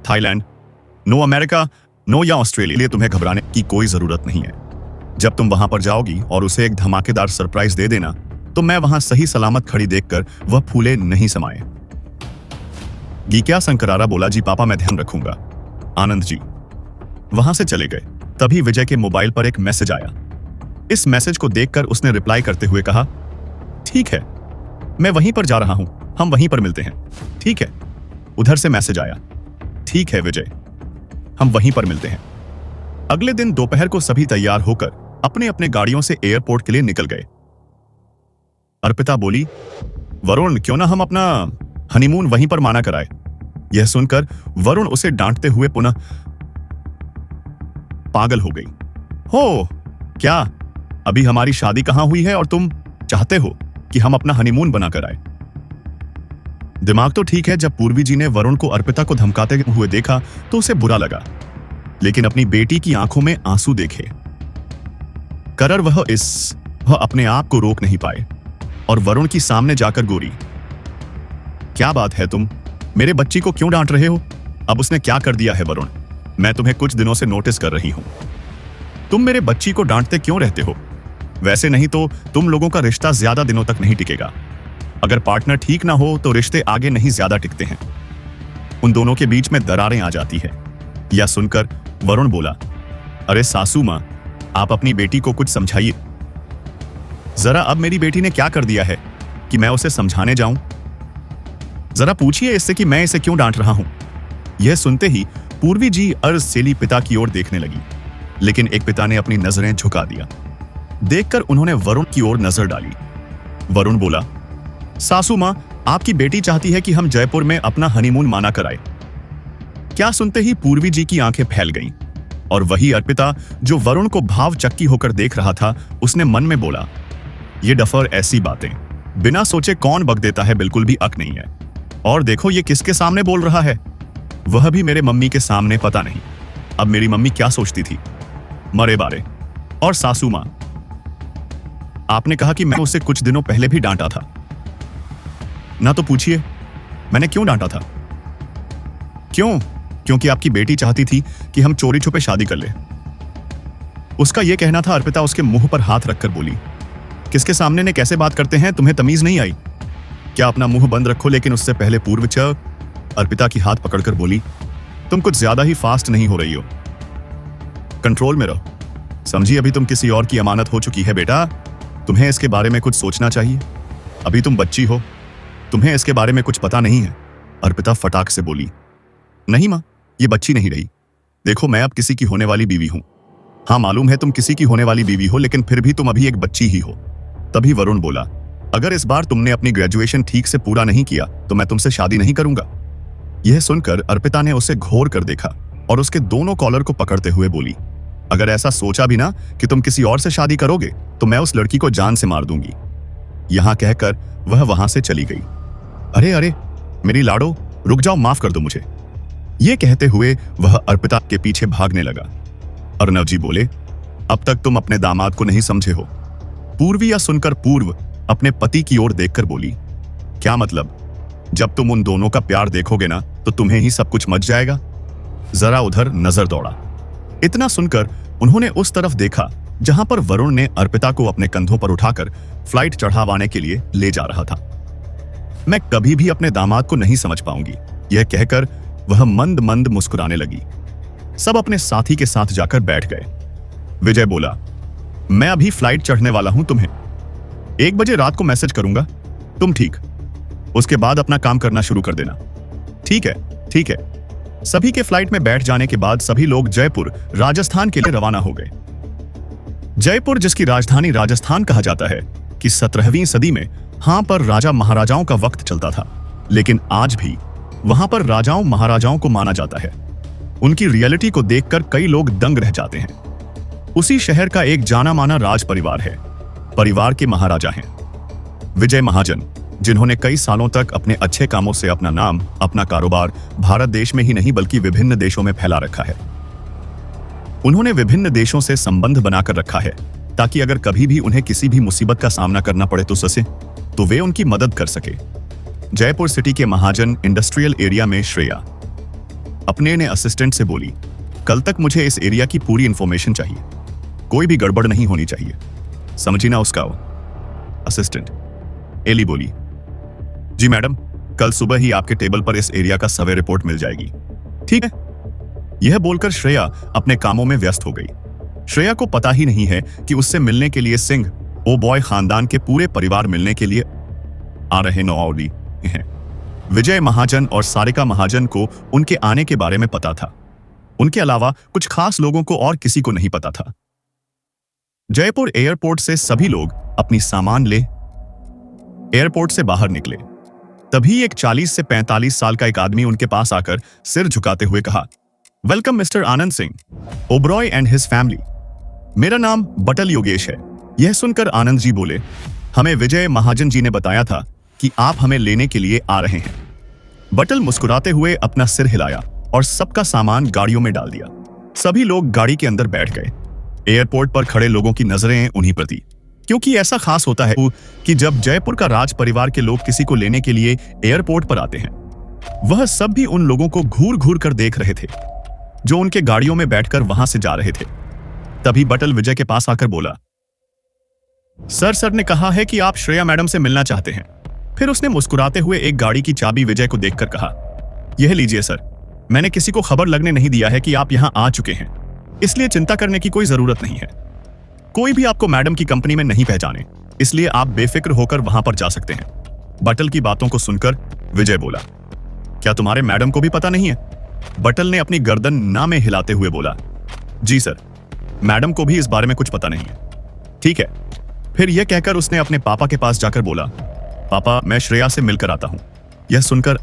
थाईलैंड, नो अमेरिका, नो या ऑस्ट्रेलिया। लिए तुम्हें घबराने की कोई जरूरत नहीं है। जब तुम वहां पर जाओगी और उसे एक धमाकेदार सरप्राइज दे देना, तो मैं वहां सही सलामत खड़ी देखकर वह फूले नहीं समाए। गीक्या शंकरारा बोला, जी पापा, मैं ध्यान रखूंगा। आनंद जी वहां से चले गए। तभी विजय के मोबाइल पर एक मैसेज आया। इस मैसेज को देखकर उसने रिप्लाई करते हुए कहा, ठीक है, मैं वहीं पर जा रहा हूं, हम वहीं पर मिलते हैं। ठीक है। उधर से मैसेज आया, ठीक है विजय, हम वहीं पर मिलते हैं। अगले दिन दोपहर को सभी तैयार होकर अपने अपने गाड़ियों से एयरपोर्ट के लिए निकल गए। अर्पिता बोली, वरुण, क्यों ना हम अपना हनीमून वहीं पर माना कराए। यह सुनकर वरुण उसे डांटते हुए पुनः पागल हो गई। हो क्या? अभी हमारी शादी कहां हुई है और तुम चाहते हो कि हम अपना हनीमून बना कर आए? दिमाग तो ठीक है। जब पूर्वी जी ने वरुण को अर्पिता को धमकाते हुए देखा तो उसे बुरा लगा, लेकिन अपनी बेटी की आंखों में आंसू देखे करर वह अपने आप को रोक नहीं पाए और वरुण की सामने जाकर गोरी, क्या बात है, तुम मेरे बच्ची को क्यों डांट रहे हो? अब उसने क्या कर दिया है वरुण? मैं तुम्हें कुछ दिनों से नोटिस कर रही हूं। तुम मेरे बच्ची को डांटते क्यों रहते हो? वैसे नहीं तो तुम लोगों का रिश्ता ज्यादा दिनों तक नहीं टिकेगा। अगर पार्टनर ठीक ना हो तो रिश्ते आगे नहीं ज्यादा टिकते हैं, उन दोनों के बीच में दरारें आ जाती है। यह सुनकर वरुण बोला, अरे सासू मां, आप अपनी बेटी को कुछ समझाइए जरा। अब मेरी बेटी ने क्या कर दिया है कि मैं उसे समझाने जाऊं? जरा पूछिए इससे कि मैं इसे क्यों डांट रहा हूं। यह सुनते ही पूर्वी जी अर्ज सेली पिता की ओर देखने लगी, लेकिन एक पिता ने अपनी नजरें झुका दिया। देखकर उन्होंने वरुण की ओर नजर डाली। वरुण बोला, सासू मां, आपकी बेटी चाहती है कि हम जयपुर में अपना हनीमून माना कराए। क्या सुनते ही पूर्वी जी की आंखें फैल गईं और वही अर्पिता जो वरुण को भाव चक्की होकर देख रहा था, उसने मन में बोला, ये डफर ऐसी बातें बिना सोचे कौन बक देता है, बिल्कुल भी अक नहीं है। और देखो ये किसके सामने बोल रहा है, वह भी मेरे मम्मी के सामने। पता नहीं अब मेरी मम्मी क्या सोचती थी, मरे बारे। और सासू मां, आपने कहा कि मैं उसे कुछ दिनों पहले भी डांटा था ना, तो पूछिए मैंने क्यों डांटा था। क्यों? क्योंकि आपकी बेटी चाहती थी कि हम चोरी छुपे शादी कर ले। उसका यह कहना था। अर्पिता उसके मुंह पर हाथ रखकर बोली, किसके सामने ने कैसे बात करते हैं, तुम्हें तमीज नहीं आई क्या? अपना मुंह बंद रखो। लेकिन उससे पहले पूर्व अर्पिता की हाथ पकड़कर बोली, तुम कुछ ज्यादा ही फास्ट नहीं हो रही हो, कंट्रोल में रहो। समझी, अभी तुम किसी और की अमानत हो चुकी है बेटा, तुम्हें इसके बारे में कुछ सोचना चाहिए। अभी तुम बच्ची हो, तुम्हें इसके बारे में कुछ पता नहीं है। अर्पिता फटाक से बोली, नहीं मां, ये बच्ची नहीं रही। देखो मैं अब किसी की होने वाली बीवी हूं। हाँ मालूम है तुम किसी की होने वाली बीवी हो, लेकिन फिर भी तुम अभी एक बच्ची ही हो। तभी वरुण बोला, अगर इस बार तुमने अपनी ग्रेजुएशन ठीक से पूरा नहीं किया तो मैं तुमसे शादी नहीं करूंगा। यह सुनकर अर्पिता ने उसे घोर कर देखा और उसके दोनों कॉलर को पकड़ते हुए बोली, अगर ऐसा सोचा भी ना कि तुम किसी और से शादी करोगे तो मैं उस लड़की को जान से मार दूंगी। यहां कहकर वह वहां से चली गई। अरे अरे मेरी लाडो, रुक जाओ, माफ कर दो मुझे। यह कहते हुए वह अर्पिता के पीछे भागने लगा। अर्णव जी बोले, अब तक तुम अपने दामाद को नहीं समझे हो। पूर्वी यह सुनकर पूर्व अपने पति की ओर देखकर बोली, क्या मतलब? जब तुम उन दोनों का प्यार देखोगे ना तो तुम्हें ही सब कुछ मच जाएगा। जरा उधर नजर दौड़ा। इतना सुनकर उन्होंने उस तरफ देखा जहां पर वरुण ने अर्पिता को अपने कंधों पर उठाकर फ्लाइट चढ़ावाने के लिए ले जा रहा था। मैं कभी भी अपने दामाद को नहीं समझ पाऊंगी, यह कहकर वह मंद मंद मुस्कुराने लगी। सब अपने साथी के साथ जाकर बैठ गए। विजय बोला, मैं अभी फ्लाइट चढ़ने वाला हूं, तुम्हें 1 बजे रात को मैसेज करूंगा, तुम ठीक उसके बाद अपना काम करना शुरू कर देना। ठीक है, ठीक है। सभी के फ्लाइट में बैठ जाने के बाद सभी लोग जयपुर राजस्थान के लिए रवाना हो गए। जयपुर, जिसकी राजधानी राजस्थान कहा जाता है, कि 17वीं सदी में हां पर राजा महाराजाओं का वक्त चलता था, लेकिन आज भी वहां पर राजाओं महाराजाओं को माना जाता है। उनकी रियलिटी को देखकर कई लोग दंग रह जाते हैं। उसी शहर का एक जाना माना राज परिवार है। परिवार के महाराजा हैं विजय महाजन, जिन्होंने कई सालों तक अपने अच्छे कामों से अपना नाम, अपना कारोबार भारत देश में ही नहीं बल्कि विभिन्न देशों में फैला रखा है। उन्होंने विभिन्न देशों से संबंध बनाकर रखा है ताकि अगर कभी भी उन्हें किसी भी मुसीबत का सामना करना पड़े तो वे उनकी मदद कर सके। जयपुर सिटी के महाजन इंडस्ट्रियल एरिया में श्रेया अपने ने असिस्टेंट से बोली, कल तक मुझे इस एरिया की पूरी इंफॉर्मेशन चाहिए, कोई भी गड़बड़ नहीं होनी चाहिए, समझी ना उसका असिस्टेंट। एली बोली, जी मैडम, कल सुबह ही आपके टेबल पर इस एरिया का सर्वे रिपोर्ट मिल जाएगी। ठीक है। यह बोलकर श्रेया अपने कामों में व्यस्त हो गई। श्रेया को पता ही नहीं है कि उससे मिलने के लिए सिंह ओ बॉय खानदान के पूरे परिवार मिलने के लिए आ रहे नौअली हैं। विजय महाजन और सारिका महाजन को उनके आने के बारे में पता था। उनके अलावा कुछ खास लोगों को और किसी को नहीं पता था। जयपुर एयरपोर्ट से सभी लोग अपनी सामान ले एयरपोर्ट से बाहर निकले। तभी एक 40 से 45 साल का एक आदमी उनके पास आकर सिर झुकाते हुए कहा, welcome mister Anand Singh, Oberoi and his family. मेरा नाम बटल योगेश है। यह सुनकर आनंद जी बोले, हमें विजय महाजन जी ने बताया था कि आप हमें लेने के लिए आ रहे हैं। बटल मुस्कुराते हुए अपना सिर हिलाया और सबका सामान गाड़ियों में डाल दिया। सभी लोग गाड़ी के अंदर बैठ गए। एयरपोर्ट पर खड़े लोगों की नजरें उन्हीं पर थी, क्योंकि ऐसा खास होता है कि जब जयपुर का राज परिवार के लोग किसी को लेने के लिए एयरपोर्ट पर आते हैं, वह सब भी उन लोगों को घूर घूर कर देख रहे थे जो उनके गाड़ियों में बैठकर वहां से जा रहे थे। तभी बटल विजय के पास आकर बोला, सर ने कहा है कि आप श्रेया मैडम से मिलना चाहते हैं। फिर उसने मुस्कुराते हुए एक गाड़ी की चाबी विजय को देखकर कहा, यह लीजिए सर, मैंने किसी को खबर लगने नहीं दिया है कि आप यहां आ चुके हैं, इसलिए चिंता करने की कोई जरूरत नहीं है। कोई भी आपको मैडम की कंपनी में नहीं पहचाने, इसलिए आप बेफिक्र होकर वहां पर जा सकते हैं। बटल की बातों को सुनकर विजय बोला, क्या तुम्हारे मैडम को भी पता नहीं है? बटल ने अपनी गर्दन ना में हिलाते हुए बोला, जी सर, मैडम को भी इस बारे में कुछ पता नहीं है। ठीक है। फिर यह कहकर उसने अपने पापा के पास जाकर बोला, पापा, मैं श्रेया से मिलकर आता हूं। यह सुनकर